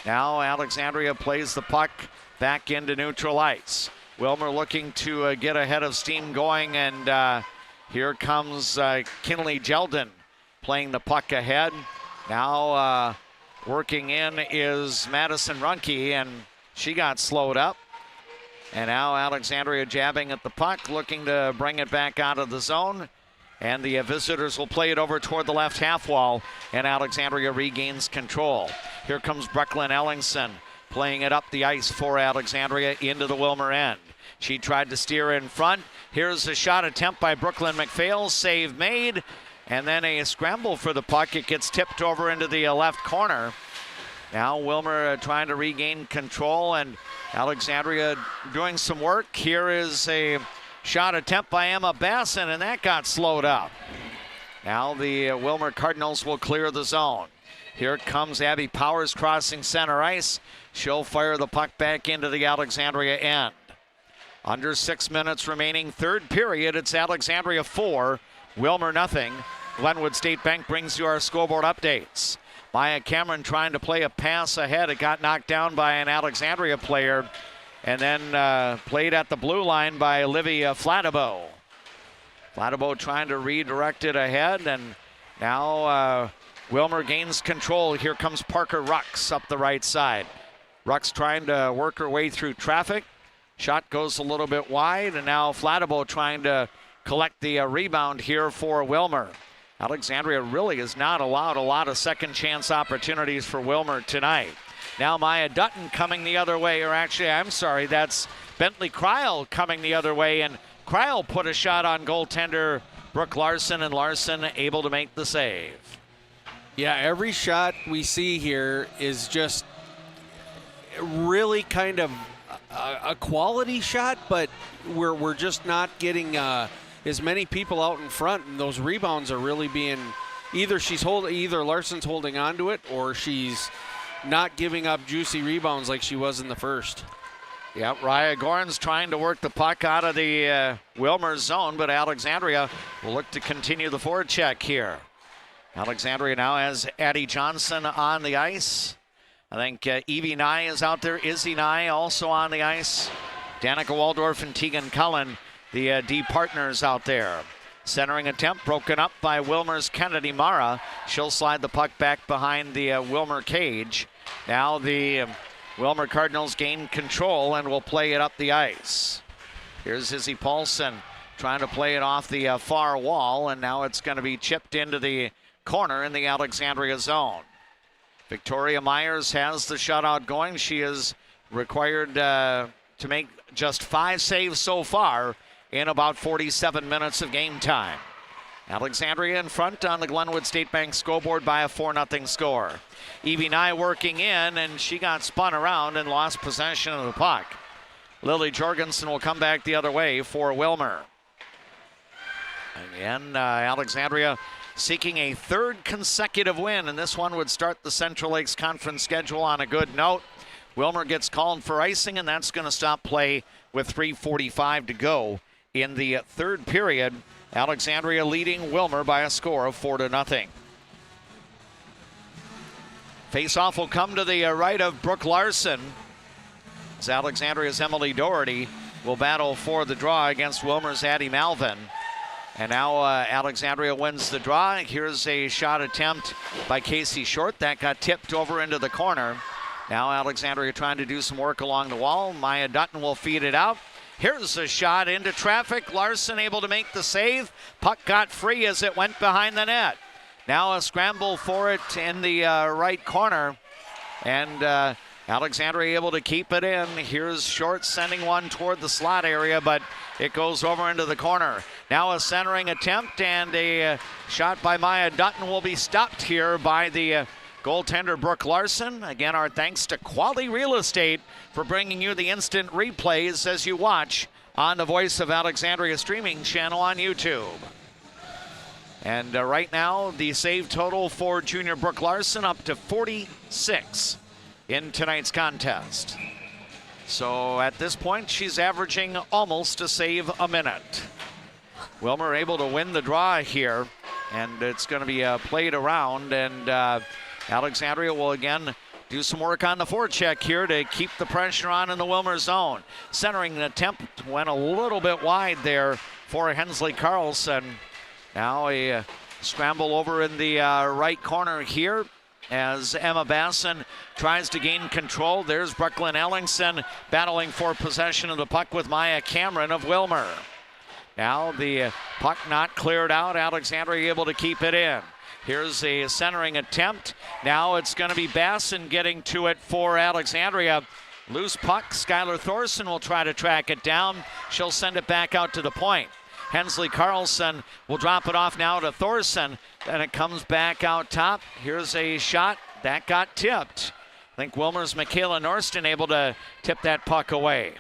Now Alexandria plays the puck back into neutral ice. Willmar looking to get ahead of steam going, and here comes Kinley Jeldon playing the puck ahead. Now working in is Madison Runke, and she got slowed up. And now Alexandria jabbing at the puck, looking to bring it back out of the zone. And the visitors will play it over toward the left half wall, and Alexandria regains control. Here comes Brecklin Ellingson playing it up the ice for Alexandria into the Willmar end. She tried to steer in front. Here's a shot attempt by Brooklyn McPhail, save made, and then a scramble for the puck. It gets tipped over into the left corner. Now Willmar trying to regain control, and Alexandria doing some work. Here is a shot attempt by Emma Basson, and that got slowed up. Now the Willmar Cardinals will clear the zone. Here comes Abby Powers crossing center ice. She'll fire the puck back into the Alexandria end. Under 6 minutes remaining, third period. It's Alexandria 4, Willmar nothing. Glenwood State Bank brings you our scoreboard updates. Maya Cameron trying to play a pass ahead. It got knocked down by an Alexandria player. and then played at the blue line by Olivia Flatabeau. Flatabeau trying to redirect it ahead, and now Willmar gains control. Here comes Parker Rux up the right side. Rux trying to work her way through traffic. Shot goes a little bit wide, and now Flatabeau trying to collect the rebound here for Willmar. Alexandria really has not allowed a lot of second chance opportunities for Willmar tonight. Now Maya Dutton coming the other way, or actually, I'm sorry, that's Bentley Kreil coming the other way, and Kreil put a shot on goaltender Brooke Larson, and Larson able to make the save. Yeah, every shot we see here is just really kind of a quality shot, but we're just not getting as many people out in front, and those rebounds are really being either Larson's holding on to it, or she's not giving up juicy rebounds like she was in the first. Yeah, Raya Gorn's trying to work the puck out of the Willmar zone, but Alexandria will look to continue the forecheck here. Alexandria now has Addie Johnson on the ice. I think Evie Nye is out there. Izzy Nye also on the ice. Danica Waldorf and Tegan Cullen, the D partners out there. Centering attempt broken up by Willmar's Kennedy Mara. She'll slide the puck back behind the Willmar cage. Now the Willmar Cardinals gain control and will play it up the ice. Here's Izzy Paulson trying to play it off the far wall, and now it's going to be chipped into the corner in the Alexandria zone. Victoria Myers has the shutout going. She is required to make just 5 saves so far in about 47 minutes of game time. Alexandria in front on the Glenwood State Bank scoreboard by a 4-0 score. Evie Nye working in, and she got spun around and lost possession of the puck. Lily Jorgensen will come back the other way for Willmar. Again, Alexandria seeking a third consecutive win, and this one would start the Central Lakes Conference schedule on a good note. Willmar gets called for icing, and that's going to stop play with 3:45 to go in the third period. Alexandria leading Willmar by a score of 4-0. Face-off will come to the right of Brooke Larson, as Alexandria's Emily Doherty will battle for the draw against Willmar's Addie Malvin. And now Alexandria wins the draw. Here's a shot attempt by Casey Short. That got tipped over into the corner. Now Alexandria trying to do some work along the wall. Maya Dutton will feed it out. Here's a shot into traffic. Larson able to make the save. Puck got free as it went behind the net. Now a scramble for it in the right corner. And Alexandria able to keep it in. Here's Short sending one toward the slot area, but it goes over into the corner. Now a centering attempt, and a shot by Maya Dutton will be stopped here by the goaltender Brooke Larson. Again, our thanks to Quality Real Estate for bringing you the instant replays as you watch on the Voice of Alexandria streaming channel on YouTube. And right now, the save total for junior Brooke Larson up to 46 in tonight's contest. So at this point, she's averaging almost a save a minute. Willmar able to win the draw here, and it's going to be played around, and Alexandria will again do some work on the forecheck here to keep the pressure on in the Willmar zone. Centering attempt went a little bit wide there for Hensley Carlson. Now a scramble over in the right corner here as Emma Basson tries to gain control. There's Brooklyn Ellingson battling for possession of the puck with Maya Cameron of Willmar. Now the puck not cleared out. Alexandria able to keep it in. Here's a centering attempt. Now it's going to be Basson getting to it for Alexandria. Loose puck. Skylar Thorson will try to track it down. She'll send it back out to the point. Hensley Carlson will drop it off now to Thorson. Then it comes back out top. Here's a shot. That got tipped. I think Willmar's Michaela Norston able to tip that puck away.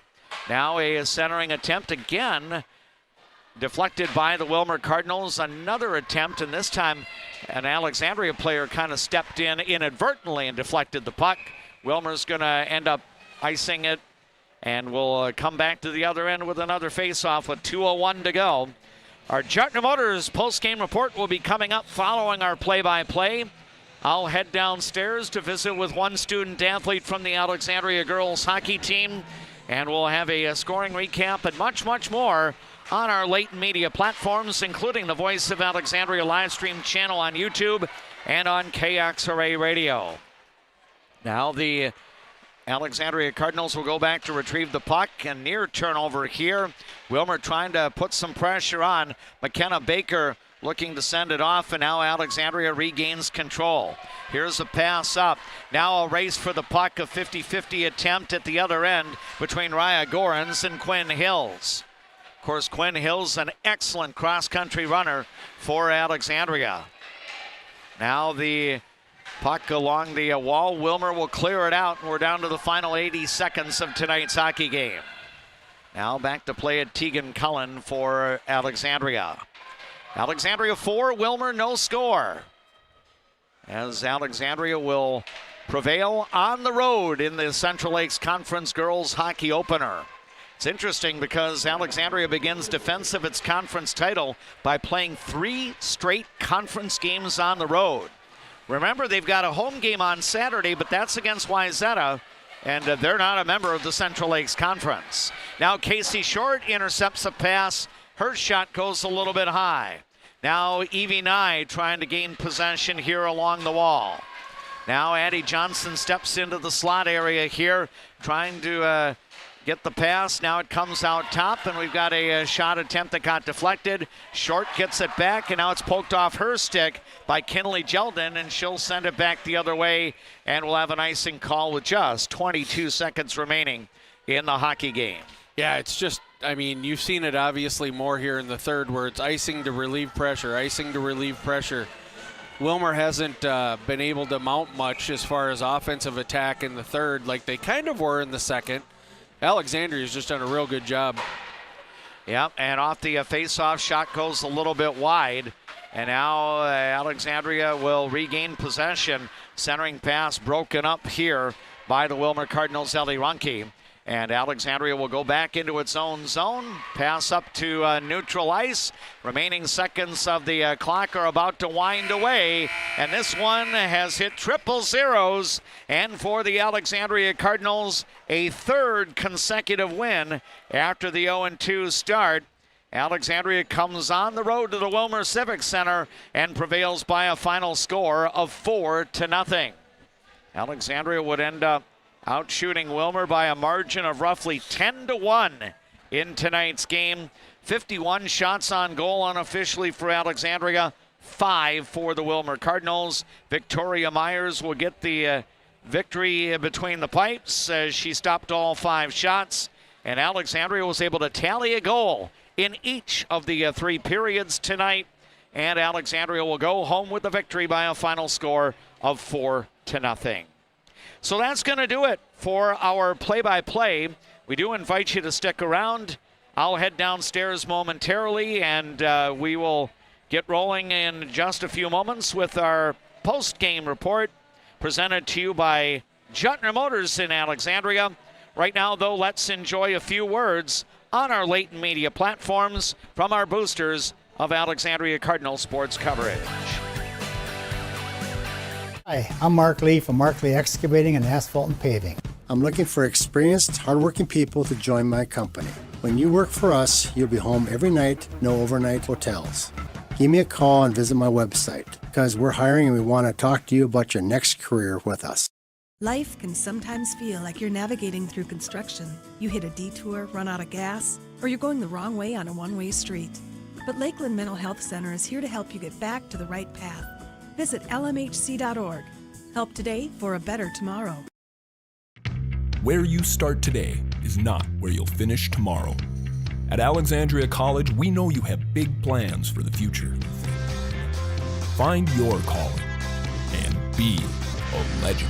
Now a centering attempt again. Deflected by the Willmar Cardinals. Another attempt, and this time an Alexandria player kind of stepped in inadvertently and deflected the puck. Willmar's going to end up icing it, and we'll come back to the other end with another face-off with 2:01 to go. Our Chartner Motors post-game report will be coming up following our play-by-play. I'll head downstairs to visit with one student athlete from the Alexandria girls hockey team. And we'll have a scoring recap and much, much more on our Leighton Media platforms, including the Voice of Alexandria live stream channel on YouTube and on KXRA Radio. Now the Alexandria Cardinals will go back to retrieve the puck, and near turnover here. Willmar trying to put some pressure on. McKenna Baker looking to send it off, and now Alexandria regains control. Here's a pass up. Now a race for the puck, a 50-50 attempt at the other end between Raya Gorans and Quinn Hills. Of course, Quinn Hills, an excellent cross-country runner for Alexandria. Now the puck along the wall. Willmar will clear it out, and we're down to the final 80 seconds of tonight's hockey game. Now back to play at Tegan Cullen for Alexandria. Alexandria 4, Willmar no score. As Alexandria will prevail on the road in the Central Lakes Conference Girls Hockey Opener. It's interesting because Alexandria begins defense of its conference title by playing 3 straight conference games on the road. Remember, they've got a home game on Saturday, but that's against Wayzata, and they're not a member of the Central Lakes Conference. Now Casey Short intercepts a pass. Her shot goes a little bit high. Now Evie Nye trying to gain possession here along the wall. Now Addie Johnson steps into the slot area here, trying to get the pass. Now it comes out top, and we've got a shot attempt that got deflected. Short gets it back, and now it's poked off her stick by Kinley Jeldon, and she'll send it back the other way, and we'll have an icing call with just 22 seconds remaining in the hockey game. Yeah, it's just, I mean, you've seen it obviously more here in the third where it's icing to relieve pressure, icing to relieve pressure. Willmar hasn't been able to mount much as far as offensive attack in the third like they kind of were in the second. Alexandria's just done a real good job. Yep, and off the face-off, shot goes a little bit wide. And now Alexandria will regain possession. Centering pass broken up here by the Willmar Cardinals' Ellie Runke. And Alexandria will go back into its own zone. Pass up to neutral ice. Remaining seconds of the clock are about to wind away. And this one has hit triple zeros. And for the Alexandria Cardinals, a third consecutive win after the 0-2 start. Alexandria comes on the road to the Willmar Civic Center and prevails by a final score of 4-0. Alexandria would end up outshooting Willmar by a margin of roughly 10-1 in tonight's game. 51 shots on goal unofficially for Alexandria, 5 for the Willmar Cardinals. Victoria Myers will get the victory between the pipes as she stopped all 5 shots. And Alexandria was able to tally a goal in each of the 3 periods tonight. And Alexandria will go home with the victory by a final score of 4-0. So that's going to do it for our play-by-play. We do invite you to stick around. I'll head downstairs momentarily, and we will get rolling in just a few moments with our post-game report presented to you by Juttner Motors in Alexandria. Right now, though, let's enjoy a few words on our Leighton Media platforms from our boosters of Alexandria Cardinal sports coverage. Hi, I'm Mark Lee from Mark Lee Excavating and Asphalt and Paving. I'm looking for experienced, hardworking people to join my company. When you work for us, you'll be home every night, no overnight hotels. Give me a call and visit my website because we're hiring and we want to talk to you about your next career with us. Life can sometimes feel like you're navigating through construction. You hit a detour, run out of gas, or you're going the wrong way on a one-way street. But Lakeland Mental Health Center is here to help you get back to the right path. Visit lmhc.org. Help today for a better tomorrow. Where you start today is not where you'll finish tomorrow. At Alexandria College, we know you have big plans for the future. Find your calling and be a legend.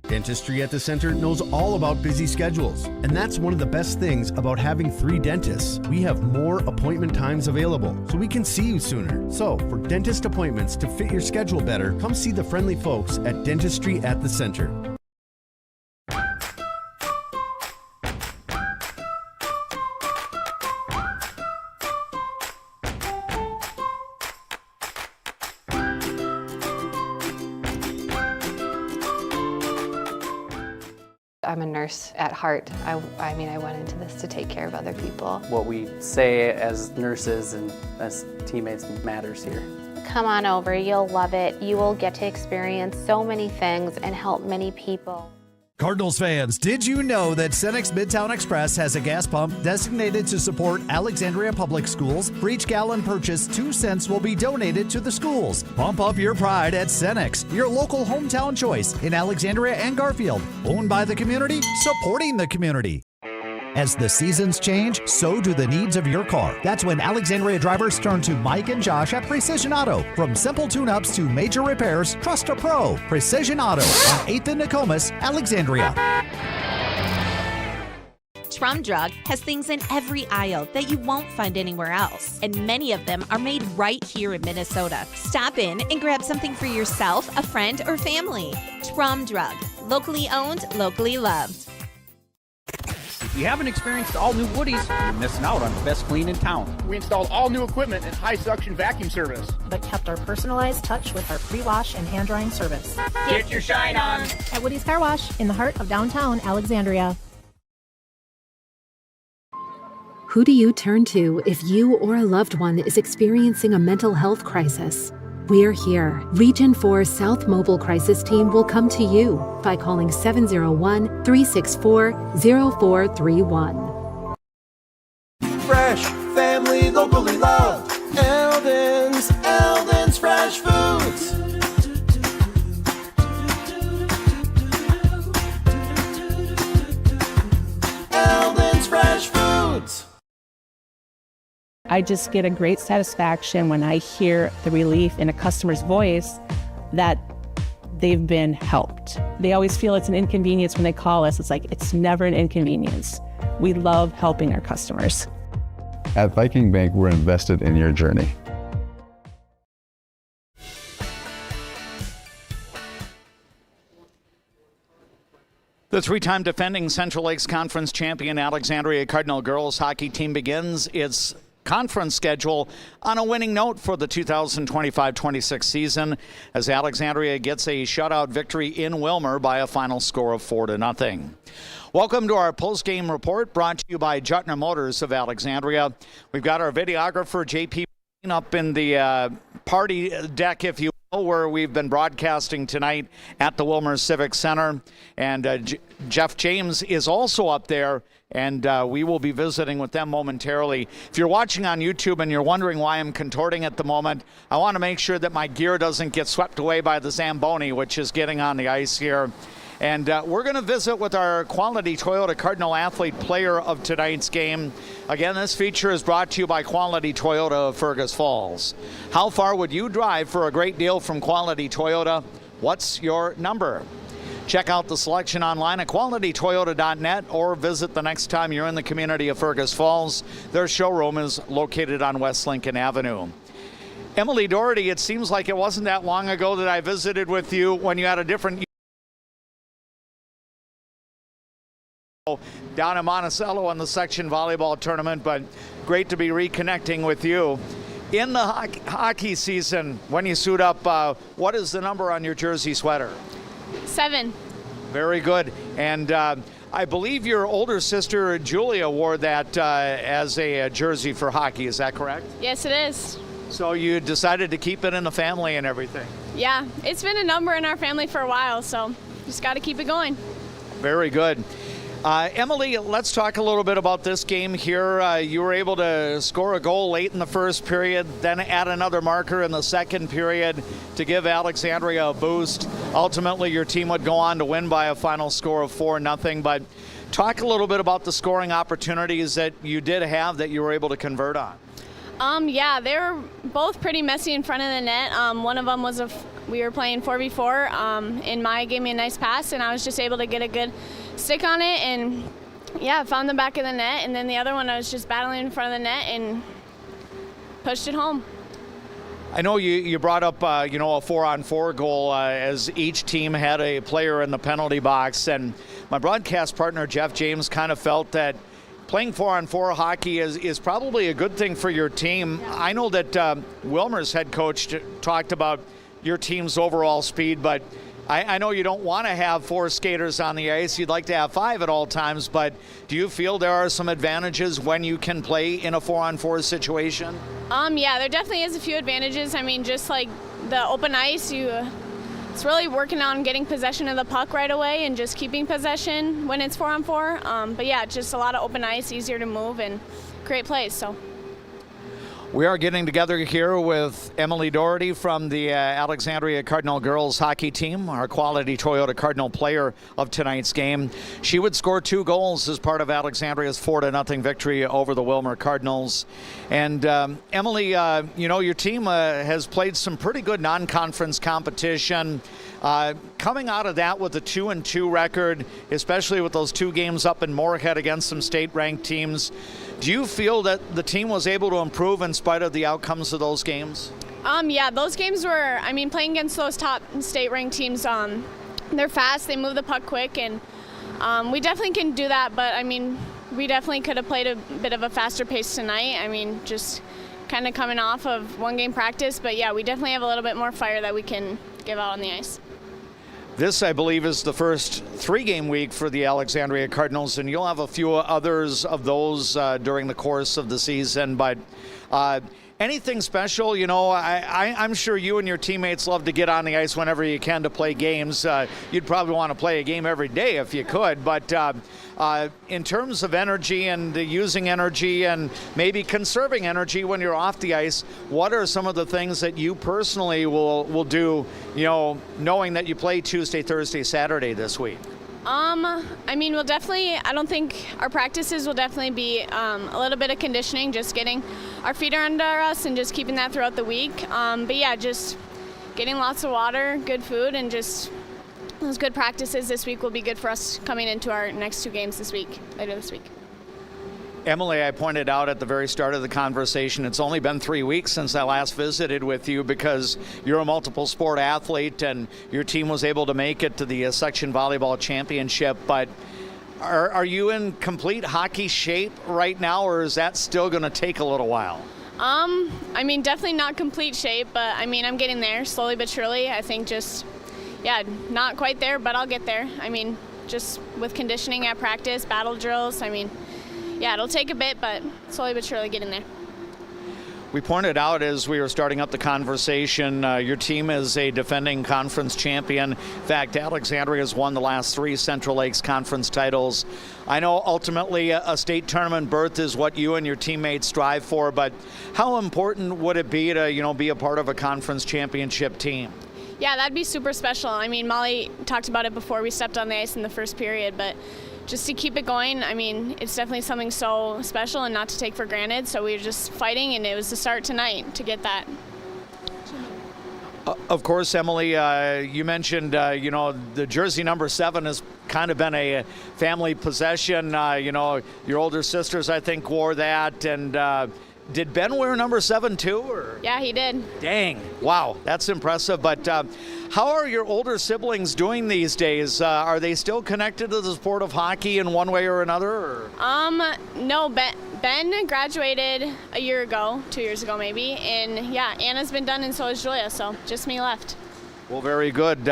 Dentistry at the Center knows all about busy schedules, and that's one of the best things about having 3 dentists. We have more appointment times available, so we can see you sooner. So, for dentist appointments to fit your schedule better, come see the friendly folks at Dentistry at the Center. I'm a nurse at heart. I mean, I went into this to take care of other people. What we say as nurses and as teammates matters here. Come on over, you'll love it. You will get to experience so many things and help many people. Cardinals fans, did you know that Cenex Midtown Express has a gas pump designated to support Alexandria Public Schools? For each gallon purchased, 2 cents will be donated to the schools. Pump up your pride at Cenex, your local hometown choice in Alexandria and Garfield. Owned by the community, supporting the community. As the seasons change, so do the needs of your car. That's when Alexandria drivers turn to Mike and Josh at Precision Auto. From simple tune-ups to major repairs, trust a pro. Precision Auto on 8th and Nokomis, Alexandria. Trum Drug has things in every aisle that you won't find anywhere else, and many of them are made right here in Minnesota. Stop in and grab something for yourself, a friend, or family. Trum Drug, locally owned, locally loved. If you haven't experienced all new Woodies, you're missing out on the best clean in town. We installed all new equipment and high suction vacuum service, but kept our personalized touch with our pre-wash and hand drying service. Get your shine on at Woody's Car Wash in the heart of downtown Alexandria. Who do you turn to if you or a loved one is experiencing a mental health crisis? We're here. Region 4 South Mobile Crisis Team will come to you by calling 701-364-0431. Fresh, family, locally loved. Eldon's Fresh Foods. Eldon's Fresh Foods. I just get a great satisfaction when I hear the relief in a customer's voice that they've been helped. They always feel it's an inconvenience when they call us. It's like, it's never an inconvenience. We love helping our customers. At Viking Bank, we're invested in your journey. The three-time defending Central Lakes Conference champion Alexandria Cardinal girls hockey team begins its conference schedule on a winning note for the 2025-26 season as Alexandria gets a shutout victory in Willmar by a final score of 4-0. Welcome to our post-game report brought to you by Juttner Motors of Alexandria. We've got our videographer JP up in the party deck, if you will, where we've been broadcasting tonight at the Willmar Civic Center, and Jeff James is also up there, and we will be visiting with them momentarily. If you're watching on YouTube and you're wondering why I'm contorting at the moment, I want to make sure that my gear doesn't get swept away by the Zamboni, which is getting on the ice here. And we're going to visit with our Quality Toyota Cardinal Athlete Player of tonight's game. Again, this feature is brought to you by Quality Toyota of Fergus Falls. How far would you drive for a great deal from Quality Toyota? What's your number? Check out the selection online at qualitytoyota.net or visit the next time you're in the community of Fergus Falls. Their showroom is located on West Lincoln Avenue. Emily Doherty, it seems like it wasn't that long ago that I visited with you when you had a different down in Monticello in the section volleyball tournament, but great to be reconnecting with you. In the hockey season, when you suit up, what is the number on your jersey sweater? 7. Very good. And I believe your older sister, Julia, wore that as a jersey for hockey. Is that correct? Yes, it is. So you decided to keep it in the family and everything? Yeah, it's been a number in our family for a while, so just got to keep it going. Very good. Emily, let's talk a little bit about this game here. You were able to score a goal late in the first period, then add another marker in the second period to give Alexandria a boost. Ultimately, your team would go on to win by a final score of 4-0. But talk a little bit about the scoring opportunities that you did have that you were able to convert on. Yeah, they were both pretty messy in front of the net. One of them was we were playing 4v4, and Maya gave me a nice pass, and I was just able to get a good stick on it, and yeah, found the back of the net. And then the other one, I was just battling in front of the net and pushed it home. I know you brought up, a 4-on-4 goal as each team had a player in the penalty box, and my broadcast partner Jeff James kind of felt that playing 4-on-4 hockey is probably a good thing for your team. I know that Willmar's head coach talked about your team's overall speed, but I know you don't want to have 4 skaters on the ice. You'd like to have 5 at all times, but do you feel there are some advantages when you can play in a 4-on-4 situation? Yeah, there definitely is a few advantages. I mean, just like the open ice, it's really working on getting possession of the puck right away and just keeping possession when it's 4-on-4. But yeah, just a lot of open ice, easier to move and create plays. So. We are getting together here with Emily Doherty from the Alexandria Cardinal girls hockey team, our quality Toyota Cardinal player of tonight's game. She would score 2 goals as part of Alexandria's 4-0 victory over the Willmar Cardinals. And Emily, your team has played some pretty good non-conference competition. Coming out of that with a 2-2 record, especially with those 2 games up in Moorhead against some state-ranked teams, do you feel that the team was able to improve in spite of the outcomes of those games? Yeah, those games were, playing against those top state-ranked teams, they're fast, they move the puck quick, and we definitely can do that, but, we definitely could have played a bit of a faster pace tonight. Just kind of coming off of 1 game practice, but yeah, we definitely have a little bit more fire that we can give out on the ice. This, I believe, is the first 3-game week for the Alexandria Cardinals, and you'll have a few others of those during the course of the season. But anything special? I'm sure you and your teammates love to get on the ice whenever you can to play games. You'd probably want to play a game every day if you could. But in terms of energy and using energy and maybe conserving energy when you're off the ice, what are some of the things that you personally will do, knowing that you play Tuesday, Thursday, Saturday this week? We'll definitely, I don't think our practices will definitely be a little bit of conditioning, just getting our feet under us and just keeping that throughout the week. But yeah, just getting lots of water, good food, and just those good practices this week will be good for us coming into our next 2 games later this week. Emily, I pointed out at the very start of the conversation, it's only been 3 weeks since I last visited with you because you're a multiple sport athlete and your team was able to make it to the section volleyball championship. But are you in complete hockey shape right now, or is that still going to take a little while? Definitely not complete shape, but I'm getting there slowly but surely. I think not quite there, but I'll get there. Just with conditioning at practice, battle drills, yeah, it'll take a bit, but slowly but surely getting there. We pointed out as we were starting up the conversation, your team is a defending conference champion. In fact, Alexandria has won the last 3 Central Lakes Conference titles. I know ultimately a state tournament berth is what you and your teammates strive for, but how important would it be to, be a part of a conference championship team? Yeah, that'd be super special. Molly talked about it before we stepped on the ice in the first period, but just to keep it going, it's definitely something so special and not to take for granted. So we were just fighting, and it was the start tonight to get that. Of course, Emily, you mentioned, the jersey number 7 has kind of been a family possession. Your older sisters, I think, wore that. And did Ben wear number 7 too? Or? Yeah, he did. Dang. Wow, that's impressive. But how are your older siblings doing these days? Are they still connected to the sport of hockey in one way or another? Or? No, Ben graduated a year ago, 2 years ago maybe. And yeah, Anna's been done and so is Julia, so just me left. Well, very good.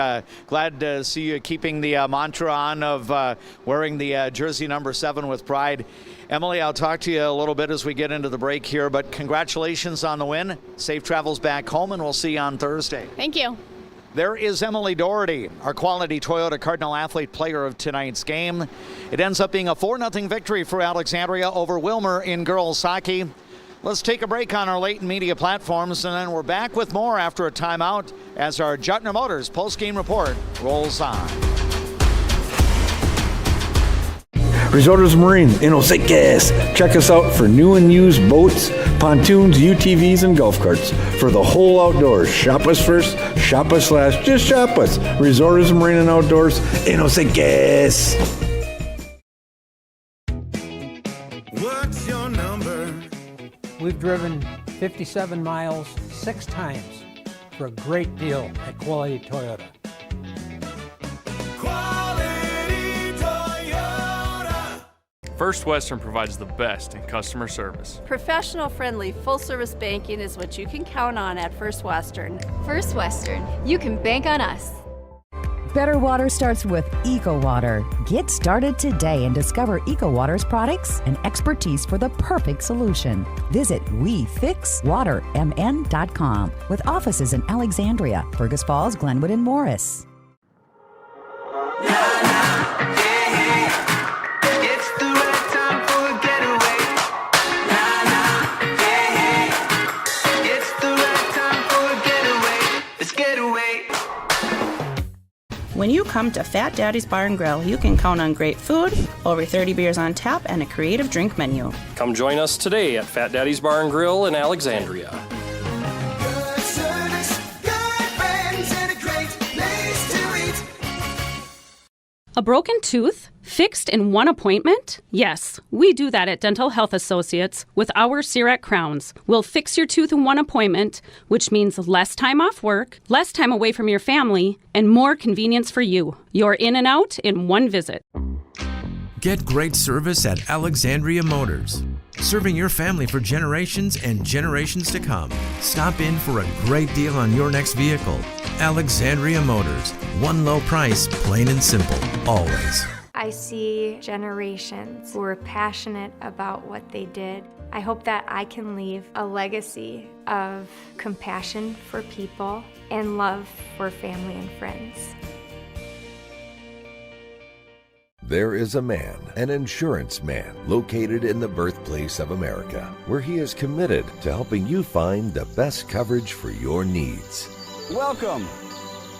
Glad to see you keeping the mantra on of wearing the jersey number 7 with pride. Emily, I'll talk to you a little bit as we get into the break here, but congratulations on the win. Safe travels back home, and we'll see you on Thursday. Thank you. There is Emily Doherty, our quality Toyota Cardinal athlete player of tonight's game. It ends up being a 4-0 victory for Alexandria over Willmar in girls hockey. Let's take a break on our latent media platforms, and then we're back with more after a timeout as our Juttner Motors post-game report rolls on. Resorts Marine in Osakis. Check us out for new and used boats, pontoons, UTVs, and golf carts. For the whole outdoors, shop us first, shop us last, just shop us. Resorts Marine and Outdoors in Osakis. What's your number? We've driven 57 miles 6 times for a great deal at Quality Toyota. First Western provides the best in customer service. Professional, friendly, full-service banking is what you can count on at First Western. First Western, you can bank on us. Better water starts with EcoWater. Get started today and discover EcoWater's products and expertise for the perfect solution. Visit WeFixWaterMN.com with offices in Alexandria, Fergus Falls, Glenwood, and Morris. It's the right time for a getaway. It's the right time for a getaway. Let's get away. When you come to Fat Daddy's Bar and Grill, you can count on great food, over 30 beers on tap, and a creative drink menu. Come join us today at Fat Daddy's Bar and Grill in Alexandria. Good service, good friends, and a great place to eat. A broken tooth? Fixed in one appointment? Yes, we do that at Dental Health Associates with our CIRAC crowns. We'll fix your tooth in one appointment, which means less time off work, less time away from your family, and more convenience for you. You're in and out in one visit. Get great service at Alexandria Motors. Serving your family for generations and generations to come. Stop in for a great deal on your next vehicle. Alexandria Motors. One low price, plain and simple, always. I see generations who are passionate about what they did. I hope that I can leave a legacy of compassion for people and love for family and friends. There is a man, an insurance man, located in the birthplace of America, where he is committed to helping you find the best coverage for your needs. Welcome.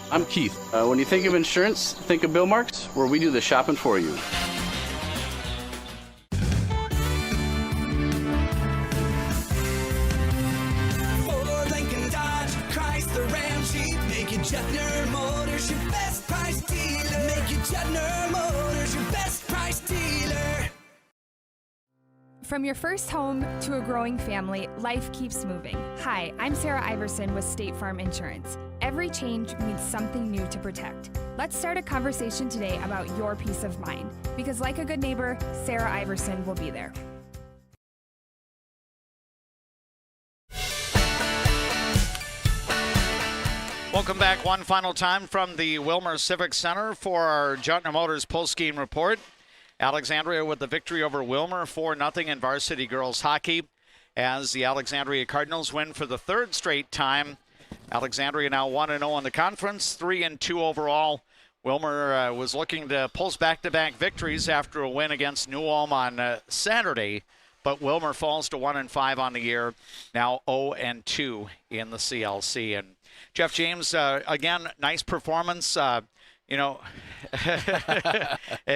I'm Keith. When you think of insurance, think of Bill Marks, where we do the shopping for you. Ford, Lincoln, Dodge, Chrysler, Ram, Jeep. Make it Jetner Motors your best price dealer. Make it Jetner Motors your best price dealer. From your first home to a growing family, life keeps moving. Hi, I'm Sarah Iverson with State Farm Insurance. Every change means something new to protect. Let's start a conversation today about your peace of mind. Because like a good neighbor, Sarah Iverson will be there. Welcome back one final time from the Willmar Civic Center for our Jutner Motors post-game report. Alexandria with the victory over Willmar 4-0 in varsity girls hockey as the Alexandria Cardinals win for the third straight time. Alexandria now 1-0 in the conference, 3-2 overall. Willmar was looking to post back-to-back victories after a win against New Ulm on Saturday, but Willmar falls to 1-5 on the year, now 0-2 in the CLC. And Jeff James, again, nice performance. You know,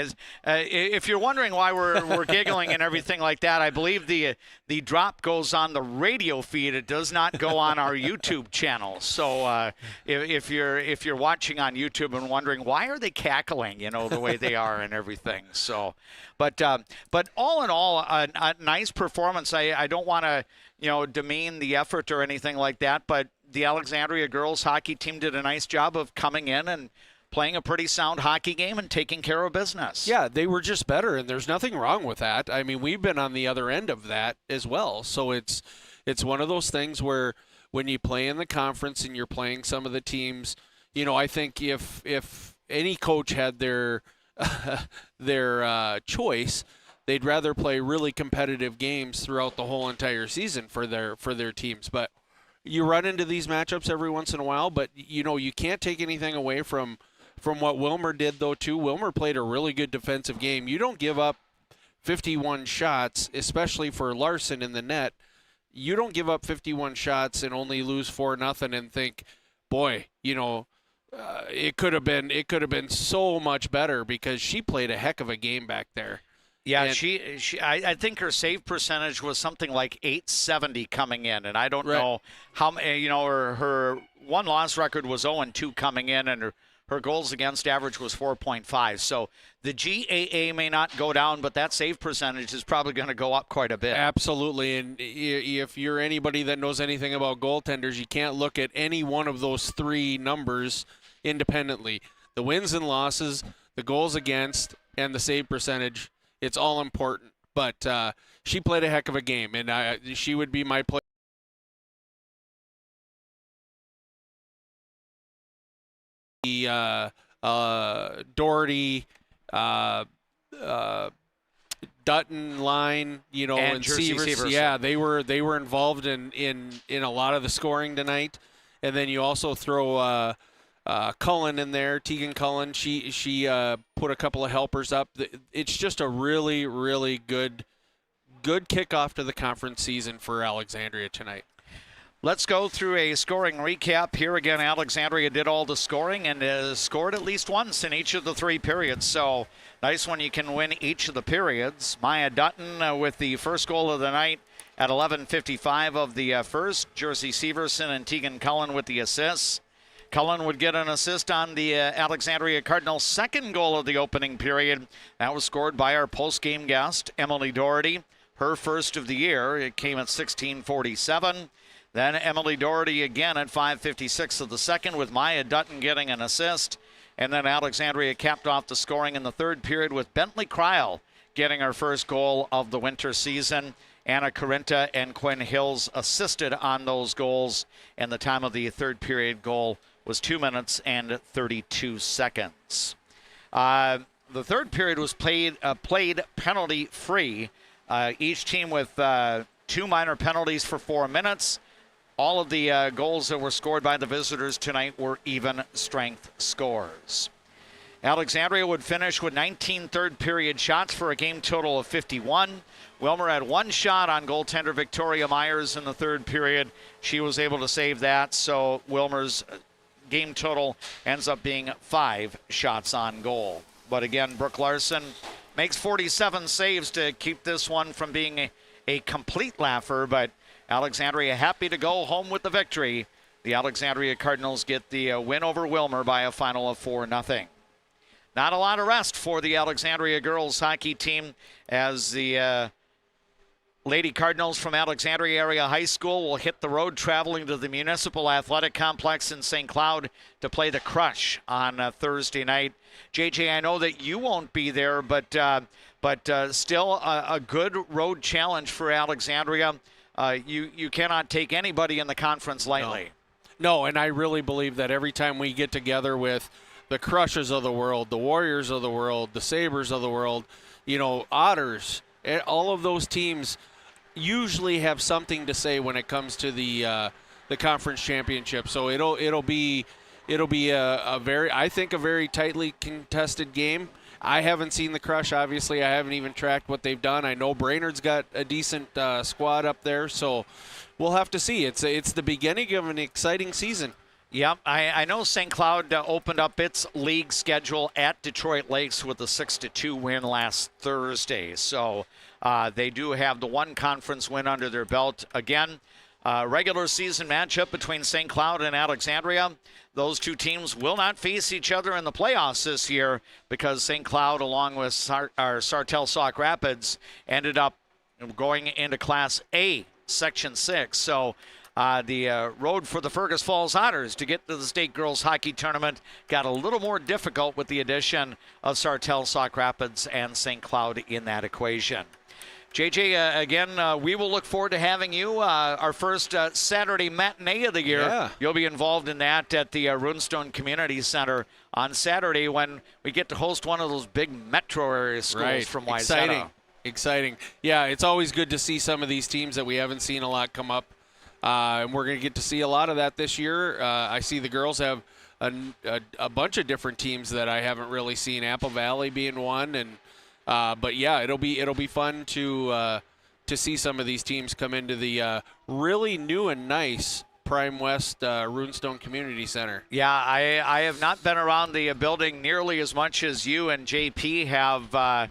if you're wondering why we're giggling and everything like that, I believe the drop goes on the radio feed. It does not go on our YouTube channel. So if you're watching on YouTube and wondering why are they cackling, you know, the way they are and everything. So, but all in all, a nice performance. I don't want to demean the effort or anything like that, but the Alexandria girls hockey team did a nice job of coming in and playing a pretty sound hockey game and taking care of business. Yeah, they were just better, and there's nothing wrong with that. I mean, we've been on the other end of that as well. So it's one of those things where when you play in the conference and you're playing some of the teams, I think if any coach had their choice, they'd rather play really competitive games throughout the whole entire season for their teams. But you run into these matchups every once in a while, but you can't take anything away from what Willmar did, though, too. Willmar played a really good defensive game. You don't give up 51 shots, especially for Larson in the net. You don't give up 51 shots and only lose 4-0 and think, boy, it could have been so much better, because she played a heck of a game back there. Yeah, I think her save percentage was something like .870 coming in, and I don't know how, her one-loss record was 0-2 coming in, and her goals against average was 4.5. So the GAA may not go down, but that save percentage is probably going to go up quite a bit. Absolutely, and if you're anybody that knows anything about goaltenders, you can't look at any one of those three numbers independently. The wins and losses, the goals against, and the save percentage, it's all important. But she played a heck of a game, and she would be my player. Doherty, Dutton line, and Seavers. Yeah, they were involved in a lot of the scoring tonight. And then you also throw Cullen in there, Tegan Cullen. She put a couple of helpers up. It's just a really, really good kickoff to the conference season for Alexandria tonight. Let's go through a scoring recap. Here again, Alexandria did all the scoring and scored at least once in each of the 3 periods. So nice when you can win each of the periods. Maya Dutton with the first goal of the night at 11:55 of the first. Jersey Severson and Tegan Cullen with the assists. Cullen would get an assist on the Alexandria Cardinals' second goal of the opening period. That was scored by our post-game guest, Emily Doherty, her first of the year. It came at 16:47. Then Emily Doherty again at 5:56 of the second, with Maya Dutton getting an assist. And then Alexandria capped off the scoring in the third period with Bentley Cryle getting her first goal of the winter season. Anna Corinta and Quinn Hills assisted on those goals, and the time of the third period goal was 2 minutes and 32 seconds. The third period was played penalty-free. Each team with 2 minor penalties for 4 minutes. All of the goals that were scored by the visitors tonight were even strength scores. Alexandria would finish with 19 third period shots for a game total of 51. Willmar had 1 shot on goaltender Victoria Myers in the third period. She was able to save that, so Willmar's game total ends up being 5 shots on goal. But again, Brooke Larson makes 47 saves to keep this one from being a complete laugher, but Alexandria happy to go home with the victory. The Alexandria Cardinals get the win over Willmar by a final of 4-0. Not a lot of rest for the Alexandria girls hockey team, as the Lady Cardinals from Alexandria Area High School will hit the road traveling to the Municipal Athletic Complex in St. Cloud to play the Crush on Thursday night. JJ, I know that you won't be there, but still a good road challenge for Alexandria. You cannot take anybody in the conference lightly. No, and I really believe that every time we get together with the Crushers of the world, the Warriors of the world, the Sabres of the world, Otters, all of those teams usually have something to say when it comes to the conference championship. So it'll be a very tightly contested game. I haven't seen the Crush, obviously. I haven't even tracked what they've done. I know Brainerd's got a decent squad up there, so we'll have to see. It's the beginning of an exciting season. Yep, I know St. Cloud opened up its league schedule at Detroit Lakes with a 6-2 win last Thursday. So they do have the one conference win under their belt. Again, regular season matchup between St. Cloud and Alexandria. Those two teams will not face each other in the playoffs this year because St. Cloud, along with Sartell Sauk Rapids, ended up going into Class A, Section 6. So the road for the Fergus Falls Otters to get to the state girls hockey tournament got a little more difficult with the addition of Sartell Sauk Rapids and St. Cloud in that equation. JJ, again, we will look forward to having you. Our first Saturday matinee of the year. Yeah. You'll be involved in that at the Runestone Community Center on Saturday when we get to host one of those big metro area schools from Wayzata. Exciting. Yeah, it's always good to see some of these teams that we haven't seen a lot come up. And we're going to get to see a lot of that this year. I see the girls have a bunch of different teams that I haven't really seen, Apple Valley being one, and but yeah, it'll be fun to see some of these teams come into the really new and nice Prime West Runestone Community Center. Yeah, I have not been around the building nearly as much as you and JP have,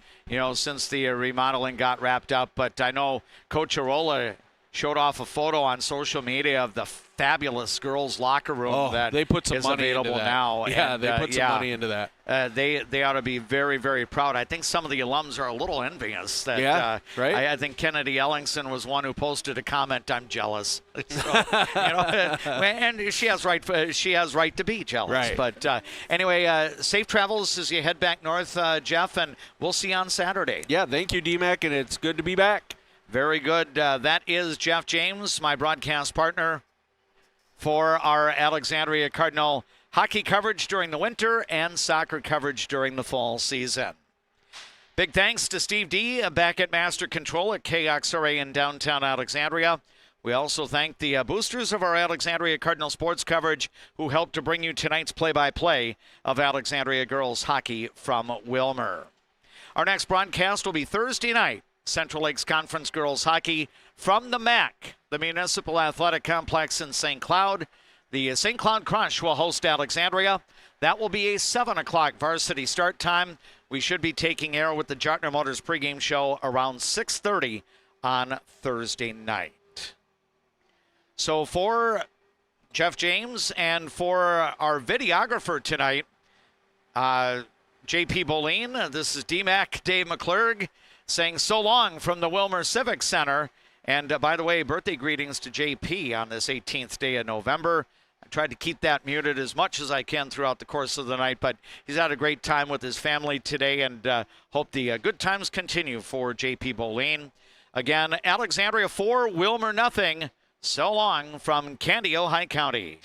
since the remodeling got wrapped up. But I know Coach Arola showed off a photo on social media of the fabulous girls' locker room that they put some is money available into that. now. Yeah, and, they put some money into that. They ought to be very, very proud. I think some of the alums are a little envious. That, right. I think Kennedy Ellingson was one who posted a comment. I'm jealous. So, and she has right to be jealous. Right. But anyway, safe travels as you head back north, Jeff, and we'll see you on Saturday. Yeah, thank you, DMAC, and it's good to be back. Very good. That is Jeff James, my broadcast partner for our Alexandria Cardinal hockey coverage during the winter, and soccer coverage during the fall season. Big thanks to Steve D. back at Master Control at KXRA in downtown Alexandria. We also thank the boosters of our Alexandria Cardinal sports coverage who helped to bring you tonight's play-by-play of Alexandria girls hockey from Willmar. Our next broadcast will be Thursday night, Central Lakes Conference girls hockey from the MAC, the Municipal Athletic Complex in St. Cloud. The St. Cloud Crush will host Alexandria. That will be a 7 o'clock varsity start time. We should be taking air with the Jartner Motors pregame show around 6:30 on Thursday night. So for Jeff James and for our videographer tonight, JP Boleen, this is DMAC Dave McClurg saying so long from the Willmar Civic Center. And by the way, birthday greetings to JP on this 18th day of November. I tried to keep that muted as much as I can throughout the course of the night, but he's had a great time with his family today, and hope the good times continue for JP Boleen. Again, Alexandria 4, Willmar nothing. So long from Candy, Ojai County.